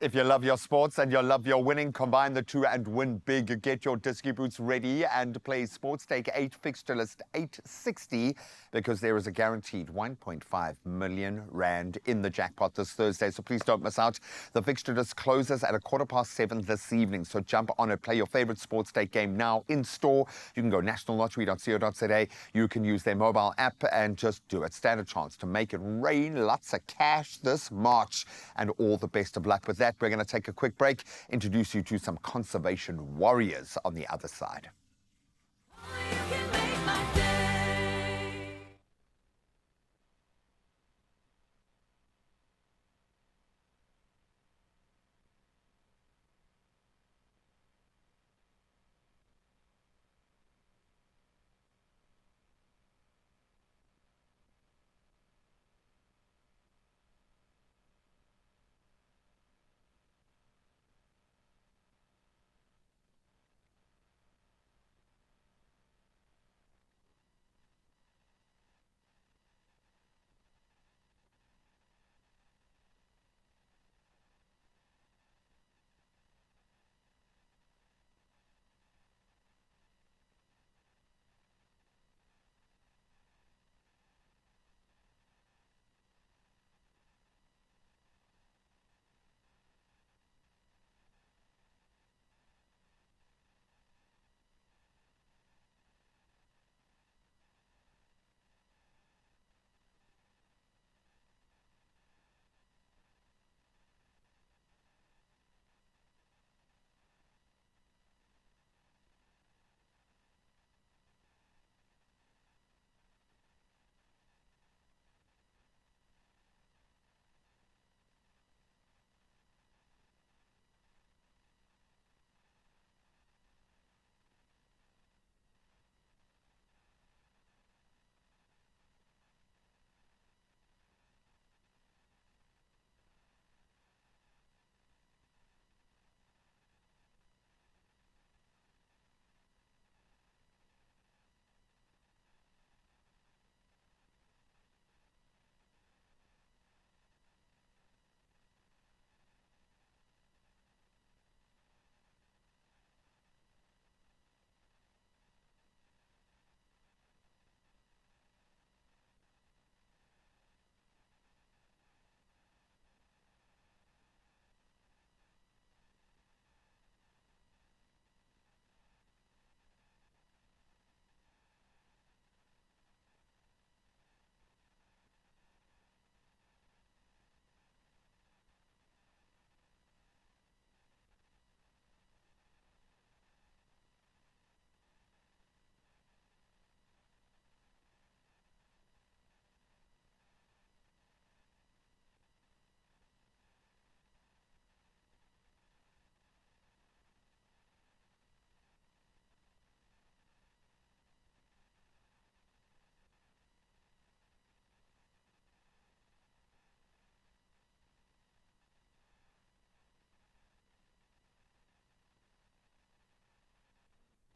If you love your sports and you love your winning, combine the two and win big. Get your disky boots ready and play Sports Stake 8 fixture list 860 because there is a guaranteed 1.5 million rand in the jackpot this Thursday. So please don't miss out. The fixture list closes at 7:15 this evening. So jump on it. Play your favorite Sports Stake game now in store. You can go nationallottery.co.za. You can use their mobile app and just do it. Stand a chance to make it rain. Lots of cash this March and all the best of luck with that. We're going to take a quick break, introduce you to some conservation warriors on the other side.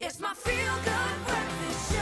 It's my feel-good breakfast show.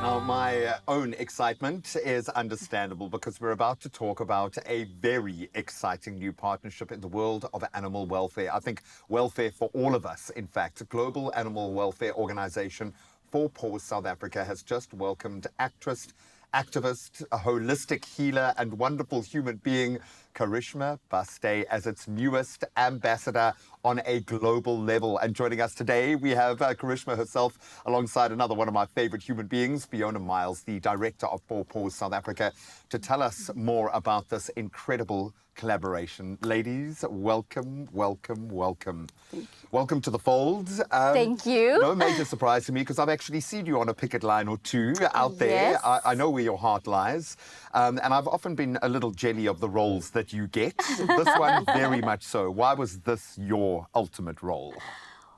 Now, my own excitement is understandable because we're about to talk about a very exciting new partnership in the world of animal welfare. I think welfare for all of us, in fact. A global animal welfare organization, Paws South Africa, has just welcomed actress, activist, a holistic healer and wonderful human being, Karishma Baste, as its newest ambassador on a global level. And joining us today, we have Karishma herself alongside another one of my favorite human beings, Fiona Miles, the director of Paws South Africa, to tell us more about this incredible collaboration. Ladies, welcome, welcome, welcome. Welcome to the fold. Thank you. No major surprise to me because I've actually seen you on a picket line or two out there. Yes. I know where your heart lies. And I've often been a little jelly of the roles that you get. This one, very much so. Why was this your ultimate role?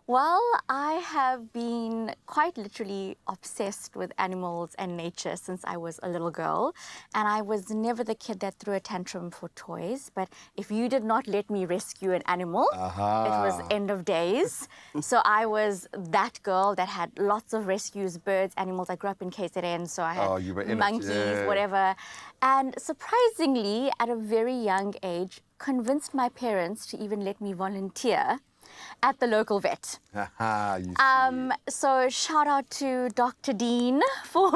Well, I have been quite literally obsessed with animals and nature since I was a little girl. And I was never the kid that threw a tantrum for toys. But if you did not let me rescue an animal, it was end of days. So I was that girl that had lots of rescues, birds, animals. I grew up in KZN, so I had monkeys, whatever. And surprisingly, at a very young age, convinced my parents to even let me volunteer at the local vet. So shout out to Dr. Dean for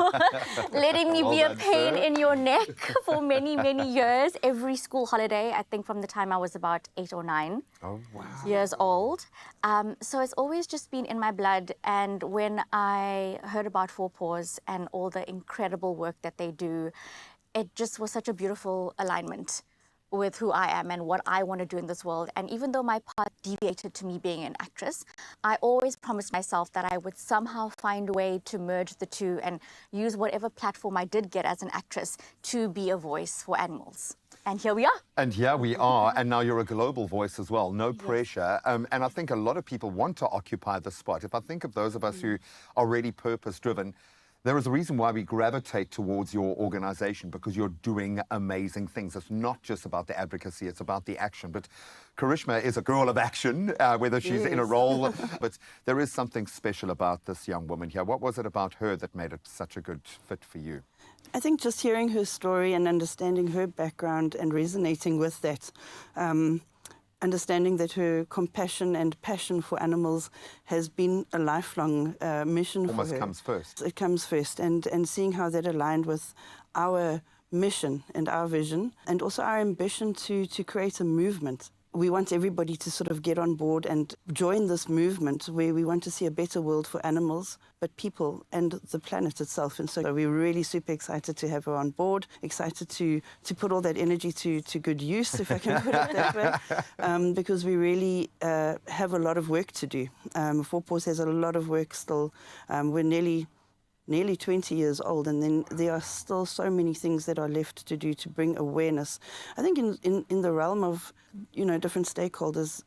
letting me be a pain in your neck for many, many years. Every school holiday, I think from the time I was about 8 or 9 years old. So it's always just been in my blood. And when I heard about Paws and all the incredible work that they do, it just was such a beautiful alignment with who I am and what I want to do in this world. And even though my path deviated to me being an actress, I always promised myself that I would somehow find a way to merge the two and use whatever platform I did get as an actress to be a voice for animals. And here we are. And here we are. And now you're a global voice as well. No pressure. And I think a lot of people want to occupy the spot. If I think of those of us who are really purpose-driven, there is a reason why we gravitate towards your organization, because you're doing amazing things. It's not just about the advocacy, it's about the action. But Karishma is a girl of action, whether she's in a role. But there is something special about this young woman here. What was it about her that made it such a good fit for you? I think just hearing her story and understanding her background and resonating with that, understanding that her compassion and passion for animals has been a lifelong mission for her. Almost comes first. It comes first, and seeing how that aligned with our mission and our vision, and also our ambition to create a movement. We want everybody to sort of get on board and join this movement where we want to see a better world for animals, but people and the planet itself. And so we're really super excited to have her on board, excited to put all that energy to good use, if I can put it that way, because we really have a lot of work to do. Paws has a lot of work still. We're nearly 20 years old, and then there are still so many things that are left to do to bring awareness. I think in the realm of, different stakeholders,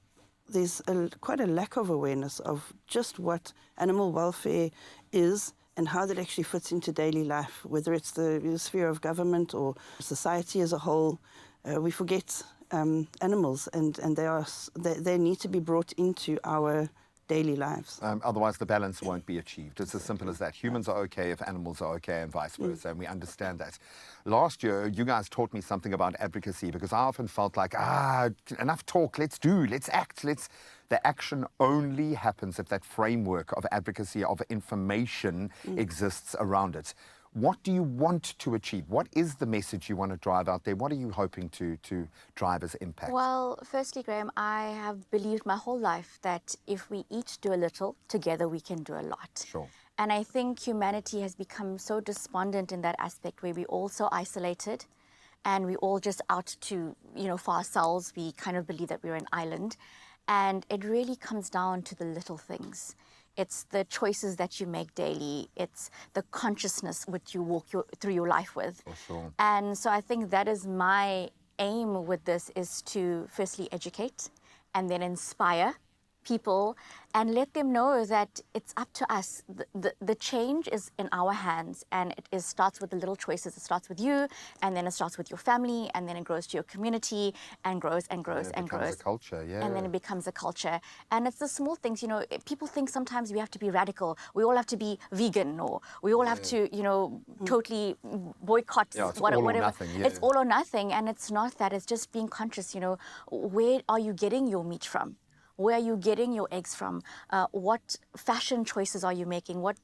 there's quite a lack of awareness of just what animal welfare is and how that actually fits into daily life, whether it's the sphere of government or society as a whole. We forget animals, and they need to be brought into our daily lives. Otherwise, the balance won't be achieved. It's as simple as that. Humans are okay if animals are okay, and vice versa, and we understand that. Last year, you guys taught me something about advocacy, because I often felt like, enough talk, let's do, let's act, The action only happens if that framework of advocacy, of information exists around it. What do you want to achieve? What is the message you want to drive out there? What are you hoping to drive as impact? Well, firstly, Graham, I have believed my whole life that if we each do a little, together we can do a lot. Sure. And I think humanity has become so despondent in that aspect, where we're all so isolated and we're all just out to, for ourselves. We kind of believe that we're an island. And it really comes down to the little things. It's the choices that you make daily. It's the consciousness which you walk through your life with. For sure. And so I think that is my aim with this, is to firstly educate and then inspire people and let them know that it's up to us. The change is in our hands, and it starts with the little choices. It starts with you, and then it starts with your family, and then it grows to your community and grows and grows and grows. It becomes a culture, yeah. And then it becomes a culture. And it's the small things, you know, people think sometimes we have to be radical. We all have to be vegan, or we all have to, you know, totally boycott whatever. Nothing, yeah. It's all or nothing, and it's not that. It's just being conscious, you know, where are you getting your meat from? Where are you getting your eggs from? What fashion choices are you making? What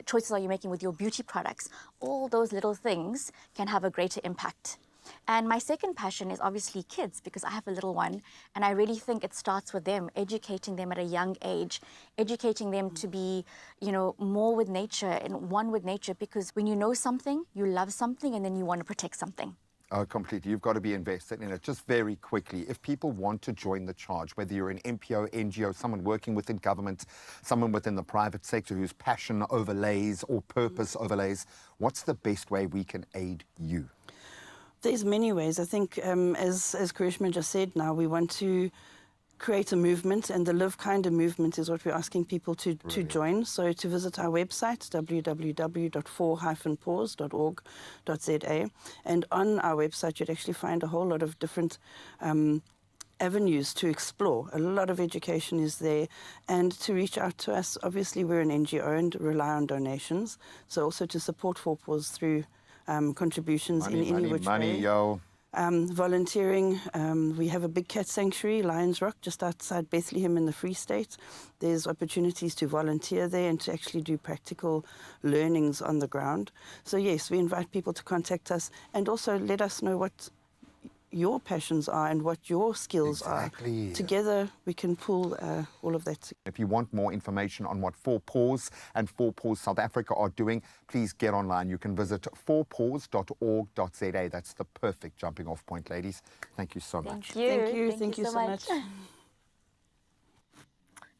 choices are you making with your beauty products? All those little things can have a greater impact. And my second passion is obviously kids, because I have a little one, and I really think it starts with them, educating them at a young age, educating them to be, you know, more with nature and one with nature, because when you know something, you love something, and then you want to protect something. Oh, completely. You've got to be invested in it. Just very quickly, if people want to join the charge, whether you're an NPO, NGO, someone working within government, someone within the private sector whose passion overlays or purpose overlays, what's the best way we can aid you? There's many ways. I think, as Karishma just said now, we want to create a movement, and the Live Kinder movement is what we're asking people to join. So to visit our website, www.for-paws.org.za, and on our website you'd actually find a whole lot of different avenues to explore. A lot of education is there, and to reach out to us. Obviously we're an NGO and rely on donations, so also to support 4 Paws through contributions in any which way. Yo. Volunteering. We have a big cat sanctuary, Lions Rock, just outside Bethlehem in the Free State. There's opportunities to volunteer there and to actually do practical learnings on the ground. So yes, we invite people to contact us, and also let us know what your passions are and what your skills are. Together we can pull all of that. If you want more information on what 4 Paws and 4 Paws South Africa are doing, please get online. You can visit 4paws.org.za. That's the perfect jumping off point, ladies. Thank you so much. Thank you so much.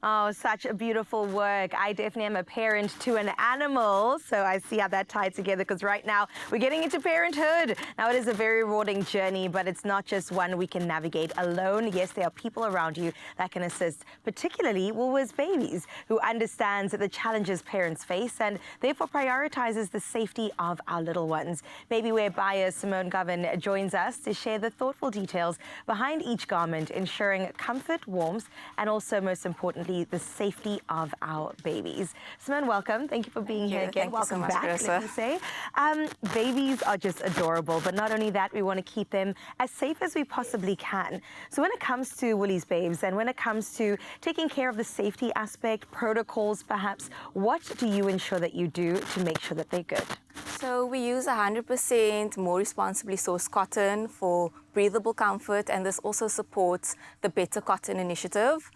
Oh, such a beautiful work. I definitely am a parent to an animal, so I see how that tied together, because right now we're getting into parenthood. Now, it is a very rewarding journey, but it's not just one we can navigate alone. Yes, there are people around you that can assist, particularly Woolworths Babies, who understands the challenges parents face and therefore prioritizes the safety of our little ones. Baby wear buyer Simone Govan joins us to share the thoughtful details behind each garment, ensuring comfort, warmth, and also, most importantly, the safety of our babies. Simone, welcome. Thank you for being here again. Welcome back, let me say. Babies are just adorable, but not only that, we want to keep them as safe as we possibly can. So when it comes to Woolies Babes, and when it comes to taking care of the safety aspect, protocols perhaps, what do you ensure that you do to make sure that they're good? So we use 100% more responsibly sourced cotton for breathable comfort, and this also supports the Better Cotton initiative.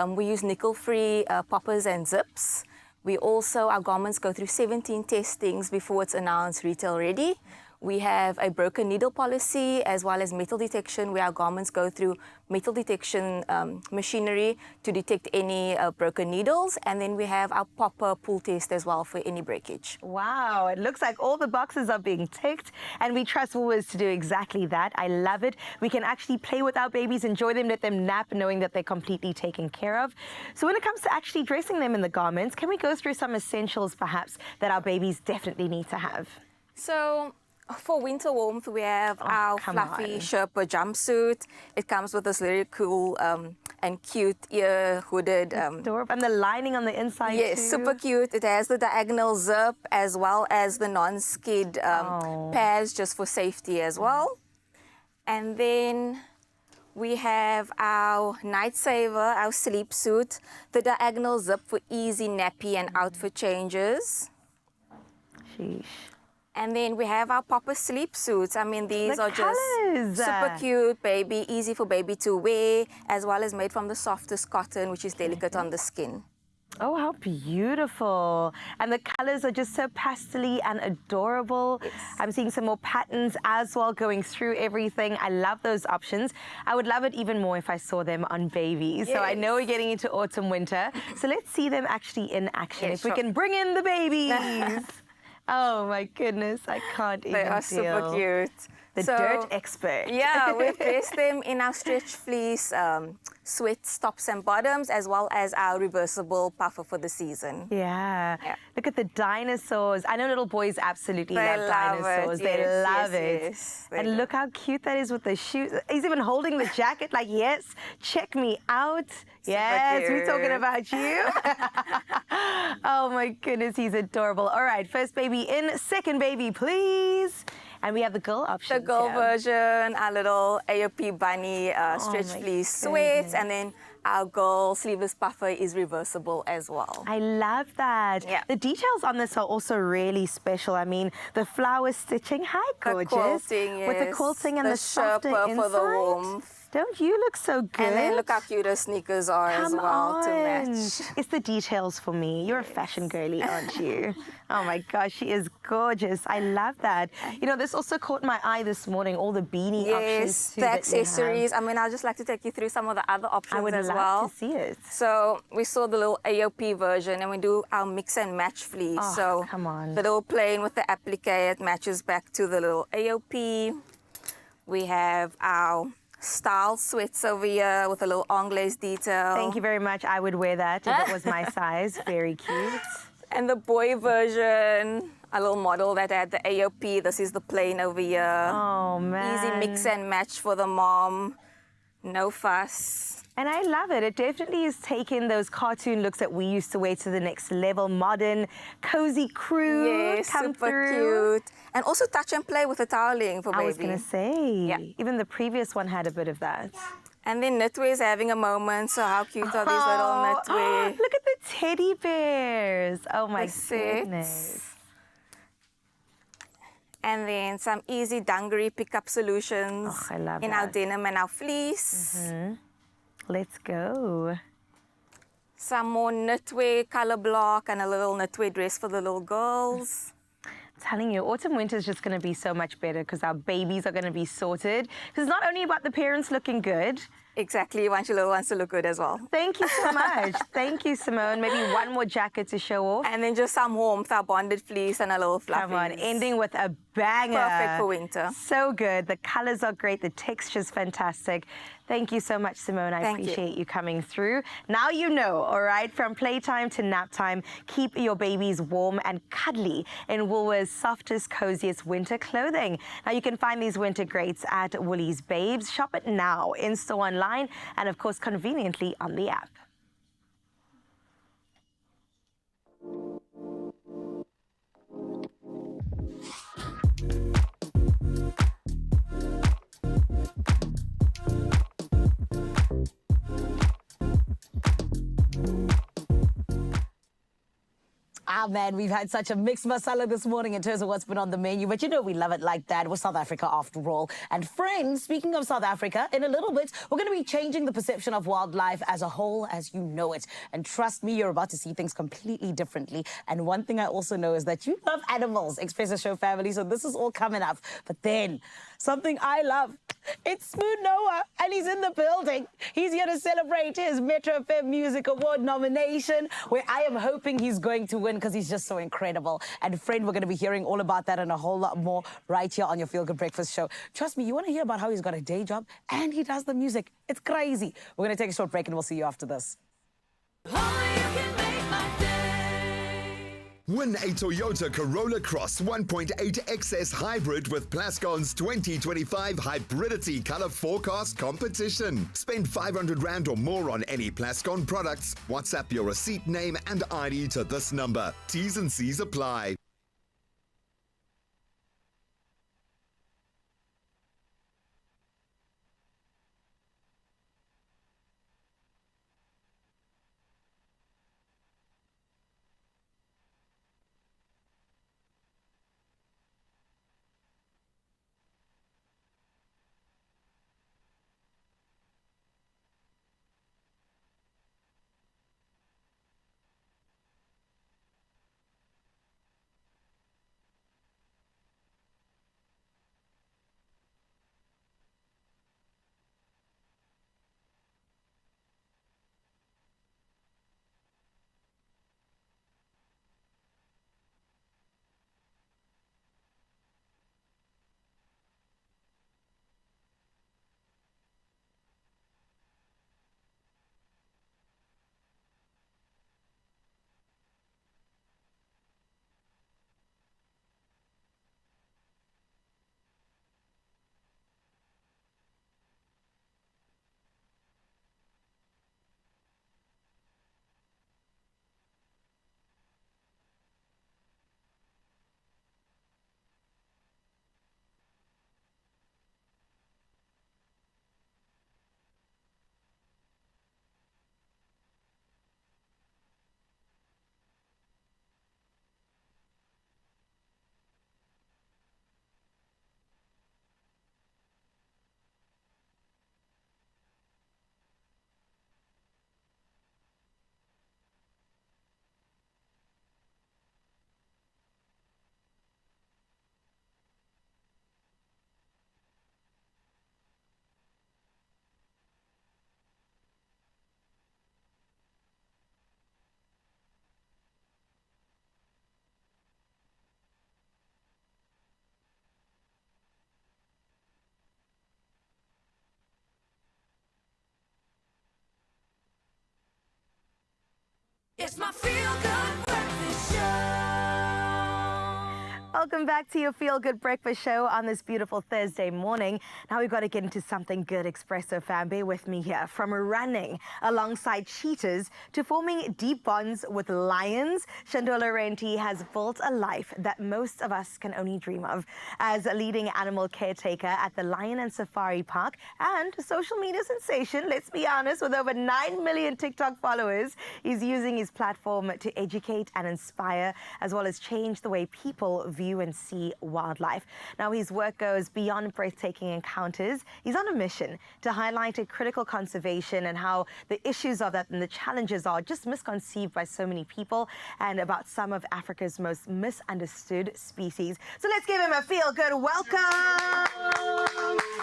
We use nickel-free poppers and zips. Our garments go through 17 testings before it's announced retail ready. We have a broken needle policy as well as metal detection, where our garments go through metal detection machinery to detect any broken needles. And then we have our popper pull test as well for any breakage. Wow, it looks like all the boxes are being ticked, and we trust Woolworths to do exactly that. I love it. We can actually play with our babies, enjoy them, let them nap, knowing that they're completely taken care of. So when it comes to actually dressing them in the garments, can we go through some essentials perhaps that our babies definitely need to have? So for winter warmth, we have our fluffy Sherpa jumpsuit. It comes with this very cool and cute ear hooded. And the lining on the inside yes, too. super cute. It has the diagonal zip as well as the non-skid pads just for safety as well. And then we have our night saver, our sleep suit, the diagonal zip for easy nappy and outfit changes. Sheesh. And then we have our popper sleep suits. I mean, these are just super cute, baby, easy for baby to wear, as well as made from the softest cotton, which is delicate on the skin. Oh, how beautiful. And the colors are just so pastel-y and adorable. Yes. I'm seeing some more patterns as well going through everything. I love those options. I would love it even more if I saw them on babies. Yes. So I know we're getting into autumn, winter. So let's see them actually in action. Yes, if we can bring in the babies. Oh my goodness, I can't even deal. They are super cute. The dirt expert. Yeah, we've dressed them in our stretch fleece sweats, tops and bottoms, as well as our reversible puffer for the season. Yeah. Look at the dinosaurs. I know little boys absolutely They love love dinosaurs. it. They Yes, love yes, it. yes. They And look how cute that is with the shoes. He's even holding the jacket like, yes, check me out. Yes, we're talking cute. about you. Oh my goodness, he's adorable. All right, first baby in, second baby, please. And we have the girl option. The girl version, our little AOP bunny stretch my fleece sweats, and then our girl sleeveless puffer is reversible as well. I love that. Yeah. The details on this are also really special. I mean, the flower stitching, hi gorgeous. The quilting, With the yes. quilting and the softer Sherpa inside. for the warmth. Don't you look so good? And then look how cute her sneakers are as well to match. It's the details for me. You're a fashion girly, aren't you? Oh my gosh, she is gorgeous. I love that. You know, this also caught my eye this morning, all the beanie options Yes, too the that we have. accessories. I mean, I'd just like to take you through some of the other options I would as love well. to see it. So we saw the little AOP version, and we do our mix and match fleece. Oh, so come on. the little plain with the applique, it matches back to the little AOP. We have our style sweats over here with a little anglaise detail. Thank you very much. I would wear that if it was my size. Very cute. And the boy version, a little model that had the AOP. This is the plain over here. Oh, man. Easy mix and match for the mom. No fuss. And I love it. It definitely is taking those cartoon looks that we used to wear to the next level. Modern, cozy crew. Yes, come super through. cute. And also touch and play with the toweling for baby. I was going to say. Yeah. Even the previous one had a bit of that. And then knitwear is having a moment. So how cute are these little knitwear? Look at the teddy bears. Oh my The sets. goodness. And then some easy dungaree pickup solutions Oh, I love in our that. denim and our fleece. Let's go. Some more knitwear color block and a little knitwear dress for the little girls. Telling you, autumn winter is just going to be so much better because our babies are going to be sorted. Because it's not only about the parents looking good. Exactly, you want your little ones to look good as well. Thank you so much. Thank you, Simone. Maybe one more jacket to show off. And then just some warmth, our bonded fleece and a little fluffy. Come on, ending with a banger. Perfect for winter. So good. The colors are great. The texture's fantastic. Thank you so much, Simone. I Thank you. appreciate you coming through. Now you know, all right? From playtime to nap time, keep your babies warm and cuddly in Woolworth's softest, coziest winter clothing. Now you can find these winter greats at Woolies Babes. Shop it now, in-store, online, and of course, conveniently on the app. Ah, man, we've had such a mixed masala this morning in terms of what's been on the menu, but you know we love it like that. We're South Africa after all. And friends, speaking of South Africa, in a little bit, we're going to be changing the perception of wildlife as a whole as you know it. And trust me, you're about to see things completely differently. And one thing I also know is that you love animals, Expresso Show family, so this is all coming up. But then, something I love, it's Smuno Noah, and he's in the building. He's here to celebrate his Metro FM Music Award nomination, where I am hoping he's going to win because he's just so incredible. And friend, we're going to be hearing all about that and a whole lot more right here on your Feel Good Breakfast Show. Trust me, you want to hear about how he's got a day job and he does the music. It's crazy. We're going to take a short break and we'll see you after this. Win a Toyota Corolla Cross 1.8 XS Hybrid with Plascon's 2025 Hybridity Color Forecast Competition. Spend 500 Rand or more on any Plascon products. WhatsApp your receipt, name and ID to this number. T's and C's apply. Welcome back to your Feel Good Breakfast Show on this beautiful Thursday morning. Now we've got to get into something good, Expresso fam. Bear with me here. From running alongside cheetahs to forming deep bonds with lions, Shandola Renti has built a life that most of us can only dream of. As a leading animal caretaker at the Lion and Safari Park and social media sensation, let's be honest, with over 9 million TikTok followers, he's using his platform to educate and inspire, as well as change the way people view and see wildlife. Now, his work goes beyond breathtaking encounters. He's on a mission to highlight a critical conservation and how the issues of that and the challenges are just misconceived by so many people, and about some of Africa's most misunderstood species. So let's give him a feel-good welcome.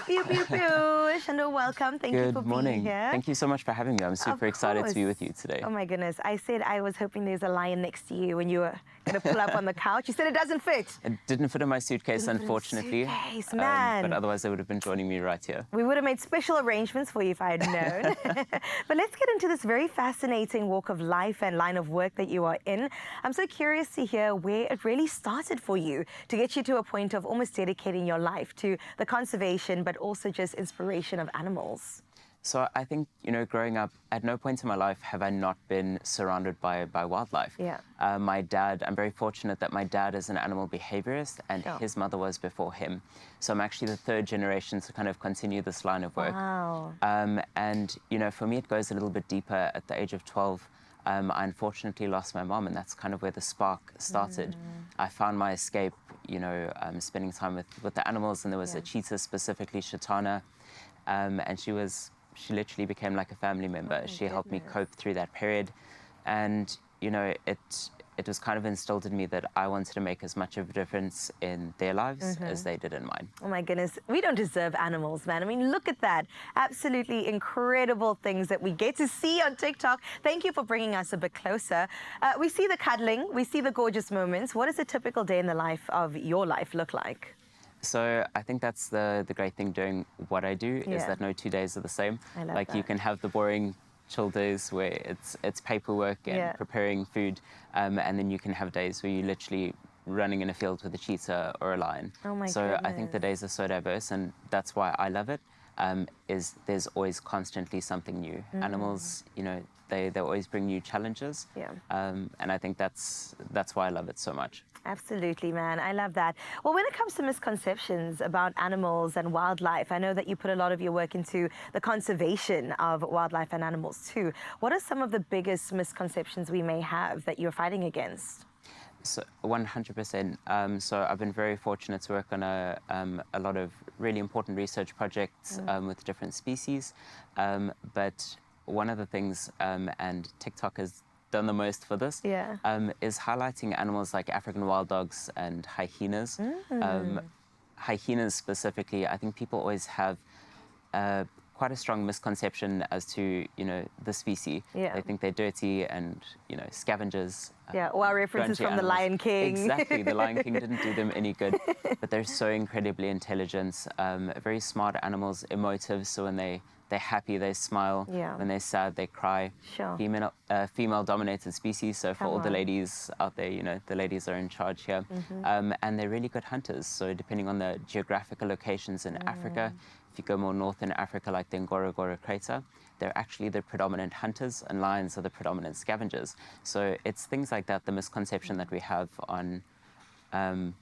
Pew, pew, pew. Shando, welcome. Thank you for being here. Thank you so much for having me. I'm super excited to be with you today. Oh my goodness. I said I was hoping there's a lion next to you when you were going to pull up on the couch. You said it doesn't fit. It didn't fit in my suitcase, unfortunately. Suitcase, man. But otherwise, they would have been joining me right here. We would have made special arrangements for you if I had known. But let's get into this very fascinating walk of life and line of work that you are in. I'm so curious to hear where it really started for you to get you to a point of almost dedicating your life to the conservation, but also just inspiration of animals. So I think, you know, growing up, at no point in my life have I not been surrounded by wildlife. Yeah. My dad, I'm very fortunate that my dad is an animal behaviorist and his mother was before him. So I'm actually the third generation to kind of continue this line of work. Wow. And, you know, for me, it goes a little bit deeper. At the age of 12, I unfortunately lost my mom, and that's kind of where the spark started. I found my escape, you know, spending time with the animals, and there was a cheetah, specifically Shatana, and she literally became like a family member. She helped me cope through that period. And, you know, it was kind of instilled in me that I wanted to make as much of a difference in their lives as they did in mine. Oh my goodness, we don't deserve animals, man. I mean, look at that. Absolutely incredible things that we get to see on TikTok. Thank you for bringing us a bit closer. We see the cuddling, we see the gorgeous moments. What does a typical day in the life of your life look like? So I think that's the great thing doing what I do, is that no 2 days are the same. I love like that. you can have the boring chill days where it's paperwork and preparing food, and then you can have days where you're literally running in a field with a cheetah or a lion. Oh my so goodness. I think the days are so diverse, and that's why I love it. Is there's always constantly something new. Animals, you know, they always bring new challenges. Yeah. And I think that's why I love it so much. Absolutely, man. I love that. Well, when it comes to misconceptions about animals and wildlife, I know that you put a lot of your work into the conservation of wildlife and animals too. What are some of the biggest misconceptions we may have that you're fighting against? So 100%. So I've been very fortunate to work on a lot of really important research projects with different species. But one of the things, and TikTok has done the most for this, is highlighting animals like African wild dogs and hyenas. Hyenas specifically, I think people always have quite a strong misconception as to, you know, the species. They think they're dirty and, you know, scavengers. Or our references from the Lion King. Exactly, the Lion King didn't do them any good. But they're so incredibly intelligent, very smart animals, emotive, so when they're happy, they smile. When they're sad, they cry. Sure. Female-dominated species, so for all the ladies out there, you know, the ladies are in charge here. And they're really good hunters, so depending on the geographical locations in Africa, if you go more north in Africa, like the Ngorongoro Crater, they're actually the predominant hunters, and lions are the predominant scavengers. So it's things like that, the misconception that we have on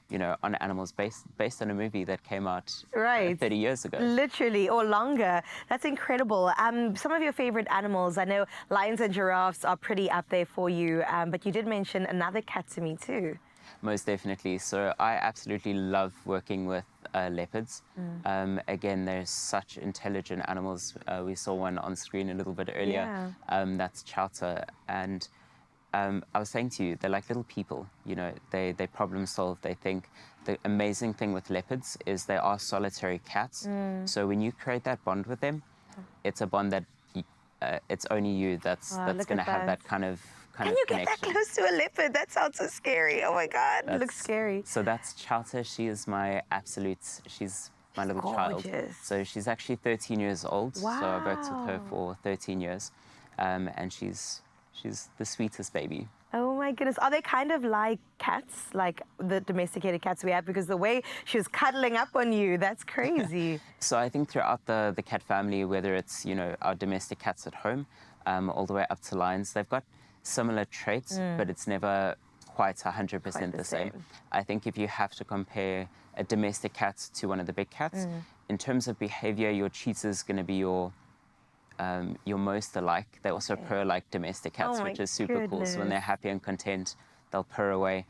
you know, on animals based on a movie that came out 30 years ago. Literally, or longer. That's incredible. Some of your favorite animals, I know lions and giraffes are pretty up there for you, but you did mention another cat to me too. Most definitely. So I absolutely love working with leopards. Again, they're such intelligent animals. We saw one on screen a little bit earlier. That's Chowta. And I was saying to you, they're like little people, you know, they problem solve, they think. The amazing thing with leopards is they are solitary cats. So when you create that bond with them, it's a bond that it's only you that's going to have that kind of Can you get that close to a leopard? That sounds so scary. Oh my God, it looks scary. So that's Chowta. She is my absolute, she's my little child. So she's actually 13 years old. Wow. So I've worked with her for 13 years. And she's the sweetest baby. Oh my goodness. Are they kind of like cats, like the domesticated cats we have? Because the way she was cuddling up on you, that's crazy. So I think throughout the cat family, whether it's, you know, our domestic cats at home, all the way up to lions, they've got similar traits, but it's never quite 100% the same. I think if you have to compare a domestic cat to one of the big cats, in terms of behavior, your cheetah is going to be your most alike. They also purr like domestic cats, which is super cool. So when they're happy and content, they'll purr away.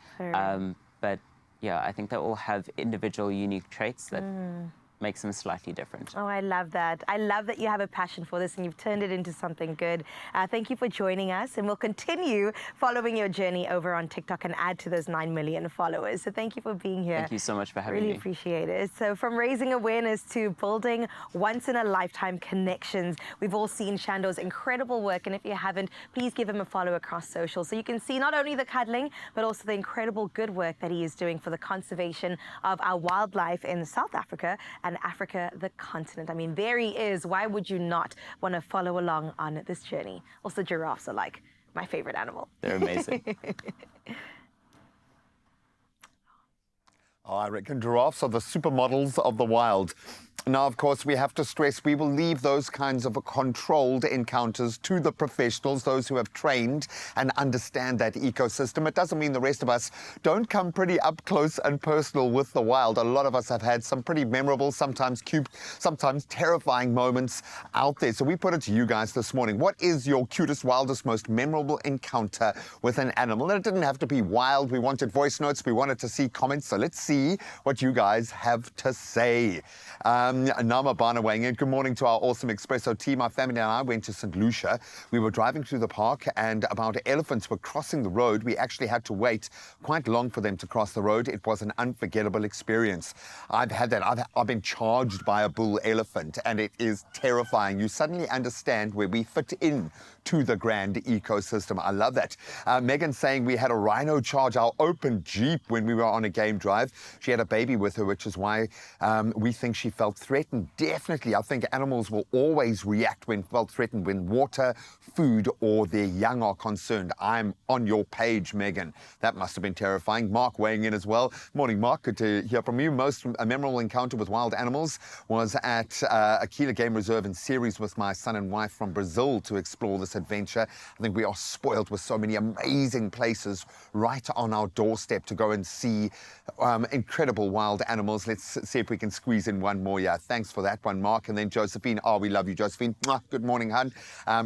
But yeah, I think they all have individual unique traits that makes them slightly different. Oh, I love that. I love that you have a passion for this and you've turned it into something good. Thank you for joining us, and we'll continue following your journey over on TikTok and add to those 9 million followers. So thank you for being here. Thank you so much for having me. Really appreciate it. So from raising awareness to building once-in-a-lifetime connections, we've all seen Shando's incredible work, and if you haven't, please give him a follow across social so you can see not only the cuddling, but also the incredible good work that he is doing for the conservation of our wildlife in South Africa and Africa, the continent. I mean, there he is. Why would you not want to follow along on this journey? Also, giraffes are like my favorite animal. They're amazing. Oh, I reckon giraffes are the supermodels of the wild. Now, of course, we have to stress we will leave those kinds of controlled encounters to the professionals, those who have trained and understand that ecosystem. It doesn't mean the rest of us don't come pretty up close and personal with the wild. A lot of us have had some pretty memorable, sometimes cute, sometimes terrifying moments out there. So we put it to you guys this morning. What is your cutest, wildest, most memorable encounter with an animal? And it didn't have to be wild. We wanted voice notes. We wanted to see comments. So let's see what you guys have to say. Nama Bana weighing in. Good morning to our awesome Expresso team. My family and I went to St. Lucia. We were driving through the park and about elephants were crossing the road. We actually had to wait quite long for them to cross the road. It was an unforgettable experience. I've had that. I've been charged by a bull elephant and it is terrifying. You suddenly understand where we fit in to the grand ecosystem. I love that. Megan saying we had a rhino charge our open Jeep when we were on a game drive. She had a baby with her, which is why we think she felt threatened. Definitely, I think animals will always react when felt threatened when water, food, or their young are concerned. I'm on your page, Megan. That must have been terrifying. Mark weighing in as well. Morning, Mark. Good to hear from you. Most memorable encounter with wild animals was at Aquila Game Reserve in Ceres with my son and wife from Brazil to explore this adventure. I think we are spoiled with so many amazing places right on our doorstep to go and see incredible wild animals. Let's see if we can squeeze in one more. Yeah, thanks for that one, Mark. And then Josephine. Oh, we love you, Josephine. Mwah. Good morning, hun.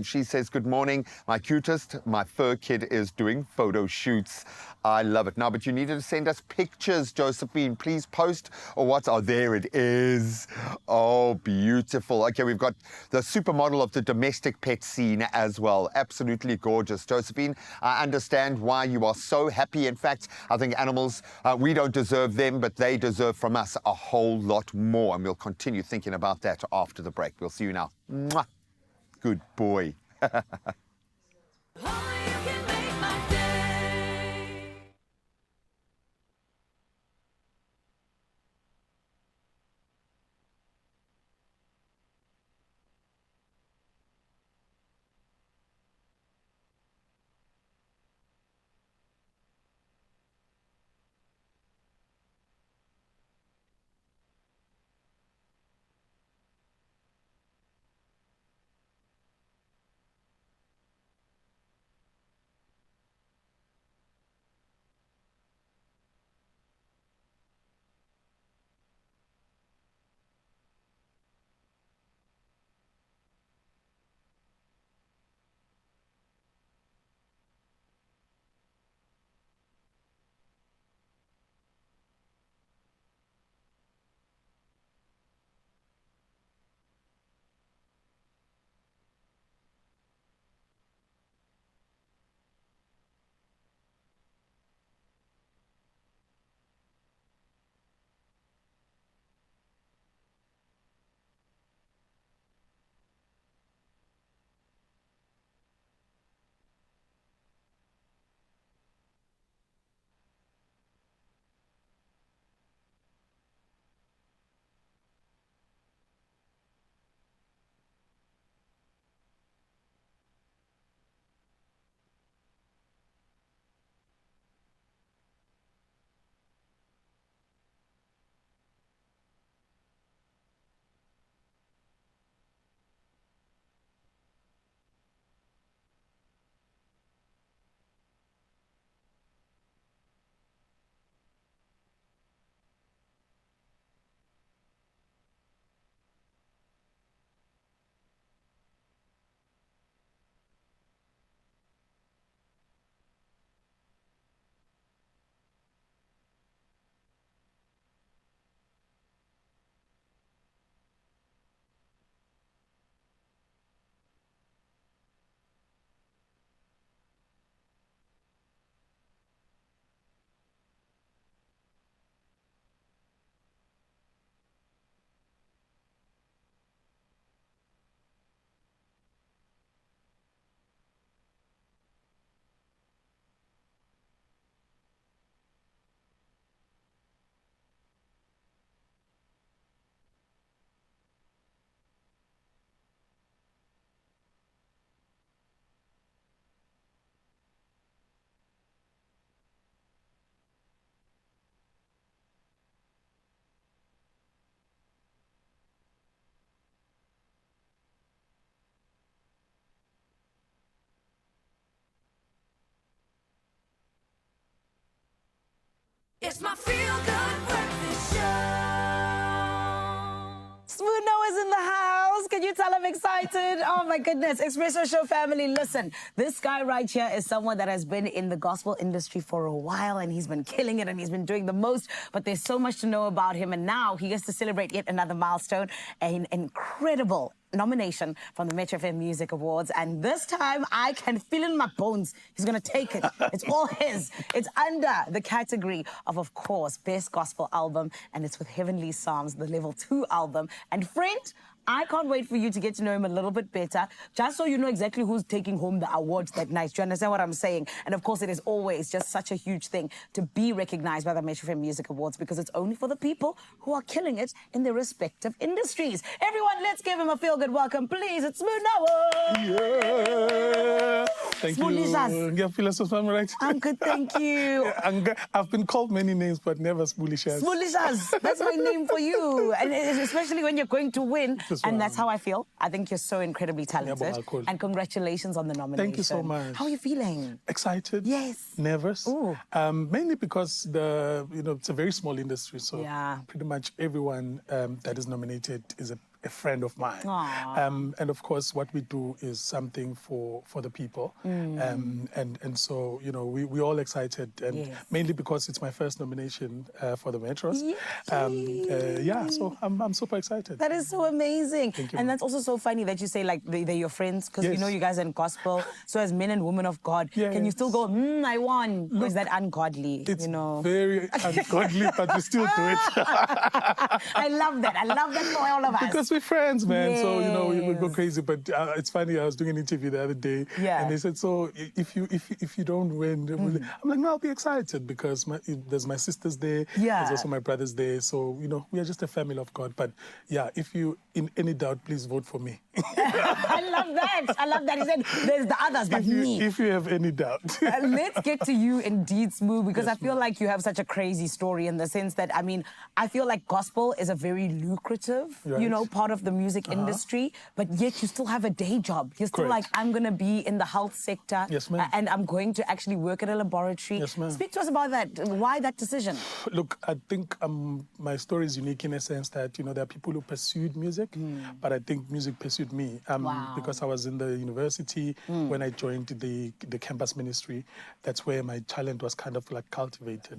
She says, good morning. My cutest, my fur kid is doing photo shoots. I love it. Now, but you needed to send us pictures, Josephine. Please post or what? Oh, there it is. Oh, beautiful. Okay, we've got the supermodel of the domestic pet scene as well. Absolutely gorgeous. Josephine, I understand why you are so happy. In fact, I think animals, we don't deserve them, but they deserve from us a whole lot more. And we'll continue thinking about that after the break. We'll see you now. Mwah. Good boy. tell I'm excited. Oh my goodness. Expresso Show family, listen. This guy right here is someone that has been in the gospel industry for a while, and he's been killing it, and he's been doing the most, but there's so much to know about him, and now he gets to celebrate yet another milestone, an incredible nomination from the Metro FM Music Awards, and this time I can feel in my bones he's gonna take it. It's all his. It's under the category of course, Best Gospel Album, and it's with Heavenly Psalms, the Level 2 album. And friend, I can't wait for you to get to know him a little bit better, just so you know exactly who's taking home the awards that night. Do you understand what I'm saying? And of course, it is always just such a huge thing to be recognized by the Metro FM Music Awards, because it's only for the people who are killing it in their respective industries. Everyone, let's give him a feel-good welcome, please. It's Smuno Noah. Yeah. Thank you. Right? I'm good, thank you. I've been called many names, but never Spoolishas. Spoolishas. That's my name for you. And especially when you're going to win. And that's how I feel. I think you're so incredibly talented. Yeah, cool. And congratulations on the nomination. Thank you so much. How are you feeling? Excited. Yes. Nervous. Mainly because it's a very small industry, so pretty much everyone that is nominated is a friend of mine. And of course, what we do is something for the people. And so, we're all excited, and mainly because it's my first nomination for the Metros. So I'm super excited. That is so amazing. Thank you. And that's also so funny that you say, like, they're your friends, because you guys are in gospel. So as men and women of God, can you still go, I won? Or is that ungodly? It's very ungodly, but we still do it. I love that. I love that for all of us. Because we're friends, man. So, we go crazy. But it's funny, I was doing an interview the other day, and they said, so if you don't win, I'm like, no, I'll be excited, because there's my sisters there, there's also my brothers there. So, we are just a family of God. But if you in any doubt, please vote for me. I love that. I love that. He said, there's the others, but me. If you have any doubt. Let's get to you indeed, Smoo, because I feel like you have such a crazy story, in the sense that, I feel like gospel is a very lucrative, part of the music industry, but yet you still have a day job. You're still like, I'm going to be in the health sector, and I'm going to actually work at a laboratory. Yes, ma'am. Speak to us about that. Why that decision? Look, I think my story is unique in a sense that, there are people who pursued music, but I think music pursued me. Because I was in the university when I joined the campus ministry. That's where my talent was kind of like cultivated.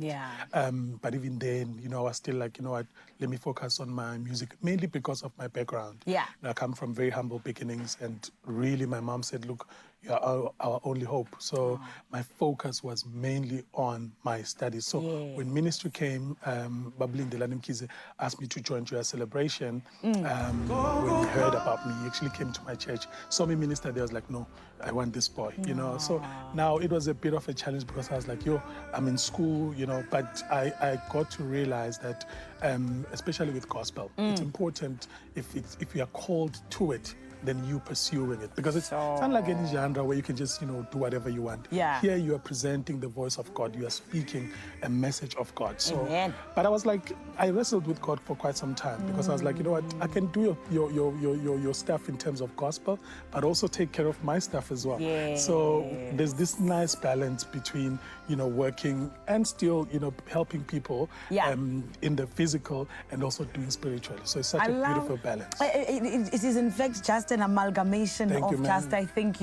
But even then, I was still like, what, let me focus on my music, mainly because of my background. I come from very humble beginnings, and really my mom said, look, you are our only hope. So my focus was mainly on my studies. So when ministry came, Babli Ndelani Mkize asked me to join Joyous Celebration. When he heard about me, he actually came to my church, saw me minister there, I was like, no, I want this boy, So now it was a bit of a challenge, because I was like, I'm in school, but I got to realize that, especially with gospel, it's important if you are called to it, then you pursuing it, because it's unlike any genre where you can just do whatever you want. Here you are presenting the voice of God, you are speaking a message of God. So but I was like, I wrestled with God for quite some time, because I was like, what, I can do your stuff in terms of gospel, but also take care of my stuff as well. So there's this nice balance between working and still helping people in the physical, and also doing spiritually. So it's such a beautiful balance. It is in fact just an amalgamation of just, I think,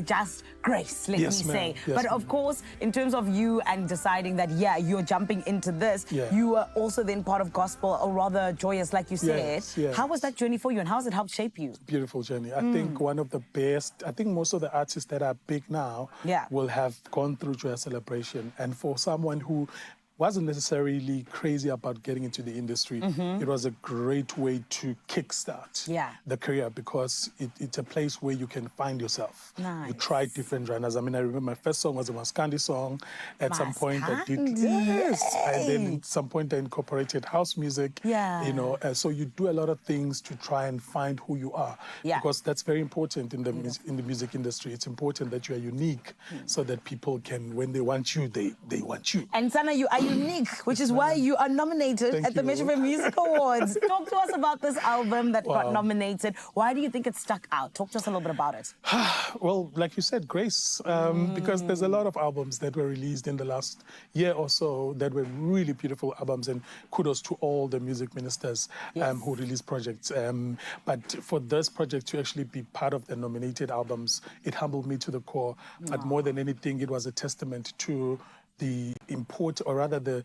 just grace, let me say. But of course, in terms of you and deciding that, you're jumping into this, you are also then part of gospel, or rather joyous, like you said. How was that journey for you, and how has it helped shape you? Beautiful journey. I think one of the best, I think most of the artists that are big now will have gone through Joyous Celebration. And for someone who wasn't necessarily crazy about getting into the industry, it was a great way to kickstart the career, because it's a place where you can find yourself. You try different genres. I remember my first song was a Maskandi song. At some point I did, and then at some point I incorporated house music. So you do a lot of things to try and find who you are, because that's very important in the music industry. It's important that you are unique, so that people can, when they want you, they want you. And Sana, are unique, which is why you are nominated at the Metro FM Music Awards. Talk to us about this album that got nominated. Why do you think it stuck out? Talk to us a little bit about it. Well, like you said, grace, because there's a lot of albums that were released in the last year or so that were really beautiful albums, and kudos to all the music ministers who released projects. But for this project to actually be part of the nominated albums, it humbled me to the core. But more than anything, it was a testament to the import, or rather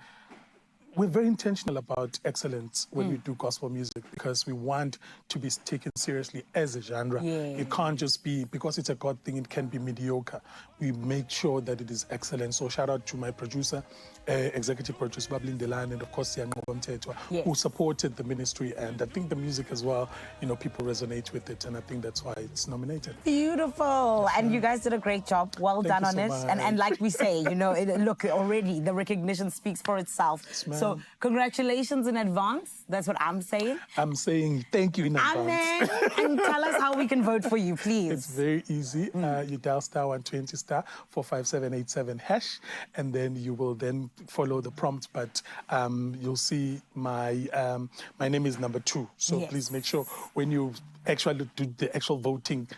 we're very intentional about excellence when we do gospel music, because we want to be taken seriously as a genre. It can't just be, because it's a God thing, it can be mediocre. We make sure that it is excellent. So shout out to my producer, executive producer, Bablin Delan, and of course, who supported the ministry. And I think the music as well, you know, people resonate with it. And I think that's why it's nominated. Beautiful. And you guys did a great job. Well done on it. And like we say, you know, look, already the recognition speaks for itself. So congratulations in advance. That's what I'm saying. I'm saying thank you in advance. Amen. And tell us how we can vote for you, please. It's very easy. You dial *120 *45787#, and then you will then follow the prompt. But you'll see my name is number 2. So please make sure when you actually do the actual voting,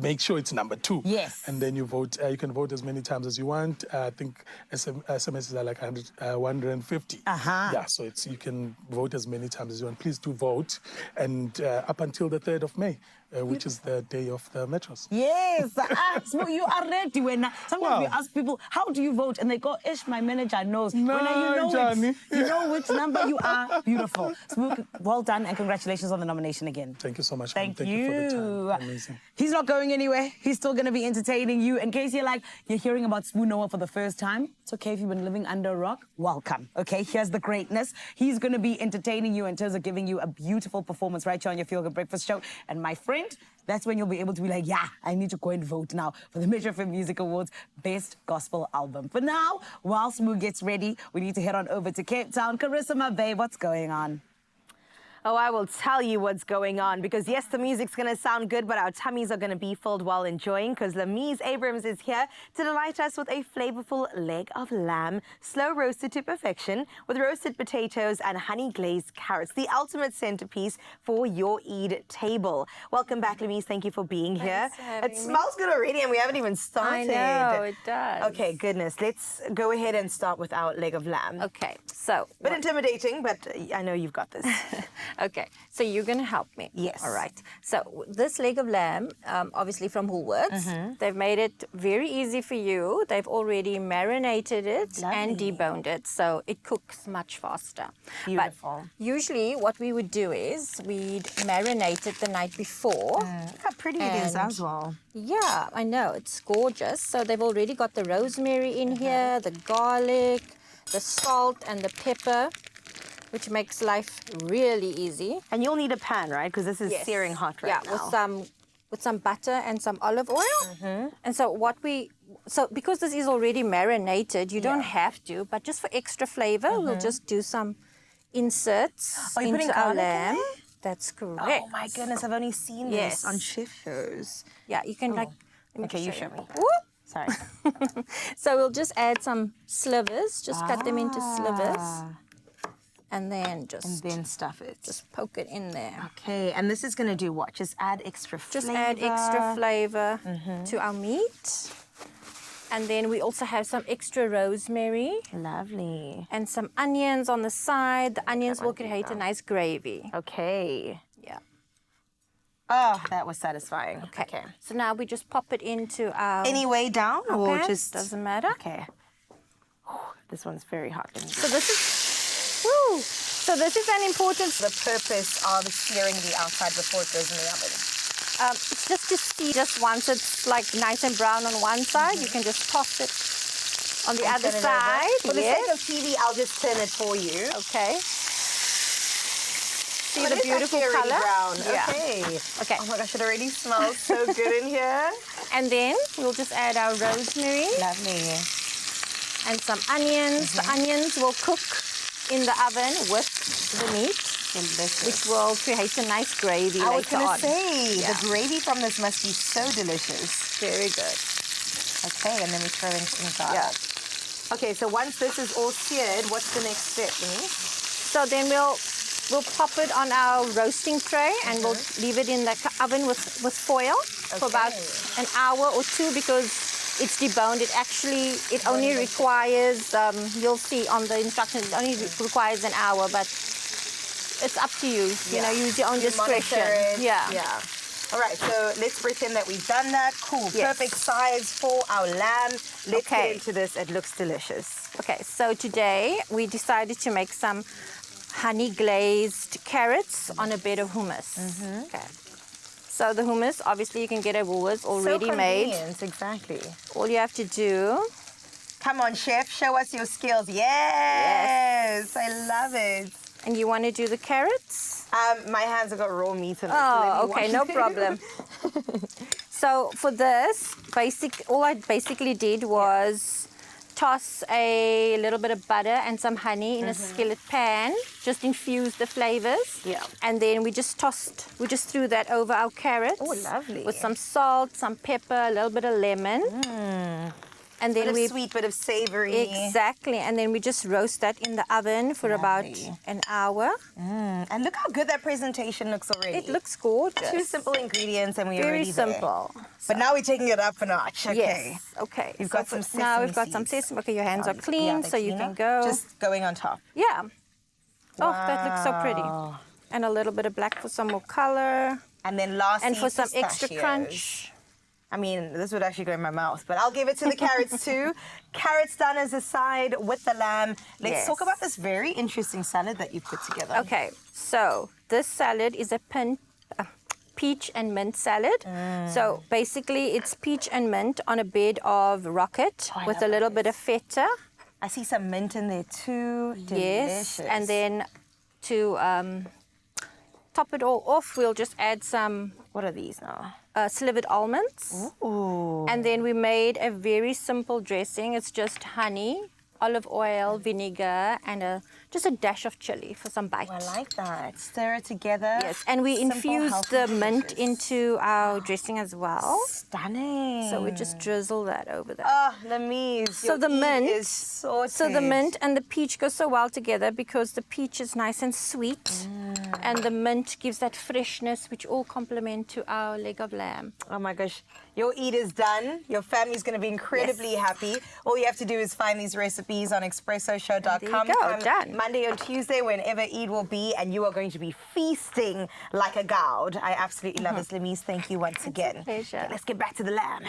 make sure it's number 2. Yes. And then you vote. You can vote as many times as you want. I think SMSs are like 150. Yeah, so you can vote as many times as you want. Please do vote. And up until the 3rd of May, which is the day of the Metros. Yes. So you are ready. Sometimes we ask people, how do you vote? And they go, Ish, my manager knows. You know which number you are. Beautiful. Smook, well done, and congratulations on the nomination again. Thank you so much. Thank you for the time. Amazing. He's not going anywhere. He's still going to be entertaining you. In case you're hearing about Smuno Noah for the first time, it's okay if you've been living under a rock. Welcome. Okay, here's the greatness. He's going to be entertaining you in terms of giving you a beautiful performance right here on your Feel Good Breakfast show. And my friend, that's when you'll be able to be like, yeah, I need to go and vote now for the Metro FM Music Awards Best Gospel Album. For now, while Smoo gets ready, we need to head on over to Cape Town. Karishma, babe, what's going on? Oh, I will tell you what's going on, because yes, the music's going to sound good, but our tummies are going to be filled while enjoying, because Lamise Abrams is here to delight us with a flavorful leg of lamb, slow roasted to perfection, with roasted potatoes and honey glazed carrots, the ultimate centerpiece for your Eid table. Welcome back, Lamise. Thank you for being here. It smells good already, and we haven't even started. I know, it does. Okay, goodness. Let's go ahead and start with our leg of lamb. Okay, so... Bit intimidating, but I know you've got this. Okay, so you're going to help me. Yes. All right. So this leg of lamb, obviously from Woolworths, they've made it very easy for you. They've already marinated it and deboned it, so it cooks much faster. Beautiful. But usually what we would do is we'd marinate it the night before. Look how pretty it is as well. Yeah, I know. It's gorgeous. So they've already got the rosemary in here, the garlic, the salt and the pepper, which makes life really easy. And you'll need a pan, right? Because this is searing hot right now. With some butter and some olive oil. And so because this is already marinated, you don't have to, but just for extra flavor, we'll just do some inserts into our lamb. That's correct. Oh my goodness, I've only seen this on chef shows. Yeah, you can Okay, you show me. Whoop. Sorry. So we'll just add some slivers, just cut them into slivers. And then stuff it. Just poke it in there. Okay, and this is going to do what? Just add extra flavor? Just add extra flavor to our meat. And then we also have some extra rosemary. Lovely. And some onions on the side. The onions will create a nice gravy. Okay. Yeah. Oh, that was satisfying. Okay. So now we just pop it into our... Any way down or just... Doesn't matter. Okay. This one's very hot. So this is... Woo. So this is an important... The purpose of searing the outside before it goes in the oven. It's just to see, just once it's like nice and brown on one side, you can just toss it on the other side. For the sake of TV, I'll just turn it for you. Okay. See the beautiful color? Brown. Yeah. Okay. Oh my gosh, it already smells so good in here. And then we'll just add our rosemary. Lovely. And some onions. The onions will cook in the oven with the meat, which will create a nice gravy later on. I was going to say, the gravy from this must be so delicious. Very good. Okay, and then we throw in some garlic. Okay, so once this is all seared, what's the next step, Denise? So then we'll pop it on our roasting tray and we'll leave it in the oven with foil for about an hour or two because it's deboned. It only requires, you'll see on the instructions, it only requires an hour, but it's up to you. You know, use your own discretion. Yeah. All right, so let's pretend that we've done that. Cool, perfect size for our lamb. Let's get into this. It looks delicious. Okay, so today we decided to make some honey glazed carrots on a bed of hummus. Okay. So the hummus, obviously you can get at Woolworths already made. Exactly. All you have to do. Come on, chef, show us your skills. Yes, I love it. And you want to do the carrots? My hands have got raw meat in it. Oh, okay, no problem. So for this, all I basically did was toss a little bit of butter and some honey in a skillet pan, just infuse the flavors. Yeah. And then we just threw that over our carrots. Oh, lovely. With some salt, some pepper, a little bit of lemon. And then bit of sweet, bit of savory. Exactly. And then we just roast that in the oven for about an hour. And look how good that presentation looks already. It looks gorgeous. 2 simple ingredients and we're Very already simple. there. But now we're taking it up a notch. Okay. Yes. Okay. We've got some sesame Now we've got some seeds. sesame. Okay, your hands are clean, so you can go. Just going on top. Yeah. Oh, that looks so pretty. And a little bit of black for some more color. And then lastly, and for some extra pistachios. crunch. I mean, this would actually go in my mouth, but I'll give it to the carrots too. Carrots done as a side with the lamb. Let's talk about this very interesting salad that you put together. Okay, so this salad is a peach and mint salad. So basically it's peach and mint on a bed of rocket with a little bit of feta. I see some mint in there too. Delicious. Yes, and then to top it all off, we'll just add some, what are these now? Slivered almonds. Ooh. And then we made a very simple dressing. It's just honey, olive oil, vinegar, and just a dash of chili for some bite. Oh, I like that. Stir it together. Yes, and we Simple, infused healthy, the mint delicious. into our dressing as well. Stunning. So we just drizzle that over there. Oh, Lamise, So the mint is sorted. So the mint and the peach go so well together because the peach is nice and sweet, and the mint gives that freshness, which all complement to our leg of lamb. Oh my gosh, your eat is done. Your family's going to be incredibly happy. All you have to do is find these recipes on expressoshow.com. There you go, done. Monday or Tuesday, whenever Eid will be, and you are going to be feasting like a goud. I absolutely love this, Lamise. Thank you once again. Pleasure. Okay, let's get back to the lamb.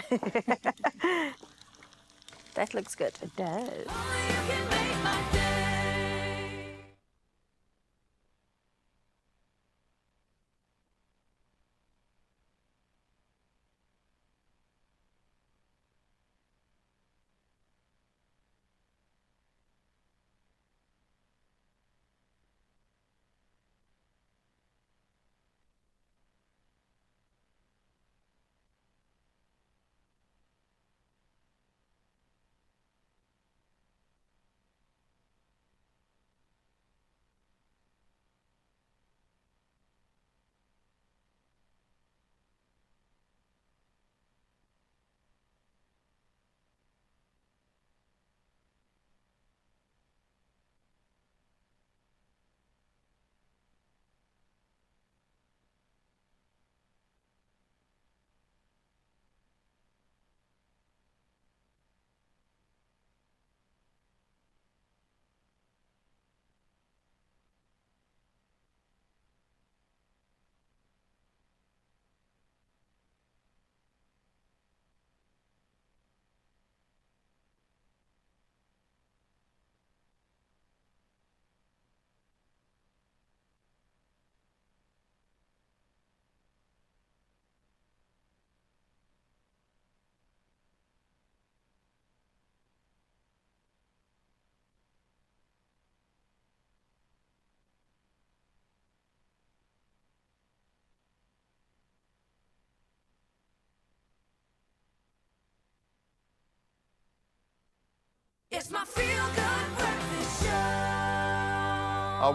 That looks good. It does.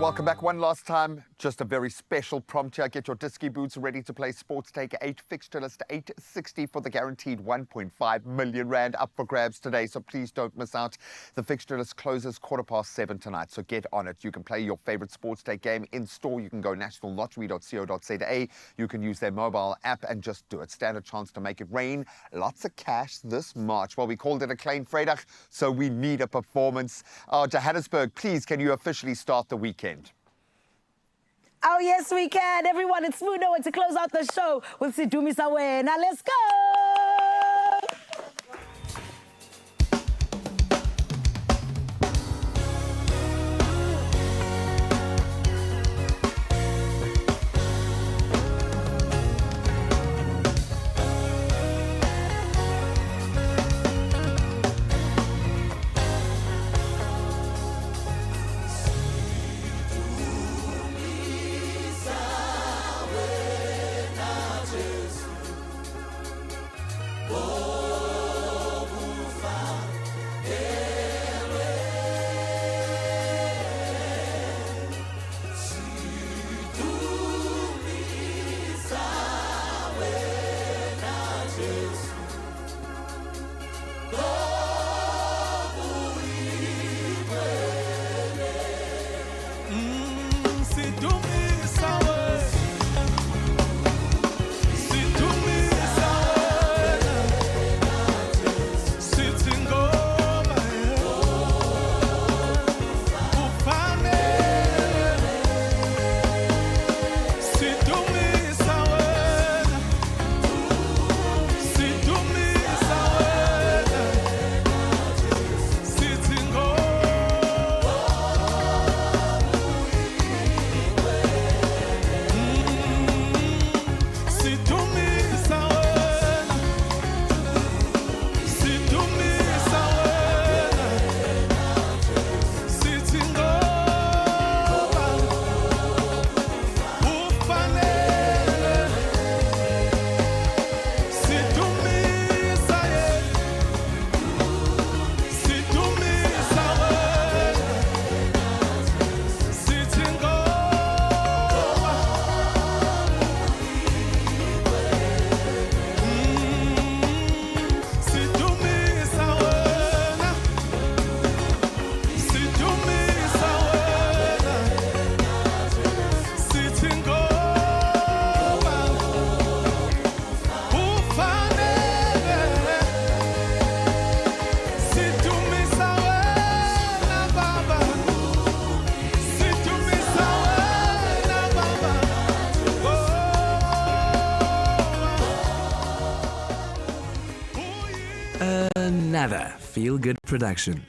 Welcome back one last time Just a very special prompt here. Get your disky boots ready to play Sports Take 8 fixture list 860 for the guaranteed 1.5 million rand up for grabs today. So please don't miss out. The fixture list closes 7:15 tonight. So get on it. You can play your favorite Sports Take game in store. You can go nationallottery.co.za. You can use their mobile app and just do it. Stand a chance to make it rain. Lots of cash this March. Well, we called it a klein Vrydag, so we need a performance. Johannesburg, please, can you officially start the weekend? Oh, yes, we can. Everyone, it's Smuno Noah to close out the show with Sidumi Sawe. Now, let's go! Another feel-good production.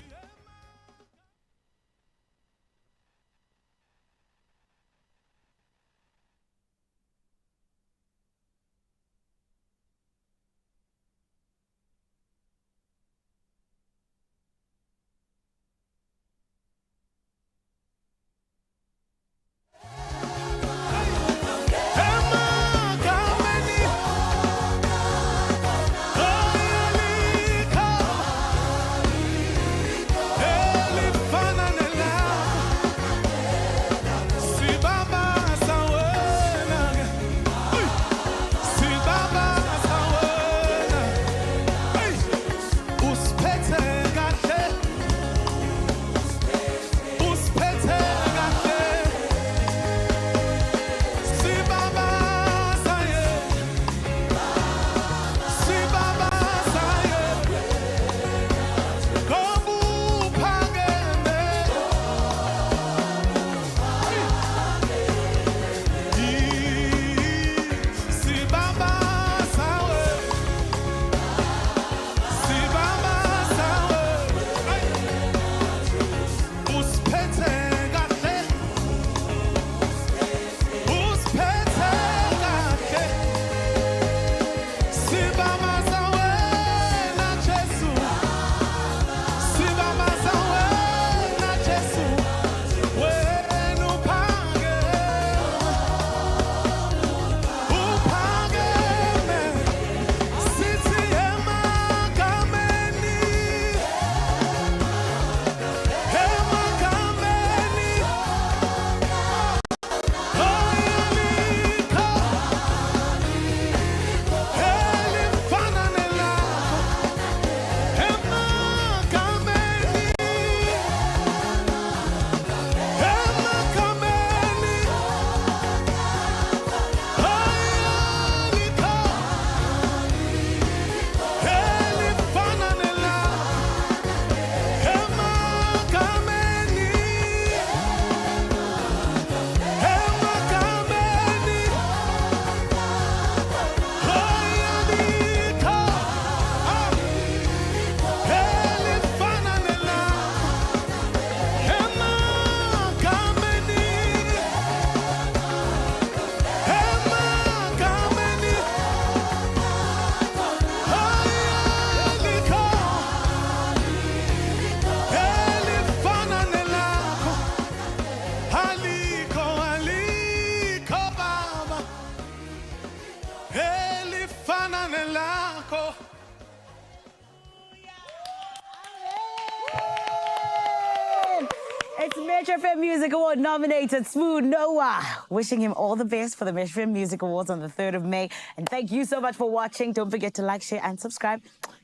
It's Metro FM Music Award nominated Smuno Noah. Wishing him all the best for the Metro FM Music Awards on the 3rd of May. And thank you so much for watching. Don't forget to like, share, and subscribe.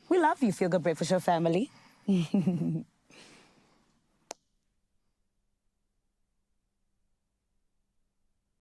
We love you, Feel Good Breakfast Show family.